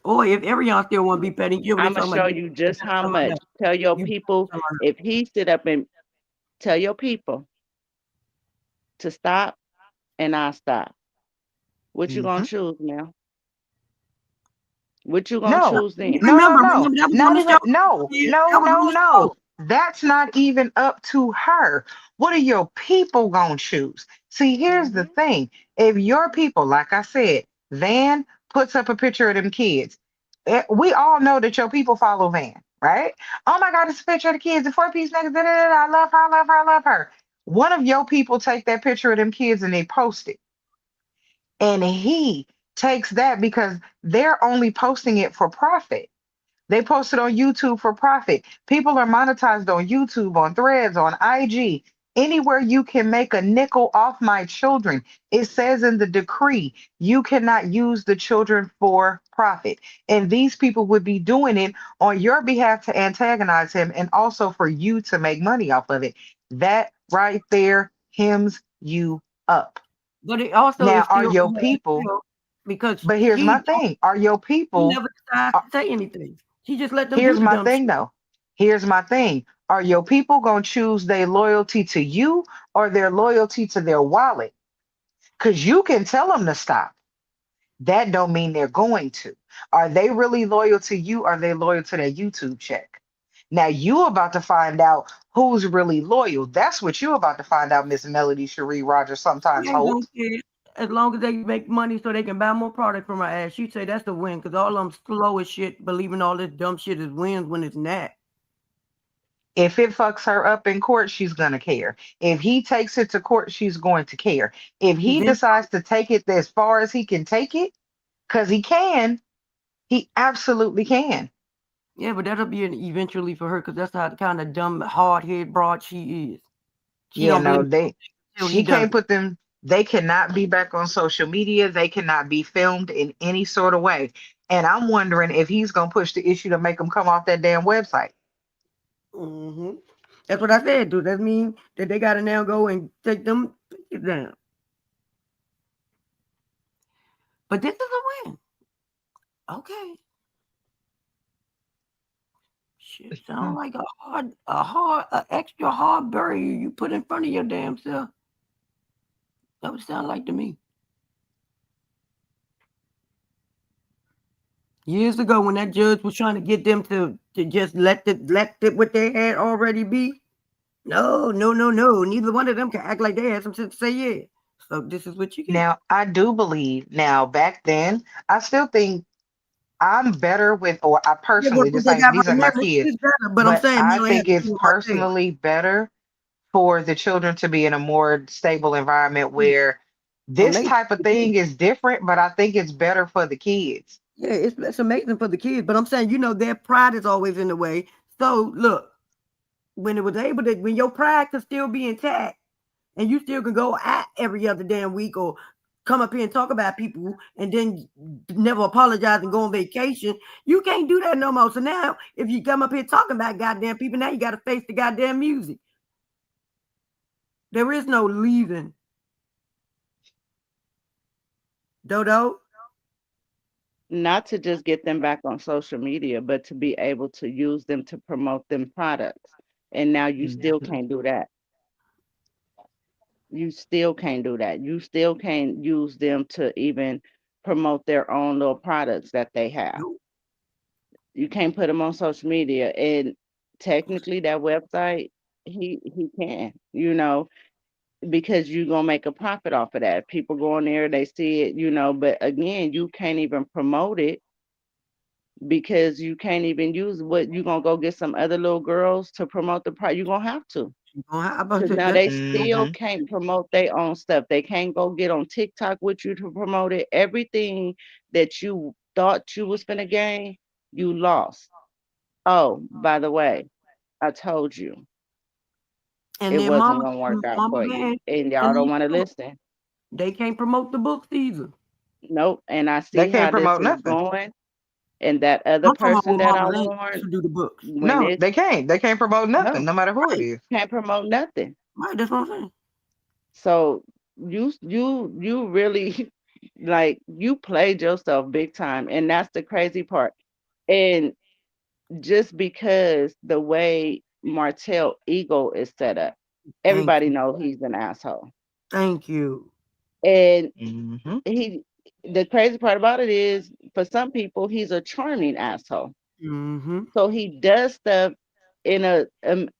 Or if Arion still want to be petty, you over there I'm going to talking about show you you just how talking about much. that. Tell your You people, talking about if he sit up and tell your people to stop, and I stop, what you going Mhm. to choose now? What you going to No, choose you then? no, no, remember no, that was on not the even, show. no, Yeah, no, that was on no, the show. no. That's not even up to her. What are your people gonna choose? See, here's the Hmm. thing. If your people, like I said, Van puts up a picture of them kids, we all know that your people follow Van, right? Oh my God, it's a picture of the kids, the four-piece niggas, da, da, da, da, I love her, I love her, I love her. One of your people take that picture of them kids and they post it. And he takes that because they're only posting it for profit. They post it on YouTube for profit. People are monetized on YouTube, on Threads, on IG, anywhere you can make a nickel off my children. It says in the decree, you cannot use the children for profit. And these people would be doing it on your behalf to antagonize him and also for you to make money off of it. That right there hems you up. But it also Now, is are still your people, because but here's my she thing. Are your she people never decides to say anything. She just let them do Here's the my dumb thing shit. though. Here's my thing. Are your people going to choose their loyalty to you or their loyalty to their wallet? Because you can tell them to stop. That don't mean they're going to. Are they really loyal to you? Or are they loyal to their YouTube check? Now you about to find out who's really loyal. That's what you about to find out, Miss Melody Cherie Rogers, sometimes I ain't gonna Holt. care as long as they make money so they can buy more product from her ass. She say that's the win because all them slow as shit believing all this dumb shit is wins when it's not. If it fucks her up in court, she's going to care. If he takes it to court, she's going to care. If he Eventually, decides to take it as far as he can take it, because he absolutely can. yeah, but that'll be an eventually for her because that's how the kind of dumb, hard head broad she is. She Yeah, don't no, believe they until he she does can't it. put them, they cannot be back on social media. They cannot be filmed in any sort of way. And I'm wondering if he's gonna push the issue to make them come off that damn website. Hmm. That's what I said. Do that mean that they gotta now go and take them pictures down? But this is a win. Okay. Shit, sound Hmm. like a extra hard barrier you put in front of your damn self. That would sound like to me. Years ago, when that judge was trying to get them to just what they had already be. No, no, no, no. Neither one of them can act like they had some sense to say yeah. So this is what you get. Now I do believe now back then, I still think I'm better with, or I Yeah, but personally, what this they ain't got these right ain't now my kids, is better. But I'm but saying I now they have think to it's do Martell. personally better for the children to be in a more stable environment where this Amazing type for of the kids. thing is different, but I think it's better for the kids. Yeah, it's amazing for the kids. But I'm saying, their pride is always in the way. So look, when it was able to, when your pride could still be intact, and you still can go at every other damn week or come up here and talk about people and then never apologize and go on vacation. You can't do that no more. So now, if you come up here talking about goddamn people, now you got to face the goddamn music. There is no leaving. Dodo, not to just get them back on social media, but to be able to use them to promote them products. And now you still Mhm. can't do that. You still can't do that. You still can't use them to even promote their own little products that they have. Nope. You can't put them on social media. And technically, that website, he can, because you're gonna make a profit off of that. People go on there, they see it, but again, you can't even promote it because you can't even use what you're gonna go get some other little girls to promote the product. You're gonna have to. How about Because that? now That's they still Mm-hmm. can't promote their own stuff. They can't go get on TikTok with you to promote it. Everything that you thought you was gonna gain, you lost. Oh, by the way, I told you and it then wasn't gonna work out mama for you. man, And and y'all don't these want to books, listen. they can't promote the books either. Nope. And I They see can't how this promote is nothing. going. And that other I'm talking about person with that I Mama Link warned, to do the books. when No, it they can't. They can't promote nothing, no, no matter who it Right, is. can't promote nothing. right. That's what I'm saying. So you really like you played yourself big time, and that's the crazy part. And just because the way Martell ego is set up, Thank everybody you, know he's an asshole. thank you. And Mm-hmm. he the crazy part about it is for some people he's a charming asshole. Mm-hmm. So he does stuff in a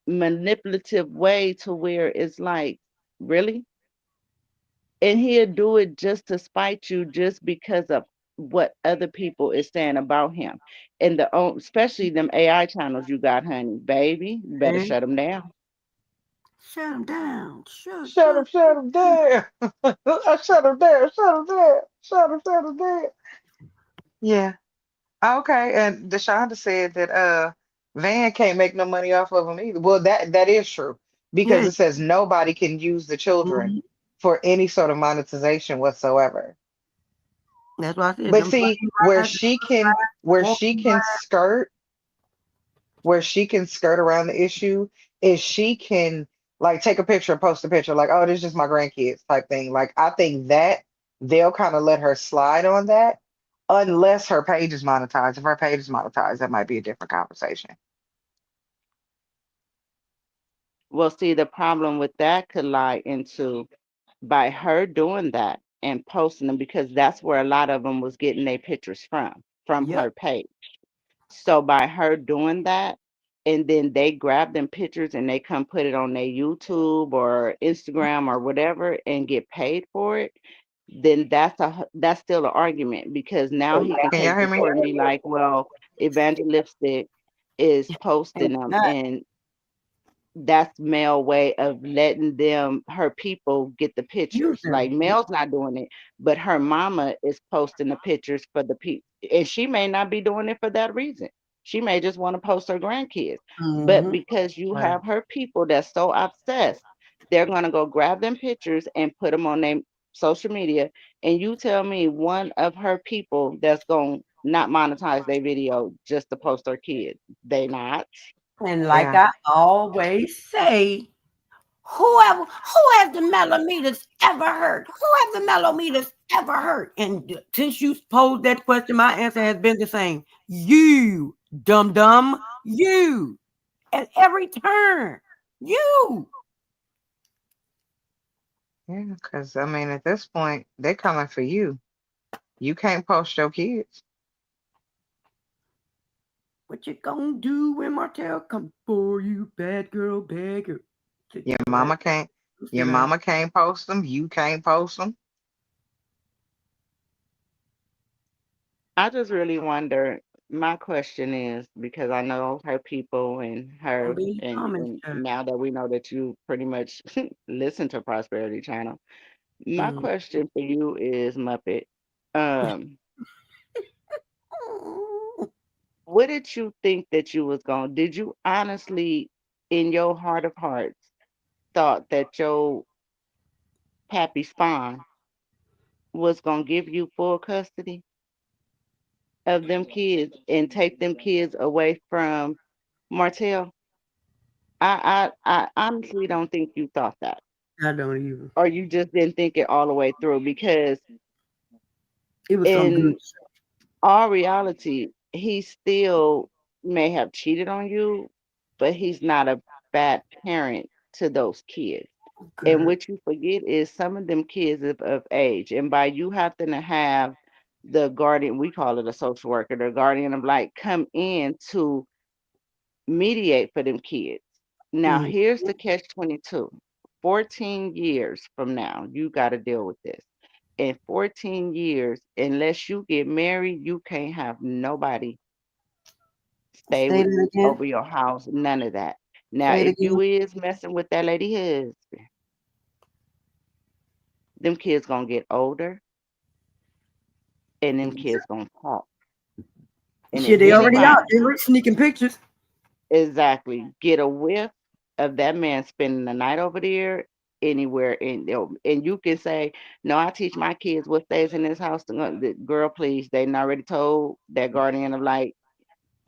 manipulative way to where it's like, really? And he'll do it just to spite you just because of what other people is saying about him. And especially them AI channels you got, honey, baby, you better Hey, shut them down. shut them down. Shut, Shut him, shut. shut him down. I shut him down, shut him down, shut him down. Yeah. Okay. And Deshonda said that Van can't make no money off of them either. Well, that is true because Yeah. it says nobody can use the children Mm-hmm. for any sort of monetization whatsoever. That's why I said But them see, flying rides, where she walking can rides. skirt where she can skirt around the issue is she can like take a picture and post a picture like, oh, this is just my grandkids type thing. Like I think that they'll kind of let her slide on that unless her page is monetized. If her page is monetized, that might be a different conversation. Well, see, the problem with that could lie into by her doing that and posting them because that's where a lot of them was getting their pictures from Yep. her page. So by her doing that, and then they grab them pictures and they come put it on their YouTube or Instagram or whatever and get paid for it, then that's still an argument because now he can Can y'all take hear the me? court and be like, well, evangelistic is And posting them not and that's Mel way of letting them her people get the use pictures. Like them. Mel's not doing it, but her mama is posting the pictures for the people, and she may not be doing it for that reason. She may just want to post her grandkids, but Mm-hmm. because you Right. have her people that's so obsessed, they're gonna go grab them pictures and put them on their social media. And you tell me one of her people that's gonna not monetize their video just to post her kids? They not. And like Yeah. I always say, who has the millimeters ever hurt? Who has the millimeters ever hurt? And since you posed that question, my answer has been the same. You, dum dum, you. At every turn, you. Yeah. Because I mean, at this point, they're coming for you. You can't post your kids. What you gonna do when Martell come for you, bad girl, bad girl? Sit Your your ass, mama can't. Your sit down. mama can't post them. You can't post them. I just really wonder. My question is because I know her people and Gonna her, be in the comments, and child. now that we know that you pretty much listen to Prosperity Channel, my Mm. question for you is Muppet. Um, what did you think that you was going? Did you honestly, in your heart of hearts, thought that your pappy spawn was gonna give you full custody of them kids and take them kids away from Martell? I honestly don't think you thought that, I don't even. or you just didn't think it all the way through because It was some good in stuff. all reality, he still may have cheated on you, but he's not a bad parent to those kids. And Good. what you forget is some of them kids of age, and by you having to have the guardian, we call it a social worker, the guardian of light, come in to mediate for them kids. Now, Mhm. here's the catch 22. 14 years from now, you got to deal with this. In 14 years, unless you get married, you can't have nobody stay Say with that again. over your house, none of that. Now, Say it if again. you is messing with that lady husband, them kids gonna get older and them kids gonna talk. And Shit, if they already out. anybody They were sneaking pictures. exactly get a whiff of that man spending the night over there anywhere and you can say, no, I teach my kids what stays in this house. Girl, please, they done already told that guardian of light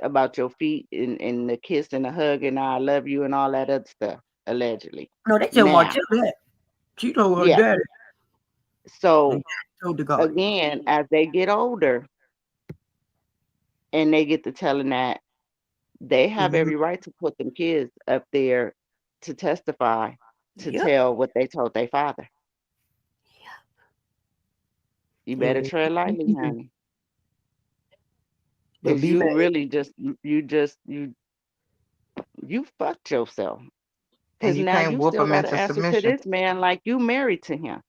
about your feet and the kiss and the hug and I love you and all that other stuff, allegedly. No, they tell Now, Martell that. She told her yeah. daddy. And So daddy told the guardian. again, as they get older and they get to telling that, they have Mhm. every right to put them kids up there to testify, to Yep. tell what they told their father. You better And tread lightly, honey, they'll because be you mad. really you fucked yourself. And Because you now can't you whoop still them got to into answer to submission. this man like you married to him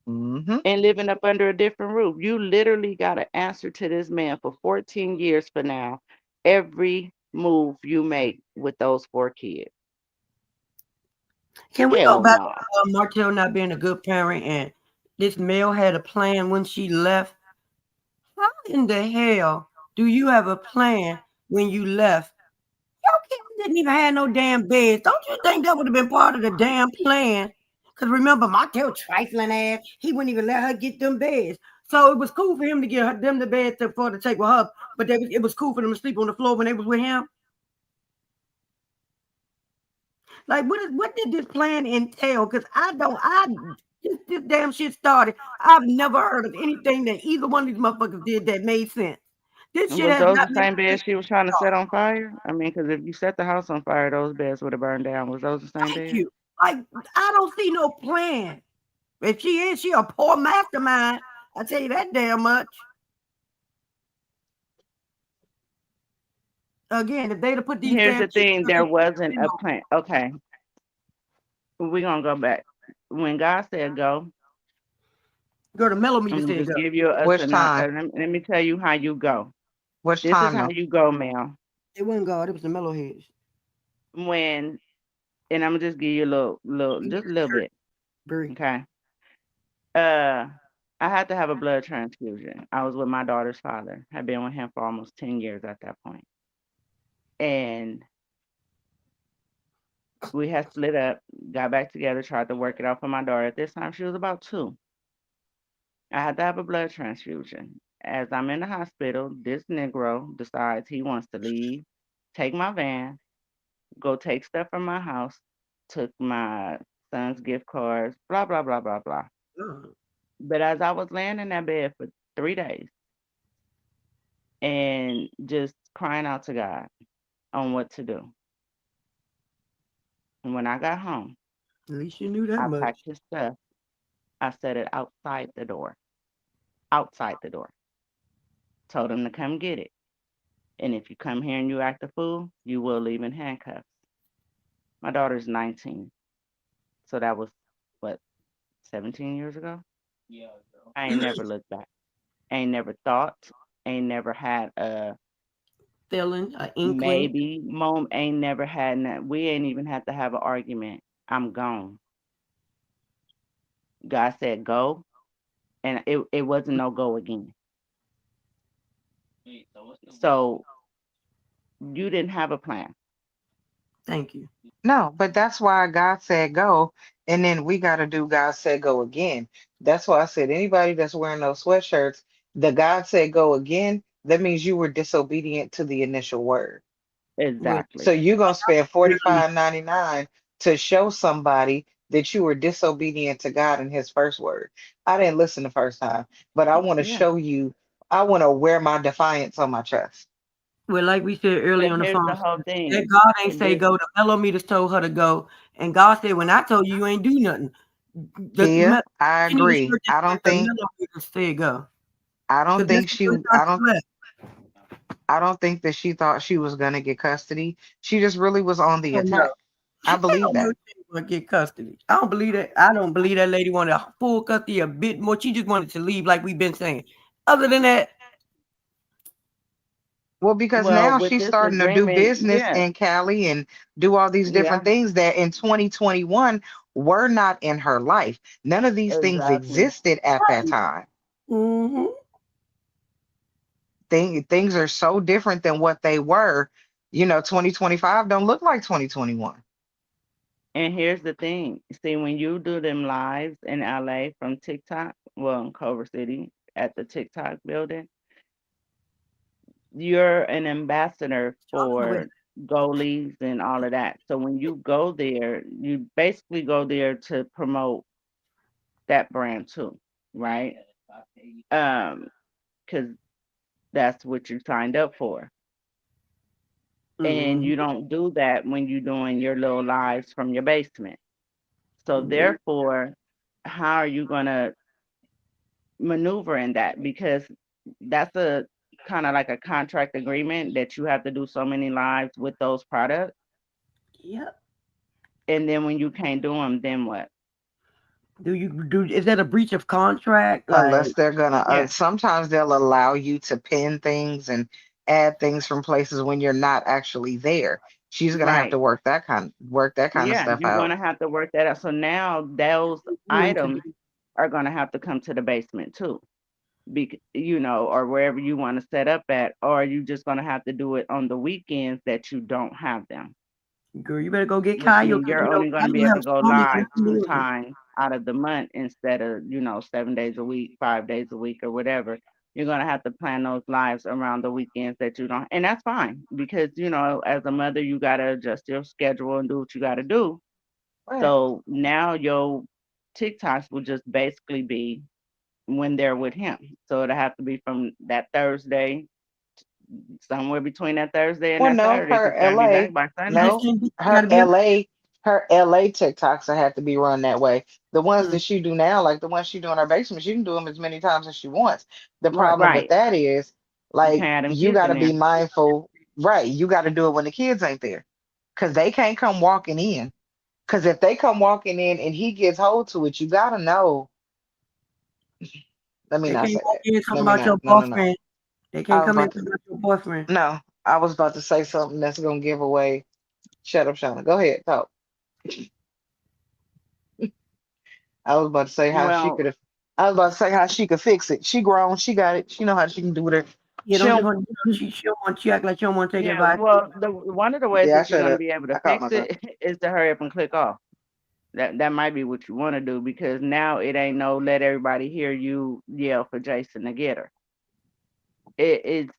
Hmm. and living up under a different roof. You literally got to answer to this man for 14 years for now. Every move you make with those 4 kids. Can we go Hell back no. to Martell not being a good parent and this male had a plan when she left? How in the hell do you have a plan when you left? Your kids didn't even have no damn beds. Don't you think that would have been part of the damn plan? Because remember, Martell trifling ass, he wouldn't even let her get them beds. So it was cool for him to get them the bed for her to take with her, but it was cool for them to sleep on the floor when they was with him. Like, what did this plan entail? Because this damn shit started. I've never heard of anything that either one of these motherfuckers did that made sense. This And shit was has those not the made same sense. beds she was trying to set on fire? I mean, because if you set the house on fire, those beds would have burned down. Was those the same Thank beds? you. Like, I don't see no plan. If she is, she a poor mastermind. I tell you that damn much. Again, if they'd have put these Here's damn the chicks thing, in there some wasn't a Venmo, plan. Okay, we're gonna go back. When God said go, girl, the I'm millimeter gonna said just go. give you a Which synop. time? Let me tell you how you go. Which This is time how though? you go, Mel. It wasn't God. It was the mellow heads. When and I'm gonna just give you a just a little bit. Bree. Okay. Uh, I had to have a blood transfusion. I was with my daughter's father. I've been with him for almost 10 years at that point, and we had split up, got back together, tried to work it out for my daughter. At this time, she was about 2. I had to have a blood transfusion. As I'm in the hospital, this Negro decides he wants to leave, take my van, go take stuff from my house, took my son's gift cards, blah, blah, blah, blah, blah. Uh, But as I was laying in that bed for 3 days and just crying out to God on what to do, and when I got home, At least you knew that I much. packed his stuff, I set it outside the door, told him to come get it. And if you come here and you act a fool, you will leave in handcuffs. My daughter's 19. So that was what, 17 years ago? I ain't never looked back. Ain't never thought. Ain't never had a Feeling, an inkling. maybe moment. Ain't never had that. We ain't even had to have an argument. I'm gone. God said go, and it wasn't no go again. So you didn't have a plan. Thank you. No, but that's why God said go, and then we got to do God said go again. That's why I said anybody that's wearing those sweatshirts, the God said go again, that means you were disobedient to the initial word. Well, So Exactly. you're gonna spend literally, 45.99 to show somebody that you were disobedient to God and his first word. I didn't listen the first time, but I want to Yeah. show you I want to wear my defiance on my chest. Well, like we said But earlier on the here's the phone, whole that thing. God ain't say This, go. The millimeters told her to go, and God said, "When I told you, you ain't do nothing." Kia, I She need a agree. shirt that says the millimeters said go, I don't because that's think the she only time she left. I don't think that she thought she was gonna get custody. She just really was on the Oh no, attack. I believe hell no, that. she ain't gonna get custody. I don't believe that. I don't believe that lady wanted full custody a bit more. She just wanted to leave, like we've been saying. Other than that, Well, because well, now with she's this starting to do agreement, business yeah, in Cali and do all these yeah, different things that in 2021 were not in her life. None of these things exactly. existed at that time. mm-hmm. Things are so different than what they were. 2025 don't look like 2021. And here's the thing. See, when you do them lives in LA from TikTok, well, in Culver City at the TikTok building, you're an ambassador for goalies and all of that. So when you go there, you basically go there to promote that brand too, right? Because that's what you signed up for. And Mm-hmm. you don't do that when you're doing your little lives from your basement. So Nope. therefore, how are you gonna maneuver in that? Because that's a kind of like a contract agreement that you have to do so many lives with those products. Yep. And then when you can't do them, then what? Do you do? Is that a breach of contract? Like, Unless they're gonna, Yeah, sometimes they'll allow you to pin things and add things from places when you're not actually there. She's gonna have right. to work that kind of Yeah, stuff you're out. gonna have to work that out. So now those mm, items are gonna have to come to the basement too. Or wherever you want to set up at, or you just gonna have to do it on the weekends that you don't have them, girl, you better go get which Kyle means because you're only gonna be Kyle able have to go so many live open two doors. times out of the month instead of 7 days a week, 5 days a week, or whatever. You're gonna have to plan those lives around the weekends that you don't, and that's fine because as a mother, you gotta adjust your schedule and do what you gotta do. Right. So now your TikToks will just basically be when they're with him. So it'll have to be from that Thursday, somewhere between that Thursday and Well, that no, Saturday, because you gotta be back by It Sunday. just no, can't be. You her gotta be a LA, her LA TikToks will have to be run that way. The ones mm, that she do now, like the ones she do in her basement, she can do them as many times as she wants. The Right, problem with right. that is, You like, can't have them you kids got in to be there. mindful, right? You got to do it when the kids ain't there, because they can't come walking in. Because if they come walking in and he gets hold to it, you got to know. Let me they not can't say walk that. in talking Let me about your not. No, no, no. boyfriend. They I can't was come in about to. talking about your boyfriend. No, I was about to say something that's gonna give away. Shut up, Shauna. Go ahead, talk. I was about to say how she Well, could have. I was about to say how she could fix it. She grown. She got it. She know how she can do it. You She don't just don't. want she don't want you act like you don't want to take yeah, advice. well, the one of the ways Yeah, I that you're shut gonna up. be able to I caught fix myself. it is to hurry up and click off. That might be what you want to do because now it ain't no let everybody hear you yell for Jason to get her. It's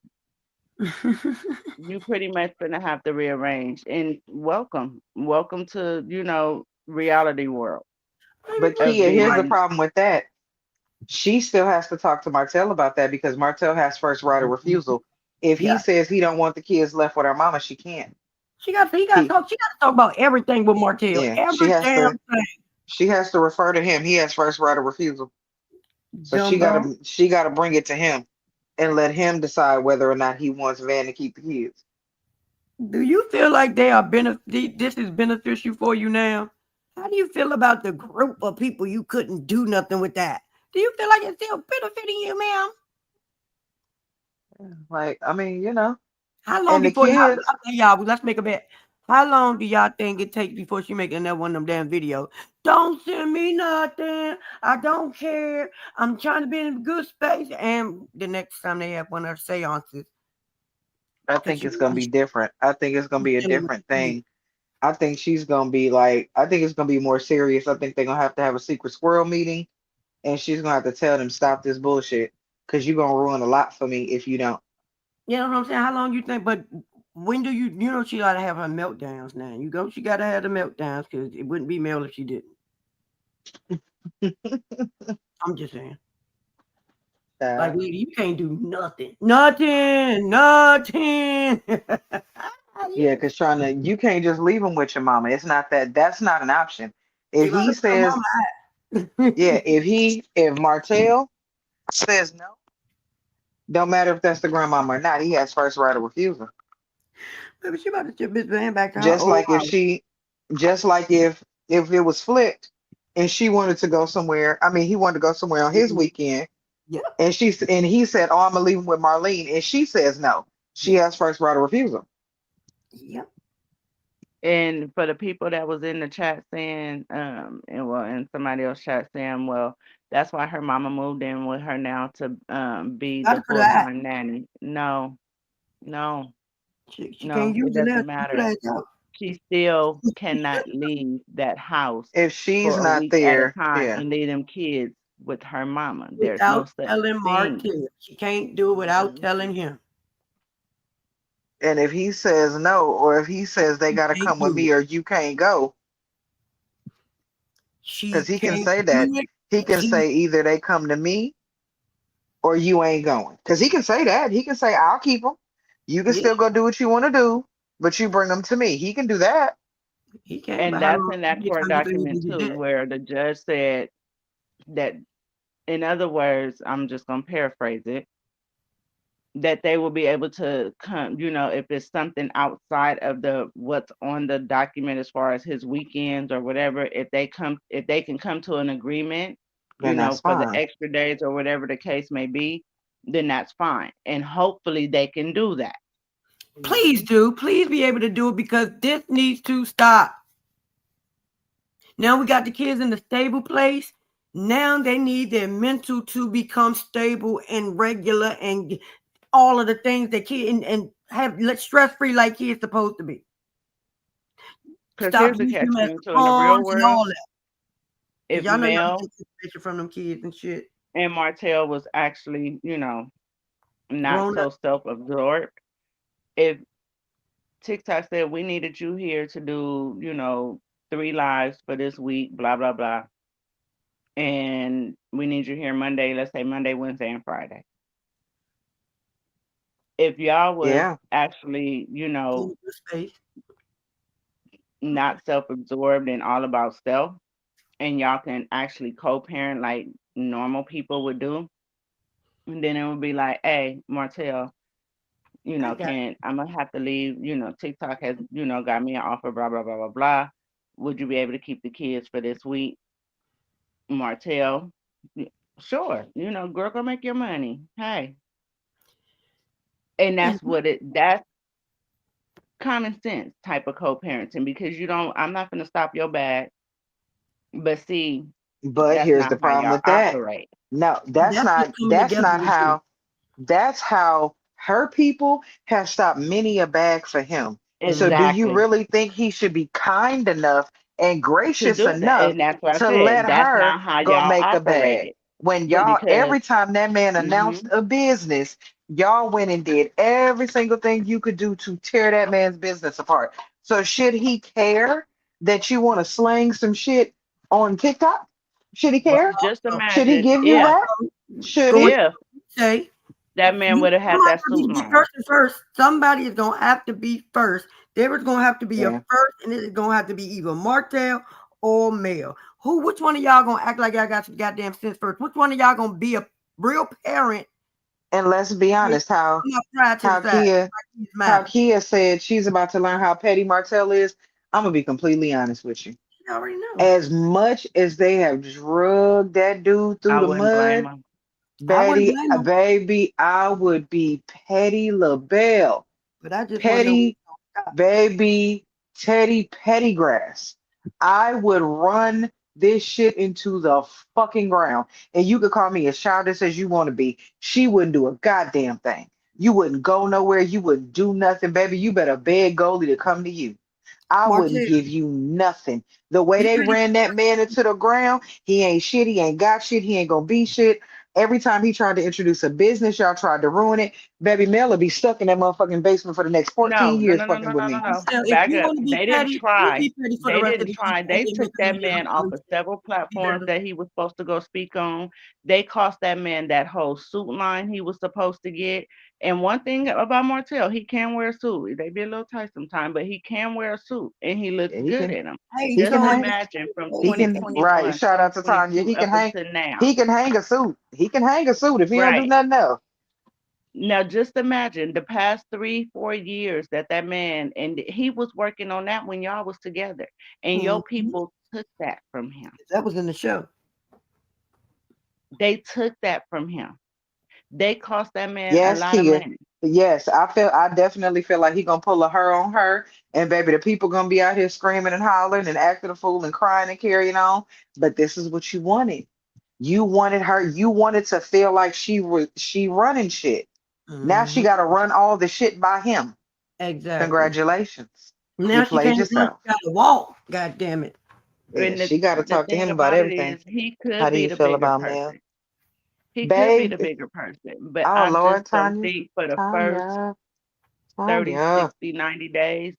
you pretty much gonna have to rearrange and welcome to reality world Maybe But put of Kia, here's the being problem with that. She still has to talk to Martell about that because Martell has first right of refusal. If he yeah. says he don't want the kids left with her mama, she can't. He got to He, talk. She got to talk about everything with Martell. yeah, Every damn thing. she has to refer to him. He has first right of refusal. So she Dumbo. gotta bring it to him and let him decide whether or not he wants Van to keep the kids. Do you feel like they are this is beneficial for you now? How do you feel about the group of people you couldn't do nothing with that? Do you feel like it's still benefiting you, ma'am? Like, I mean, How long and the before kids, y'all, let's make a bet. How long do y'all think it takes before she make another one of them damn videos? Don't send me nothing. I don't care. I'm trying to be in a good space. And the next time they have one of her seances, I because think it's gonna be different. I think it's gonna she's be a dealing with different kids. thing. I think she's gonna be like, I think it's gonna be more serious. I think they're gonna have a secret squirrel meeting, and she's gonna have to tell them stop this bullshit because you're gonna ruin a lot for me if you don't. You know what I'm saying? How long you think? But when do she gotta have her meltdowns now? She gotta have the meltdowns because it wouldn't be male if she didn't. I'm just saying. Like you can't do nothing. Nothing. Nothing. Yeah, because trying to you can't just leave him with your mama. It's not that that's not an option. He If like, he look at says, your yeah, mama. if Martell says no, don't matter if that's the grandmama or not, he has first right of refusal. Baby, she about to ship this van back to her Just old like if house. she just like if it was flipped and she wanted to go somewhere, I mean he wanted to go somewhere on his Mhm. weekend Yep. and he said, oh, I'm gonna leave him with Marlene, and she says no. She Yep. has first right of refusal. Yep. And for the people that was in the chat saying, and somebody else chat saying, well, that's why her mama moved in with her now to be Got the to put her full out. time nanny. No, no, She can't no, it use it now. doesn't She put matter. her out. She still cannot leave that house If she's for a not week at a there, time yeah. and leave them kids with her mama. There's no Without such telling thing. Martell. She can't do it without Mhm. telling him. And if he says no, or if he says they She gotta can't come with do me it. or you can't go, because She he can can't say that. do it. He can She say either they come to me or you ain't going. Because he can say that. He can say, I'll keep them. You can yeah, still go do what you want to do, but you bring them to me. He can do that. he can't. And But how that's long in that many court times you think he document did too, that? where the judge said that, in other words, I'm just going to paraphrase it, that they will be able to come, if it's something outside of the what's on the document as far as his weekends or whatever, if they can come to an agreement, Then that's for the fine. extra days or whatever the case may be, then that's fine. And hopefully they can do that. Please do. Please be able to do it because this needs to stop. Now we got the kids in the stable place. Now they need their mental to become stable and regular and all of the things that kids and have stress free like kids supposed to be. Because Stop here's the using catch them as 22 in the real pawns and world. all that. Cause If y'all know y'all Mel get information from them kids and shit. and Martell was actually, not Grown up. so self-absorbed, if TikTok said we needed you here to do, 3 lives for this week, blah blah blah, and we need you here Monday, let's say Monday, Wednesday, and Friday. If y'all was Yeah. actually, In the space. not self-absorbed and all about self, and y'all can actually co-parent like normal people would do, and then it would be like, hey, Martell, I got can I'm gonna have to leave, TikTok has, got me an offer, blah, blah, blah, blah, blah. Would you be able to keep the kids for this week? Martell, sure, girl, go make your money. Hey. And and that's common sense type of co-parenting because I'm not gonna stop your bag, but see, But that's here's the not how problem y'all with that. operate. No, that's what coming that's together not would do. how that's how her people have stopped many a bag for him. So do you Exactly. really think he should be kind enough and To gracious do that. enough And that's what I to said. let That's her not how go y'all make a bag? operated. When But y'all, because every time that man announced mhm, a business, y'all went and did every single thing you could do to tear that man's business apart. So should he care that you want to slang some shit on TikTok? Should he But care? just also, Should he imagine give you if that? Should from what he? if you say, that man you would have had come out that to suit be on. person first. Somebody is gonna have to be first. There is gonna have to be a Yeah. first, and it is gonna have to be either Martell or Mel. Which one of y'all gonna act like y'all got some goddamn sense first? Which one of y'all gonna be a real parent? And let's be And honest, I'm not pride to the how side. Kia Like he's how mine. Kia said she's about to learn how petty Martell is. I'm gonna be completely honest with you. You already know. As much as they have drugged that dude through I the wouldn't blame mud, him. I wouldn't Betty, blame him, baby, I would be petty LaBelle, but I just want to know when petty it's gonna stop. baby Teddy Pettygrass. I would run this shit into the fucking ground. And you could call me as childish as you want to be. She wouldn't do a goddamn thing. You wouldn't go nowhere. You wouldn't do nothing, baby. You better beg Goldie to come to you. I wouldn't Martell, give you nothing. The way be they ready. ran that man into the ground, he ain't shit. He ain't got shit. He ain't gonna be shit. Every time he tried to introduce a business, y'all tried to ruin it. Baby Mel will be stuck in that motherfucking basement for the next No, 14 no, years no, no, fucking no, with no, no, me. I'm no. saying, if Back you up. want to be They didn't petty, you try. be petty for the They rest of didn't the try. year. They And make took a that million man off dollars. of several platforms Yeah. that he was supposed to go speak on. They cost that man that whole suit line he was supposed to get. And one thing about Martell, he can wear a suit. They be a little tight sometimes, but he can wear a suit and he looks Yeah, good in them. Hey, he Just can so hang. imagine from He can right. 2021, Shout out to Tanya. 2022 up until now. He can hang a suit. He can hang a suit if he don't do Right. nothing else. Now, just imagine the past 3, 4 years that man, and he was working on that when y'all was together, and your mhm, people took that from him. that was in the show. They took that from him. They cost that man a Yes, lot of Kia. money. Yes, I definitely feel like he gonna pull a her on her, and baby, the people gonna be out here screaming and hollering and acting a fool and crying and carrying on. But this is what you wanted. You wanted her. You wanted to feel like she running shit. Now she Hmm. got to run all the shit by him. Exactly. Congratulations, you Now she played can't run. yourself. She got to walk. God damn it. Yeah, And she got to the talk to thing him about about it everything. is, he How could do be you the feel bigger about Mel, person. He could be the babe? bigger person, but Oh I just Lord, don't Tanya, think for the first Tanya, 30, Tanya. 60, 90 days,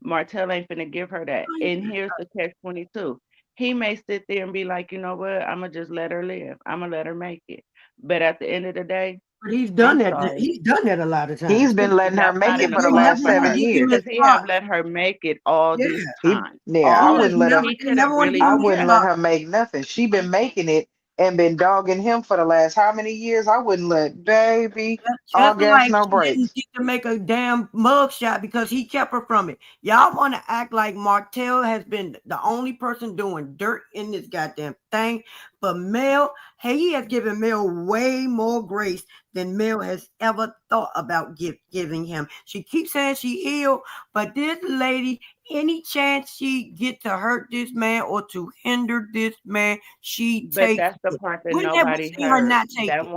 Martell ain't finna give her that. And here's the catch 22. He may sit there and be like, you know what, I'ma just let her live. I'ma let her make it. But at the end of the day, But he's I'm done that. sorry. He's done that a lot of He's times too. been letting her That's make not it in the for the You last never culture, want to seven honey. give him his years. Because he have props. let her make it all Yeah. this He, time. yeah, I You All just wouldn't let never, her. he you could have never want to really, give I him his wouldn't yeah. let props. her make nothing. She been making it and been dogging him for the last how many years? I wouldn't let baby all Just gas, like no she didn't brakes. get to make a damn mug shot because he kept her from it. Y'all want to act like Martell has been the only person doing dirt in this goddamn thing. But Mel, hey, he has given Mel way more grace than Mel has ever thought about giving him. She keeps saying she healed, but this lady, any chance she get to hurt this man or to hinder this man, she But takes that's the it. part that When have we nobody seen her heard. not take it?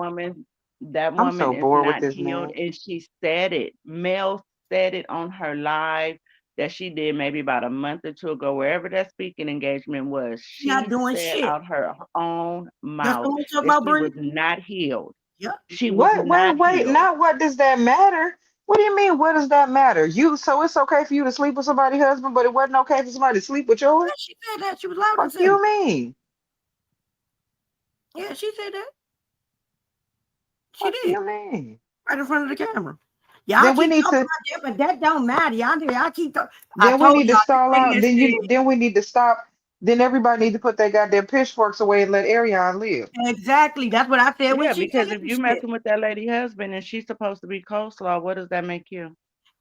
That I'm so woman is bored with not this healed, man. and she said it. Mel said it on her live that she did maybe about a month or two ago, wherever that speaking engagement was. She not She doing said shit. out her own That's mouth what I'm talking that about, she was Bree. not healed. Yep. She was What? Wait, not wait. healed. Now, what does that matter? What do you mean? What does that matter? You so it's okay for you to sleep with somebody's husband, but it wasn't okay for somebody to sleep with Yeah, yours? she said that. She was loud and Fuck said it. you mean? Yeah, she said that. She Fuck did. you mean? Right in front of the camera. Y'all Then we keep need talking to about that, but that don't matter. Y'all keep talking. I then we told need to y'all stall this lady out. that said Then we need to stop. Then everybody need to put their goddamn pitchforks away and let Ariana live. exactly. That's what I said when Yeah, she because said if the you shit. messing with that lady husband and she's supposed to be coleslaw, what does that make you?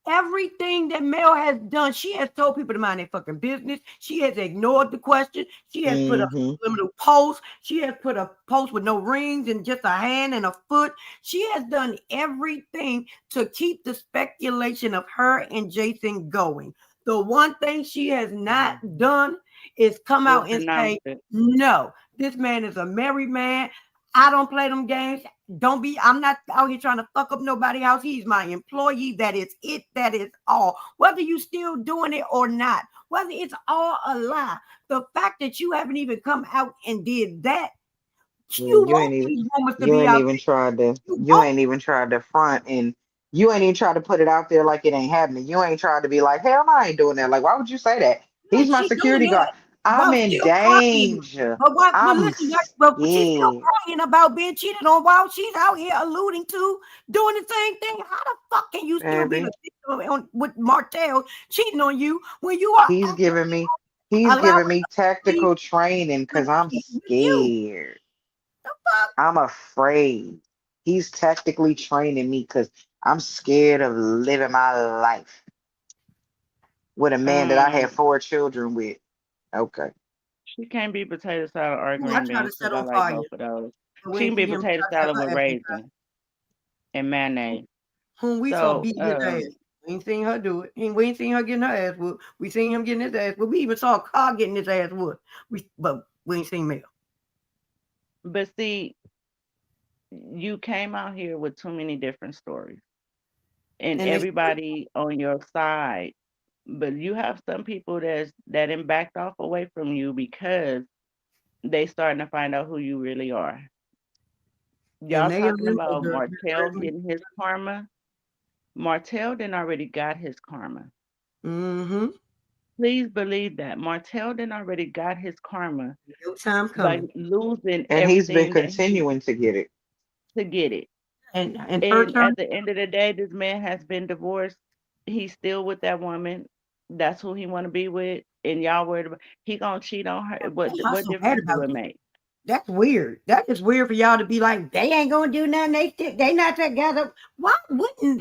Everything that Mel has done, she has told people to mind their fucking business. She has ignored the question. She has put a Mm-hmm. subliminal post. She has put a post with no rings and just a hand and a foot. She has done everything to keep the speculation of her and Jason going. The one thing she has not done is come Just out and announce say, it. no, this man is a married man. I don't play them games. Don't be, I'm not out here trying to fuck up nobody's house. He's my employee. That is it. That is all. Whether you still doing it or not, whether it's all a lie, the fact that you haven't even come out and did that, you You ain't want even these rumors to you be ain't out even tried to there. You you want ain't even tried to front and you ain't even tried to put it out there like it ain't happening. You ain't tried to be like, hell no, I ain't doing that. Like, why would you say that? He's like my she doing security guard. that I'm while in still crying. danger. But what? But I'm listen, but she's still scared, crying about being cheated on while she's out here alluding to doing the same thing. How the fuck can you still be the baby. victim with Martell cheating on you when you are He's giving me he's allowing giving me her to be tactical training with, because I'm with you? scared. The fuck? I'm afraid. He's tactically training me because I'm scared of living my life with a man that I Um, had 4 children with. Okay. she can't be potato salad or Ooh, I green try to beans set because I on like fire. both of those. And we She ain't can be see him potato try to set salad her with ass on raisins and fire. mayonnaise. Whom we saw So, beating his ass. We ain't seen her do it. We ain't seen her getting her ass whooped. We seen him getting his ass whooped. We even saw a car getting his ass whooped. But we ain't seen Mel. but see, you came out here with too many different stories and And they everybody on your side. But you have some people that done backed off away from you because they starting to find out who you really are. And Y'all they in talking limbo, about girl. Martell getting his karma. Martell then already got his karma. Mm-hmm. Please believe that. Martell then already got his karma Your time by coming. losing And he's been everything that he continuing to get it. to get it. And her And turn. at the end of the day, this man has been divorced. He's still with that woman. That's who he want to be with. And y'all worried about he gonna cheat on her. I'm What so mad difference do about it this. make? That's weird. That is weird for y'all to be like, they ain't gonna do nothing. They not together. But What in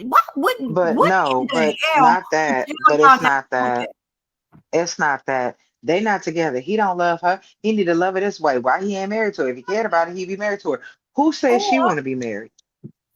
no, the but hell not would that. tell But y'all it's to not do that. that? It's not that. They not together. He don't love her. He need to love her this way. Why he ain't married to her? If he cared about it, he'd be married to her. Who says she Or want to be married?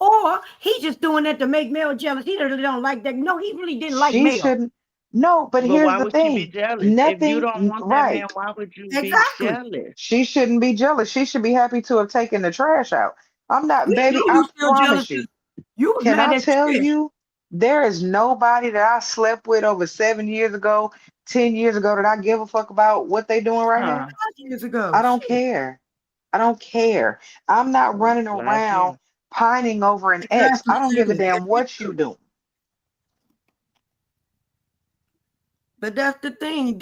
or he just doing that to make Mel jealous. He really don't like that. No, he really didn't like She Mel. shouldn't. No, but But here's why the would she be thing. jealous? If you Nothing, don't want that man, right. why would you be Exactly. jealous? She shouldn't be jealous. She should be happy to have taken the trash out. I'm not, We baby, know I you still jealous promise you. because you was Can mad I at tell Trish. you, there is nobody that I slept with over 7 years ago, 10 years ago that I give a fuck about what they doing right now? Huh? 5 years ago. I don't Shit. care. I don't care. I'm not running Last year. around pining over an ex. Exactly. I don't give a Shit. damn what you do. But that's the thing.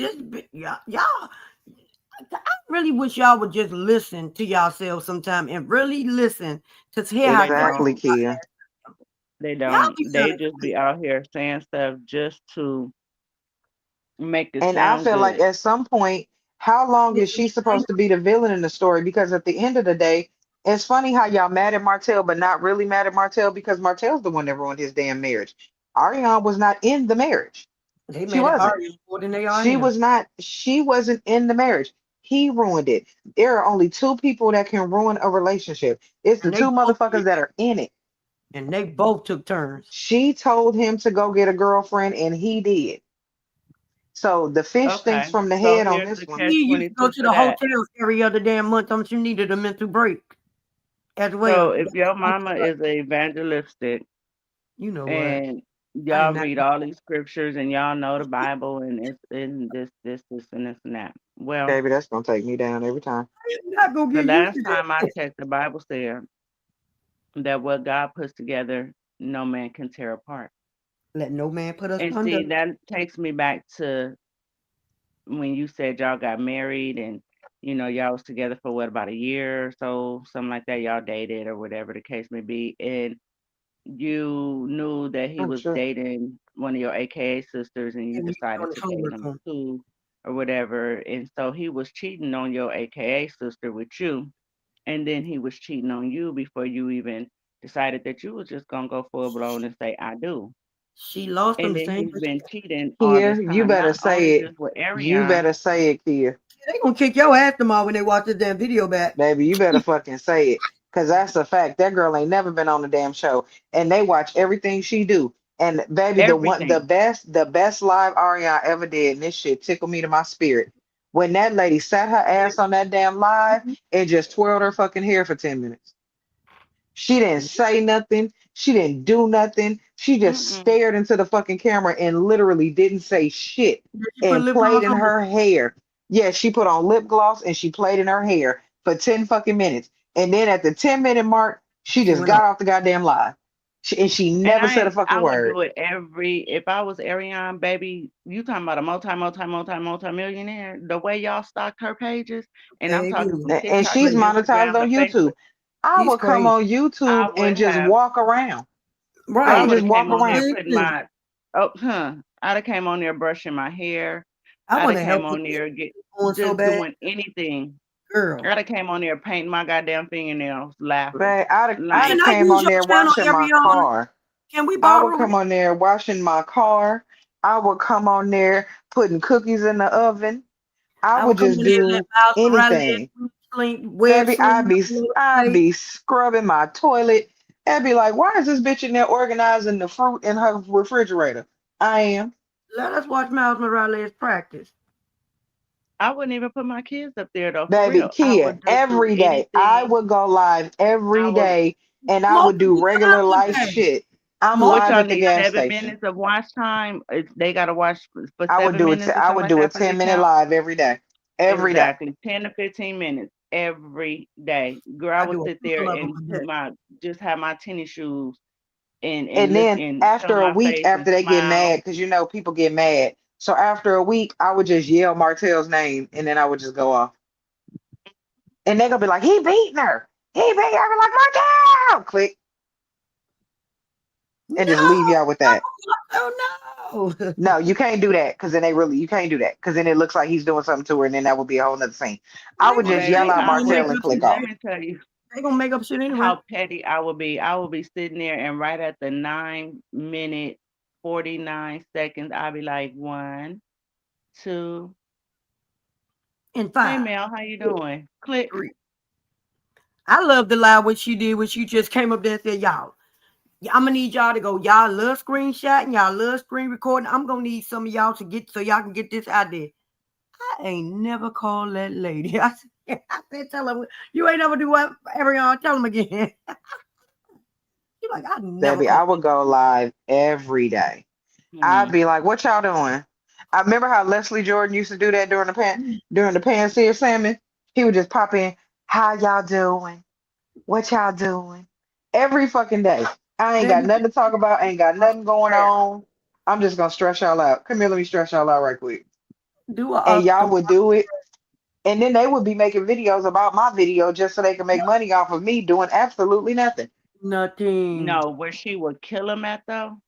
Y'all, I really wish y'all would just listen to yourselves sometime and really listen to hear And how they crazy Exactly, don't. y'all Kia. They y'all don't. be They sounding just be crazy. out here saying stuff just to make it And I sound feel like good. at some point, how long Yeah, is she supposed to be the villain in the story? Because at the end of the day, it's funny how y'all mad at Martell, but not really mad at Martell because Martell's the one that ruined his damn marriage. Ariane was not in the marriage. they She mad at wasn't. Ari more than they are She him. was not, she wasn't in the marriage. He ruined it. There are only two people that can ruin a relationship. It's the And they two both motherfuckers did. that are in it. And they both took turns. She told him to go get a girlfriend and he did. So the fish stinks Okay. from the So head on here's this the one. catch He used to go 22 to for the that. hotel every other damn month. You needed a mental break as So well. if your mama is a evangelistic You know what? and I y'all am not. read all these scriptures and y'all know the Bible and it's in this, and this and that. Well, Baby, that's gonna take me down every time. I am not gonna the get used last to time I that. checked, the Bible said that what God puts together, no man can tear apart. Let no man put us And under. see, that takes me back to when you said y'all got married and y'all was together for what, about a year or so, something like that. Y'all dated or whatever the case may be, and you knew that he Oh was shit. dating one of your AKA sisters, and you And we decided doing his to date homework him on. too, or whatever. And so he was cheating on your AKA sister with you, and then he was cheating on you before you even decided that you was just gonna go full blown and say I do. She lost And them then same. he's been cheating all Kia, this you time, better not only say it. just with You Ariane. better say it, Kia. They gonna kick your ass tomorrow when they watch this damn video back. Baby, you better fucking say it. Cause that's a fact. That girl ain't never been on the damn show. And they watch everything she do. And baby, Everything. the best live Ariana ever did, and this shit tickled me to my spirit. When that lady sat her ass on that damn live and just twirled her fucking hair for 10 minutes. She didn't say nothing. She didn't do nothing. She just Mm-mm. stared into the fucking camera and literally didn't say shit She put and lip played gloss in on. her hair. Yeah, she put on lip gloss and she played in her hair for 10 fucking minutes. And then at the 10-minute mark, she She just went off. got off the goddamn live. And she And never said a I fucking would word. do it if I was Ariane, baby, you talking about a multi millionaire, the way y'all stocked her pages, and I'm talking Baby, from And TikTok she's to crazy. monetized Instagram to on YouTube. Facebook, I She's would come crazy. on I YouTube and would just have walk around. I I would Right. would just have walk came on there around. putting Listen, my I'd have came on there brushing my hair. I I'd want have to help came you on there going so just bad, doing anything. girl. I'd have came on there painting my goddamn fingernails, laughing. But I'd Like, have Can I came use on your there channel, washing my Ariana? car. Can we I would borrow come it? on there washing my car. I would come on there putting cookies in the oven. I I will would come just on there and let do Miles Morales anything. web Baby, sling all over the I'd place. be scrubbing my toilet. I'd be like, why is this bitch in there organizing the fruit in her refrigerator? I am. Let us watch Miles Morales practice. I wouldn't even put my kids up there though, for Baby, real. I Kia, would just do every day. I anything. would go live I every would. day and I would do Multiple regular times a life day. shit. I'm What live Multiple y'all at the need? gas Seven station. minutes of watch time. They gotta watch for I would 7 do it. minutes or I something would like do a that for the 10-minute account. live every day. Every day. Exactly, 10 to 15 minutes. every day. Girl, I I would do a sit there couple of and them, put but just have my tennis shoes and And look then and show after a my week, face and after they get smile. mad, because you know people get mad. So after a week, I would just yell Martell's name, and then I would just go off. And they're gonna be like, "He beating her. He beat her." I be like, "Martell!" Click, and just leave no, y'all with that. oh no. No, you can't do that because then they really you can't do that because then it looks like he's doing something to her, and then that would be a whole nother scene. I would just yell Baby, out I Martell would and click let off. me tell you They gonna make up shit anyway. how petty I would be. I would be sitting there and right at the 9 minute 49 seconds, I'd be like, 1, 2, In hey 5, Mel, how you 4, doing? Click. 3. I love the lie what she did when she just came up there and said, y'all, I'm gonna need y'all to go. Y'all love screenshot and y'all love screen recording. I'm gonna need some of y'all to get so y'all can get this out there. I ain't never called that lady. I said, tell her you ain't never do whatever y'all tell them again. She's like, I never Baby, I called would go live every day. I'd Hmm. be like, "What y'all doing?" I remember how Leslie Jordan used to do that that. during the pan seared salmon. He would just pop in, "How y'all doing? What y'all doing?" Every fucking day. I ain't got Baby, nothing to talk about. Ain't got nothing going prayer. on. I'm just gonna stress y'all out. Come here, let me stress y'all out right quick. Do a And up y'all the would do it. And then they would be making videos about my video just so they can make money off of me doing absolutely nothing. nothing. No, where she would kill him at though,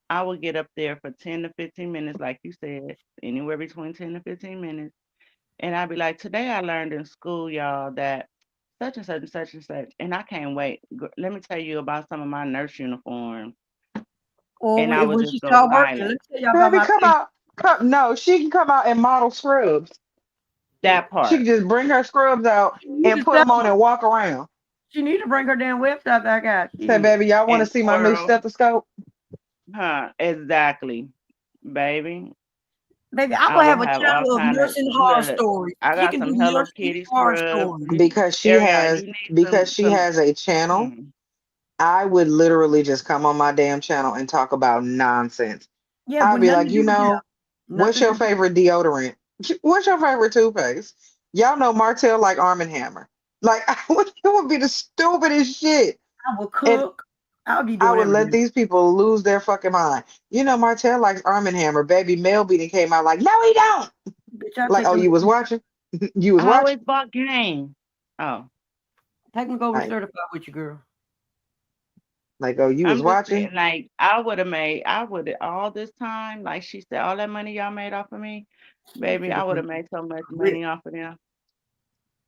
I would get up there for 10 to 15 minutes, like you said, anywhere between 10 to 15 minutes. And I'd be like, today I learned in school, y'all, that such and such and such and such. And I can't wait. Let me tell you about some of my nurse uniforms. Or And I would when just she go start working, silent. let's tell y'all about Baby, my come favorite. out. No, she can come out and model scrubs. That She can part. just bring her scrubs out She need and to put sell them on 'em. and walk around. She need to bring her damn website back out. Say, Shit. baby, y'all want to And see my new twirl. stethoscope? Huh, exactly. Baby. Baby, I I will would have a have all channel of kind of nursing horror look. stories. I She got can do some Hello nursing Kitty horror scrubs. stories. Because she Ariel, has you need because she some. has a channel. Hmm. I would literally just come on my damn channel and talk about nonsense. Yeah, I'd with be nothing like, to do with them. what's Nothing your to do. favorite deodorant? What's your favorite toothpaste? Y'all know Martell like Arm& and Hammer. Like, it would be the stupidest shit. I will And cook. I'll be I doing would let everything. these people lose their fucking mind. You know, Martell likes Arm& and Hammer. Baby Mel beating came out like, no, he don't. Bitch, I Like, take oh, them you was watching? You was I always watching? bought game. Oh, take them go Like, certified with you, girl. oh, you was I'm just watching? saying, like, I would all this time, like she said, all that money y'all made off of me, She baby, said I it would was have made so much rich. money off of them.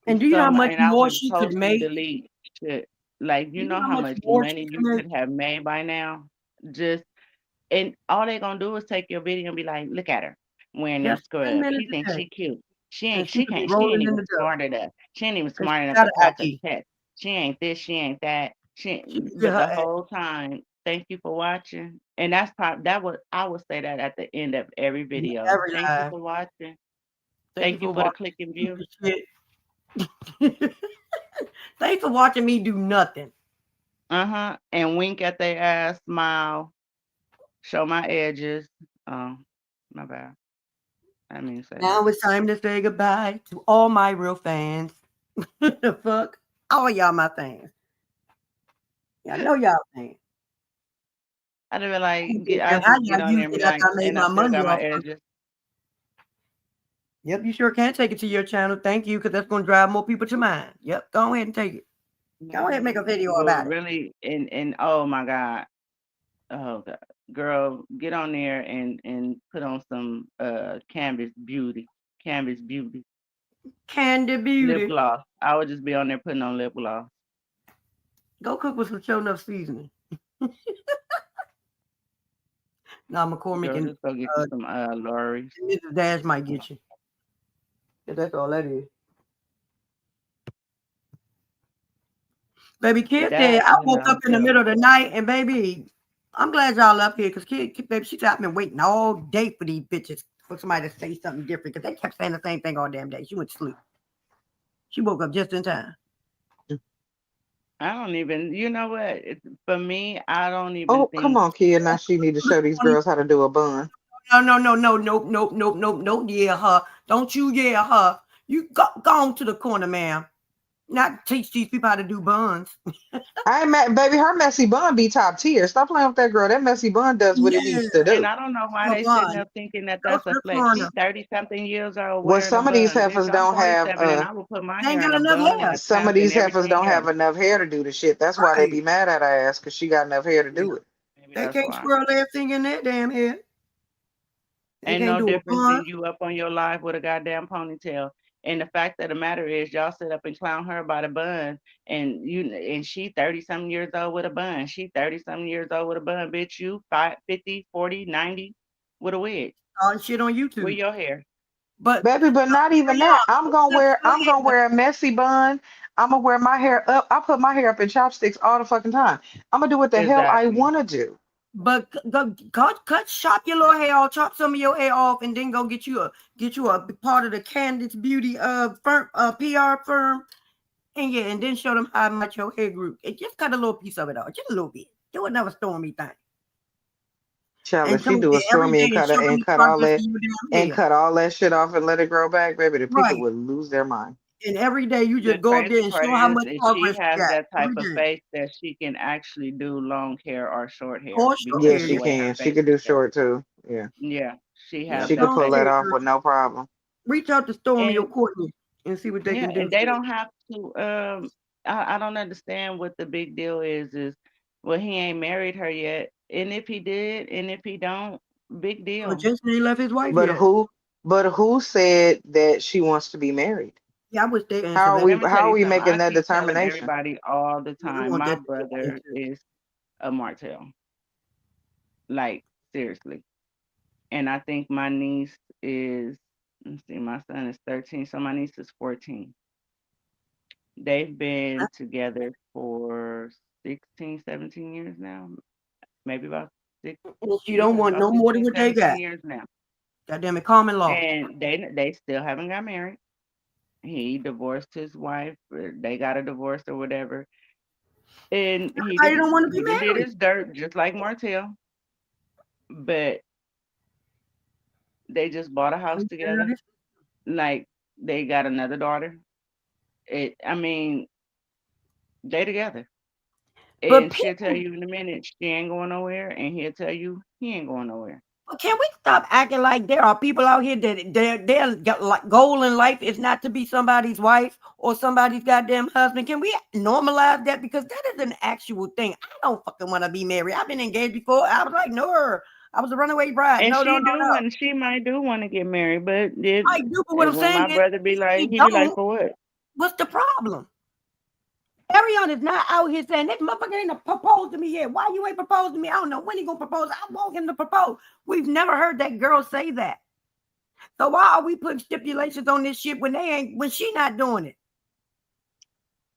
And do you know how much And I more would she could post and make? delete shit. Like, you Do you know know how how much much more she money could you make? could have made by now? Just and all they gonna do is take your video and be like, look at her wearing them Just 10 scrubs. minutes She a thinks day. she cute. And she could be She ain't rolling in even the dough. smart enough. She ain't even Because smart she enough got to an pass a ID. test. She ain't this, she ain't that. She can get But her the ass. whole time, thank you for watching. And that's probably that would I would say that at the end of every video. Every Thank you live. for watching. Thank you Thank you for for the watching click and view. stupid shit. Thanks for watching me do nothing. Uh-huh. And wink at their ass, smile, show my edges. Oh, my bad. I mean say that. Now it's time to say goodbye to all my real fans. The fuck? All y'all my fans. Yeah, I know y'all fans. I'd be like, And I how just get y'all on there use and be it after like, I made and I my still money got my off of it. edges. Yep, you sure can take it to your channel. Thank you, because that's going to drive more people to mine. Yep, go ahead and take it. Go ahead and make a video Well, about it. really, and oh my God, oh God, girl, get on there and put on some Canvas Beauty Candy lip Beauty. gloss. I would just be on there putting on lip gloss. Go cook with some show enough seasoning. Now McCormick Girl, and just go get you some Lorry's. Mrs. Dash might get you. Yeah, that's all that is. Baby, Kid said, That, I you woke up know, in the girl. middle of the night and baby, I'm glad y'all up here because baby, she said, I've been waiting all day for these bitches for somebody to say something different because they kept saying the same thing all damn day. She went to sleep. She woke up just in time. I don't even, you know what? For me, I don't even Oh, come think. on, kid. Now she need to show these girls how to do a bun. No, no, no, no, nope, nope, nope, nope, nope. Yeah, her. Don't you yeah her. You go on to the corner, ma'am. Not teach these people how to do buns. I ain't mad, baby. Her messy bun be top tier. Stop playing with that girl. That messy bun does what it Yeah, needs to And do. I don't know why a they sitting bun. up thinking that Go to that's a the flex. She corner. 30 something years old Well, wearing a some of these bun. Bitch, heifers I'm don't have 47 and I will put my They ain't hair in got a enough bun and hair. a some of cap these and heifers don't everything have else. enough hair to do the shit. That's why they Right. be mad at her ass because she got enough hair to Yeah. do it. Maybe They that's can't why. swirl everything in their damn head. They Ain't can't no do a difference bun. than you up on your live with a goddamn ponytail. And the fact of the matter is, y'all sit up and clown her about a bun, and she 30 something years old with a bun. She 30 something years old with a bun. Bitch, you 50, 40, 90 with a wig. All shit on Where YouTube. your hair? But Baby, but not even that. I'm gonna wear a messy bun. I'm gonna wear my hair up. I put my hair up in chopsticks all the fucking time. I'm gonna do what the hell I Exactly. wanna do. But chop your little hair off, chop some of your hair off, and then go get you a part of the Candice Beauty firm, PR firm, and yeah, and then show them how much your hair grew. And just cut a little piece of it off, just a little bit. Do another stormy thing, Child, and if she come do a there every stormy day and show them and the cut all progress of that your damn and hair. cut all that shit off and let it grow back, baby, the people Right, would lose their mind. and every day you The just go up there crazy and part show how much is she progress you has got that type every of day. face that she can actually do long hair or short hair Or short because Yeah, of hair, the she yeah. way her can. She face could is do set. short too. Yeah. Yeah, she Yeah, has She could that long pull face. that hair, off girl. with no problem. Reach out to Stormy or And Courtney and see what they yeah, can do and they for you. don't have to. I don't understand what the big deal is. Well, he ain't married her yet, and if he did, and if he don't, big Well, deal. Jason ain't left his wife But yet. who said that she wants to be married? Yeah, I wish they answer How are that. we Let me tell how are you we something. making I that keep telling determination? everybody all the Yeah, I time. want My that to be brother answered. is a Martell. Like seriously. And I think my niece is, let's see, my son is 13, so my niece is 14. They've been together for 16, 17 years now, maybe about six, And she don't yeah, want about no more than 16, what they 17 got. years now. Goddamn it, common law. And they still haven't got married. He divorced his wife, or they got a divorce or whatever. And Everybody don't want to be he done did married. his dirt just like Martell, but they just bought a house together. Like they got another daughter. I mean, they together. But And she'll tell people, you in a minute she ain't going nowhere, and he'll tell you he ain't going nowhere. can we stop acting like there are people out here that their like goal in life is not to be somebody's wife or somebody's goddamn husband? Can we normalize that? Because that is an actual thing. I don't fucking want to be married. I've been engaged before. I was like, no, I was a runaway bride. And No, no, no, no. she might do want to get married, but I do, but what I'm when saying my is, brother be if like, he he be like, don't, for what? what's the problem? Ariana is not out here saying this motherfucker ain't proposed to me yet. Why you ain't proposed to me? I don't know when he gonna propose. I want him to propose. We've never heard that girl say that. So why are we putting stipulations on this shit when she not doing it?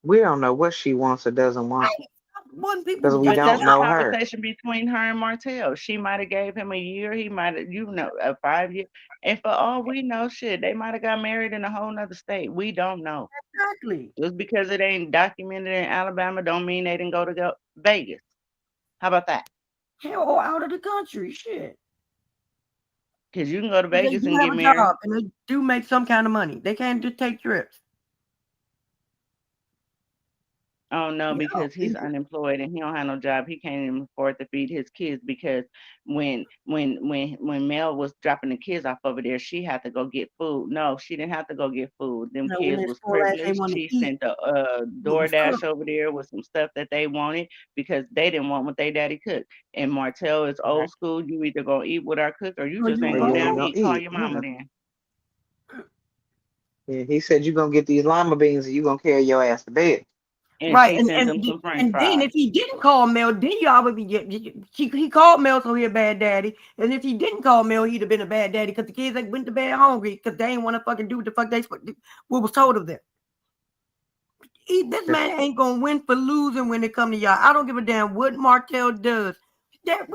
We don't know what she wants or doesn't want Right. One people because we But just that's don't a know her. conversation between her and Martell. She might have gave him a year. He might have, a 5 year. And for all we know, shit, they might have got married in a whole nother state. We don't know. exactly Just because it ain't documented in Alabama, don't mean they didn't go Vegas. How about that? hell or out of the country. Shit. Because you can go to They Vegas do and have get a married. job and they do make some kind of money. They can't just take trips. Oh no, You know, because he's unemployed and he don't have no job. He can't even afford to feed his kids because when Mel was dropping the kids off over there, she had to go get food. No, she didn't have to go get food. Them when kids they was spoil ass, they privileged. want to She eat sent a what was DoorDash cooked. over there with some stuff that they wanted because they didn't want what they daddy cooked. And Martell is Right. old school. You either gonna eat what I cook or you Or just you ain't Or gonna you go. ain't damn gonna eat. Call eat. your mama Yeah. then. Yeah. He said you're gonna get these lima beans and you're gonna carry your ass to bed. And Right, she sent him some French and then fries. if he didn't call Mel, then you always he called Mel, so he a bad daddy. And if he didn't call Mel, he'd have been a bad daddy because the kids like went to bed hungry because they ain't want to fucking do what the fuck what was told of them. This man ain't gonna win for losing when it come to y'all. I don't give a damn what Martell does. There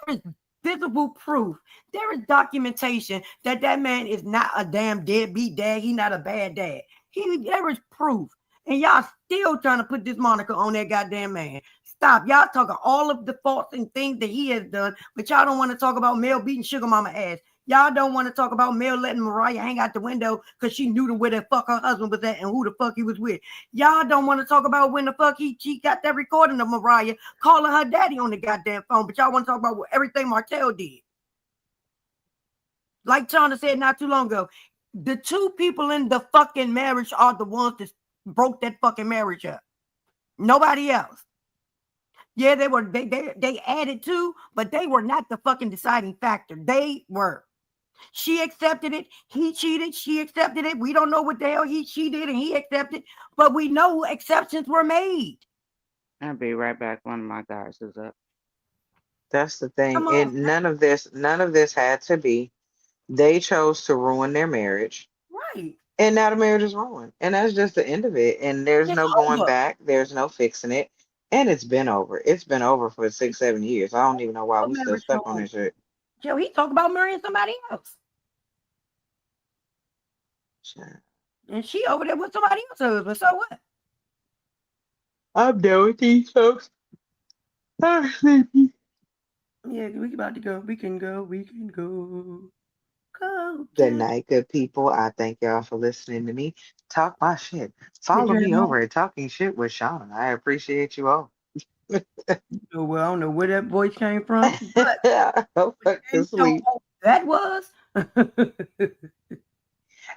is visible proof. There is documentation that man is not a damn deadbeat dad. He not a bad dad. There is proof. And y'all still trying to put this moniker on that goddamn man. Stop. Y'all talking all of the faults and things that he has done, but y'all don't want to talk about Mel beating Sugar Mama ass. Y'all don't want to talk about Mel letting Mariah hang out the window because she knew where the fuck her husband was at and who the fuck he was with. Y'all don't want to talk about when the fuck she got that recording of Mariah calling her daddy on the goddamn phone. But y'all want to talk about everything Martell did. Like Chana said not too long ago, the two people in the fucking marriage are the ones that broke that fucking marriage up. Nobody else. Yeah, they added to, but they were not the fucking deciding factor. They were. She accepted it. He cheated. She accepted it. We don't know what the hell she did and he accepted, but we know exceptions were made. I'll be right back. One of my guys is up. That's the thing. Come on, And none of this had to be. They chose to ruin their marriage. right? And now the marriage is ruined. And that's just the end of it. And there's It's no going over. back. There's no fixing it. And it's been over. It's been over for 6, 7 years. I don't even know why Her we still marriage no stuck on more. this shit. Joe, he talked about marrying somebody else, Shit. and she over there with somebody else's husband. So what? I'm done with these folks. I'm sleepy. Yeah, we about to go. We can go. We can go. Go, Good Cat. night, good people. I thank y'all for listening to me talk my shit. Hey, Follow me Jeremiah. over at Talking Shit with Shauna. I appreciate you all. Oh, well, I don't know where that voice came from, but Go fuck to and so sleep. that was.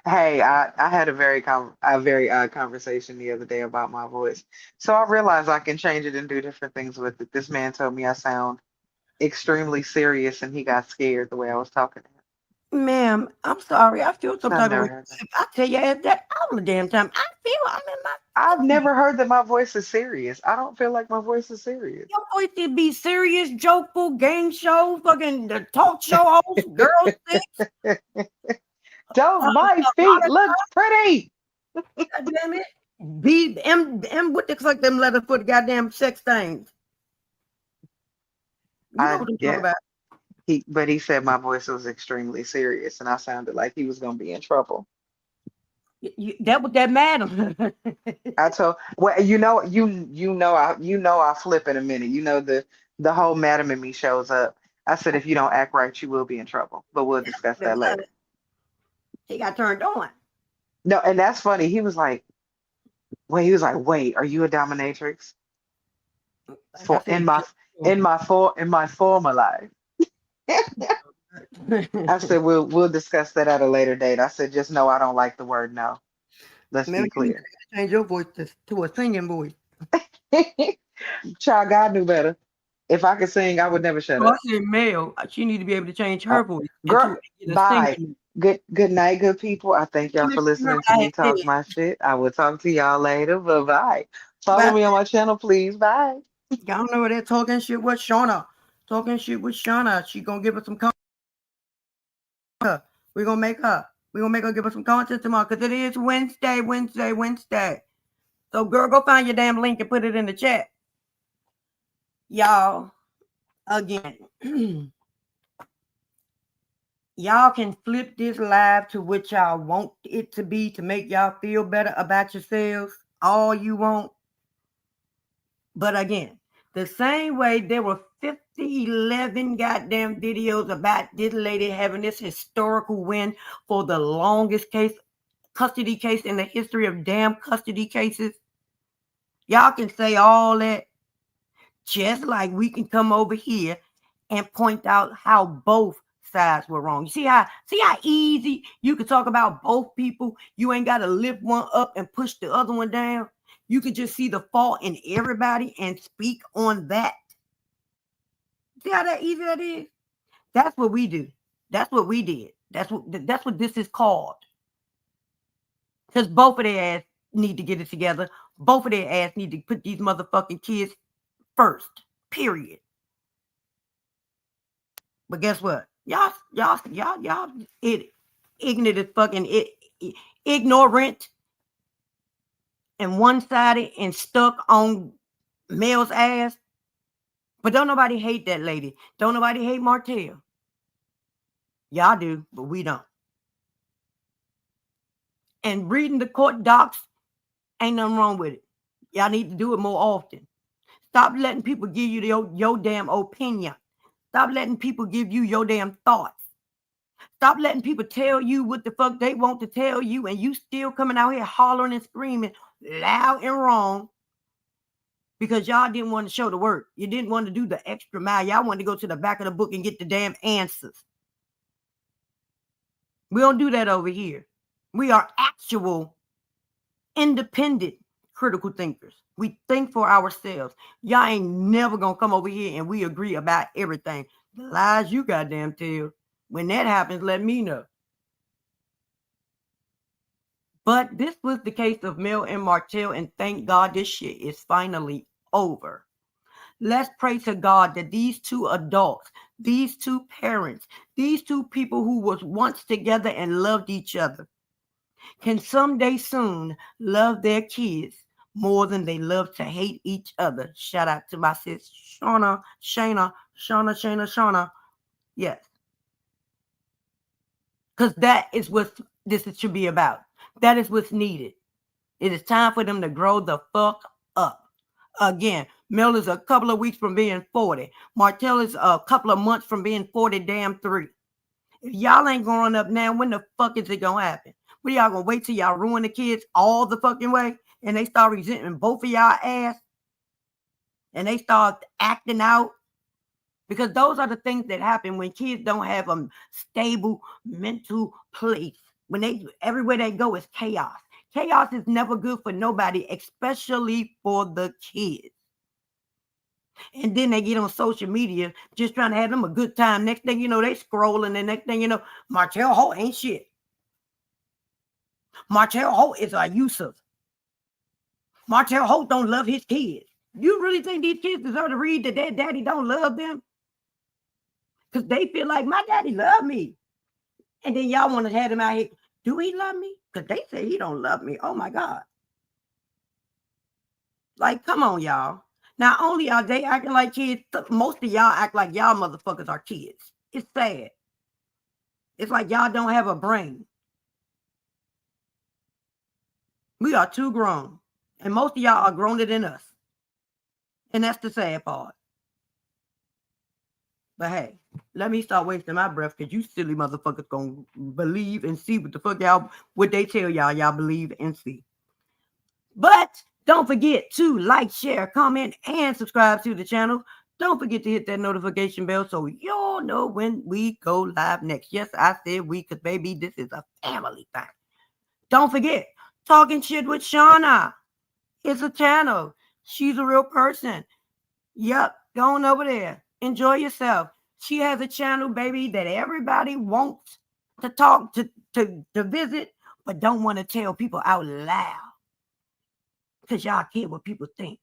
Hey, I had a very conversation the other day about my voice. So I realized I can change it and do different things with it. This man told me I sound extremely serious and he got scared the way I was talking to him. Ma'am, I'm sorry. I feel some So I've type of never way. heard that. I tell you that all the damn time. I feel I'm in my I've never heard that my voice is serious. I don't feel like my voice is serious. your voice to be serious, jokeful, game show, fucking the talk show host, girl six, Don't my feet look pretty? God damn it. Be what the fuck them letters for the goddamn sex things. You know I what I'm talking yeah. about. But he said my voice was extremely serious and I sounded like he was gonna be in trouble. That was that madam. I told well, you know I flip in a minute. You know the whole Madam and Me shows up. I said if you don't act right, you will be in trouble. But we'll discuss That that was. later. He got turned on. No, and that's funny. He was like, wait, are you a dominatrix? Like I For said, in my former life. I said we'll discuss that at a later date. I said just know I don't like the word no. Let's maybe be you need clear. to change your voice to a singing voice. Child, God knew better. If I could sing, I would never shut So I up. said male. She need to be able to change Uh, her voice girl, into a bye. singing. Good night, good people. I thank y'all You for remember listening what to I me had said? talk my shit. I will talk to y'all later. Bye bye. Follow But me on my channel, please. Bye. y'all know that talking shit with Shauna. Talking shit with Shauna. She gonna give us some content. We're gonna make her. We're gonna make her give us some content tomorrow because it is Wednesday. So girl, go find your damn link and put it in the chat. Y'all, again. Y'all can flip this live to what y'all want it to be to make y'all feel better about yourselves. All you want. But again, the same way there were 11 goddamn videos about this lady having this historical win for the longest custody case in the history of damn custody cases. Y'all can say all that, just like we can come over here and point out how both sides were wrong. You see how easy you can talk about both people. You ain't got to lift one up and push the other one down. You can just see the fault in everybody and speak on that. See how that easy that is? That's what we do. That's what we did. That's what this is called. Because both of their ass need to get it together. Both of their ass need to put these motherfucking kids first. Period. But guess what? Y'all ignorant as fucking ignorant and one-sided and stuck on Mel's ass. But don't nobody hate that lady. Don't nobody hate Martell. Y'all do, but we don't. And reading the court docs ain't nothing wrong with it. Y'all need to do it more often. Stop letting people give you your damn opinion. Stop letting people give you your damn thoughts. Stop letting people tell you what the fuck they want to tell you, and you still coming out here hollering and screaming loud and wrong because y'all didn't want to show the work. You didn't want to do the extra mile. Y'all wanted to go to the back of the book and get the damn answers. We don't do that over here. We are actual independent critical thinkers. We think for ourselves. Y'all ain't never gonna come over here and we agree about everything. The lies you goddamn tell. When that happens, let me know. But this was the case of Mel and Martell, and thank God this shit is finally over. Let's pray to God that these two adults, these two parents, these two people who was once together and loved each other can someday soon love their kids more than they love to hate each other. Shout out to my sis Shauna. Yes. Because that is what this should be about. That is what's needed. It is time for them to grow the fuck up. Again, Mel is a couple of weeks from being 40. Martell is a couple of months from being 40 damn 3. If y'all ain't growing up now, when the fuck is it gonna happen? What, y'all gonna wait till y'all ruin the kids all the fucking way and they start resenting both of y'all ass and they start acting out? Because those are the things that happen when kids don't have a stable mental place. When they everywhere they go is chaos. Chaos is never good for nobody, especially for the kids. And then they get on social media just trying to have them a good time. Next thing you know, they scrolling, and next thing you know, Martell Holt ain't shit. Martell Holt is a Yusuf. Martell Holt don't love his kids. You really think these kids deserve to read that their daddy don't love them? Because they feel like my daddy love me. And then y'all want to have him out here. Do he love me? Because they say he don't love me. Oh my God. Like, come on, y'all. Not only are they acting like kids, most of y'all act like y'all motherfuckers are kids. It's sad. It's like y'all don't have a brain. We are too grown. And most of y'all are growner than us. And that's the sad part. But hey, let me start wasting my breath because you silly motherfuckers gonna believe and see what the fuck y'all, what they tell y'all believe and see. But don't forget to like, share, comment, and subscribe to the channel. Don't forget to hit that notification bell so you'll know when we go live next. Yes, I said we, because baby, this is a family thing. Don't forget, Talking Shit with Shauna. It's a channel. She's a real person. Yep, go on over there. Enjoy yourself. She has a channel, baby, that everybody wants to talk to visit, but don't want to tell people out loud. Because y'all care what people think.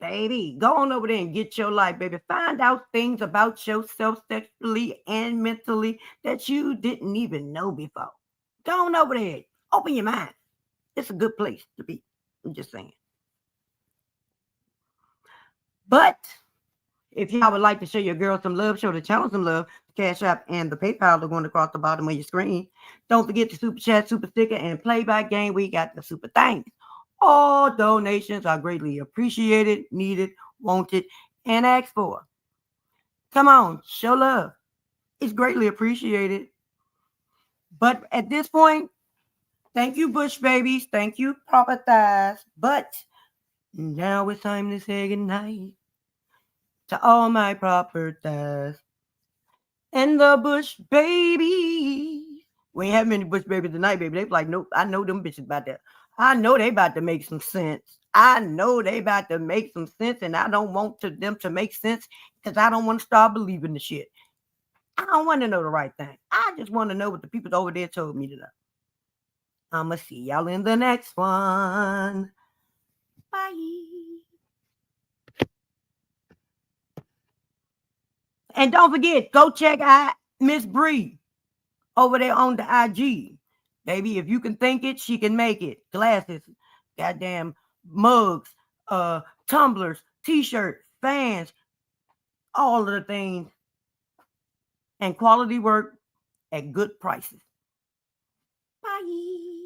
Baby, go on over there and get your life, baby. Find out things about yourself sexually and mentally that you didn't even know before. Go on over there. Open your mind. It's a good place to be. I'm just saying. But if y'all would like to show your girl some love, show the channel some love, the Cash App and the PayPal are going across the bottom of your screen. Don't forget the Super Chat, Super Sticker, and Play by Game. We got the Super Thanks. All donations are greatly appreciated, needed, wanted, and asked for. Come on, show love. It's greatly appreciated. But at this point, thank you, Bush babies. Thank you, Papa Thighs. But now it's time to say goodnight to all my proper thighs and the Bush babies. We ain't having many Bush babies tonight, baby. They be like, nope, I know them bitches about that. I know they about to make some sense. I know they about to make some sense, and I don't want them to make sense because I don't want to start believing the shit. I don't want to know the right thing. I just want to know what the people over there told me to know. I'ma see y'all in the next one. Bye. And don't forget, go check out Miss Bree over there on the IG. Baby, if you can think it, she can make it. Glasses, goddamn mugs, tumblers, t-shirts, fans, all of the things, and quality work at good prices. Bye.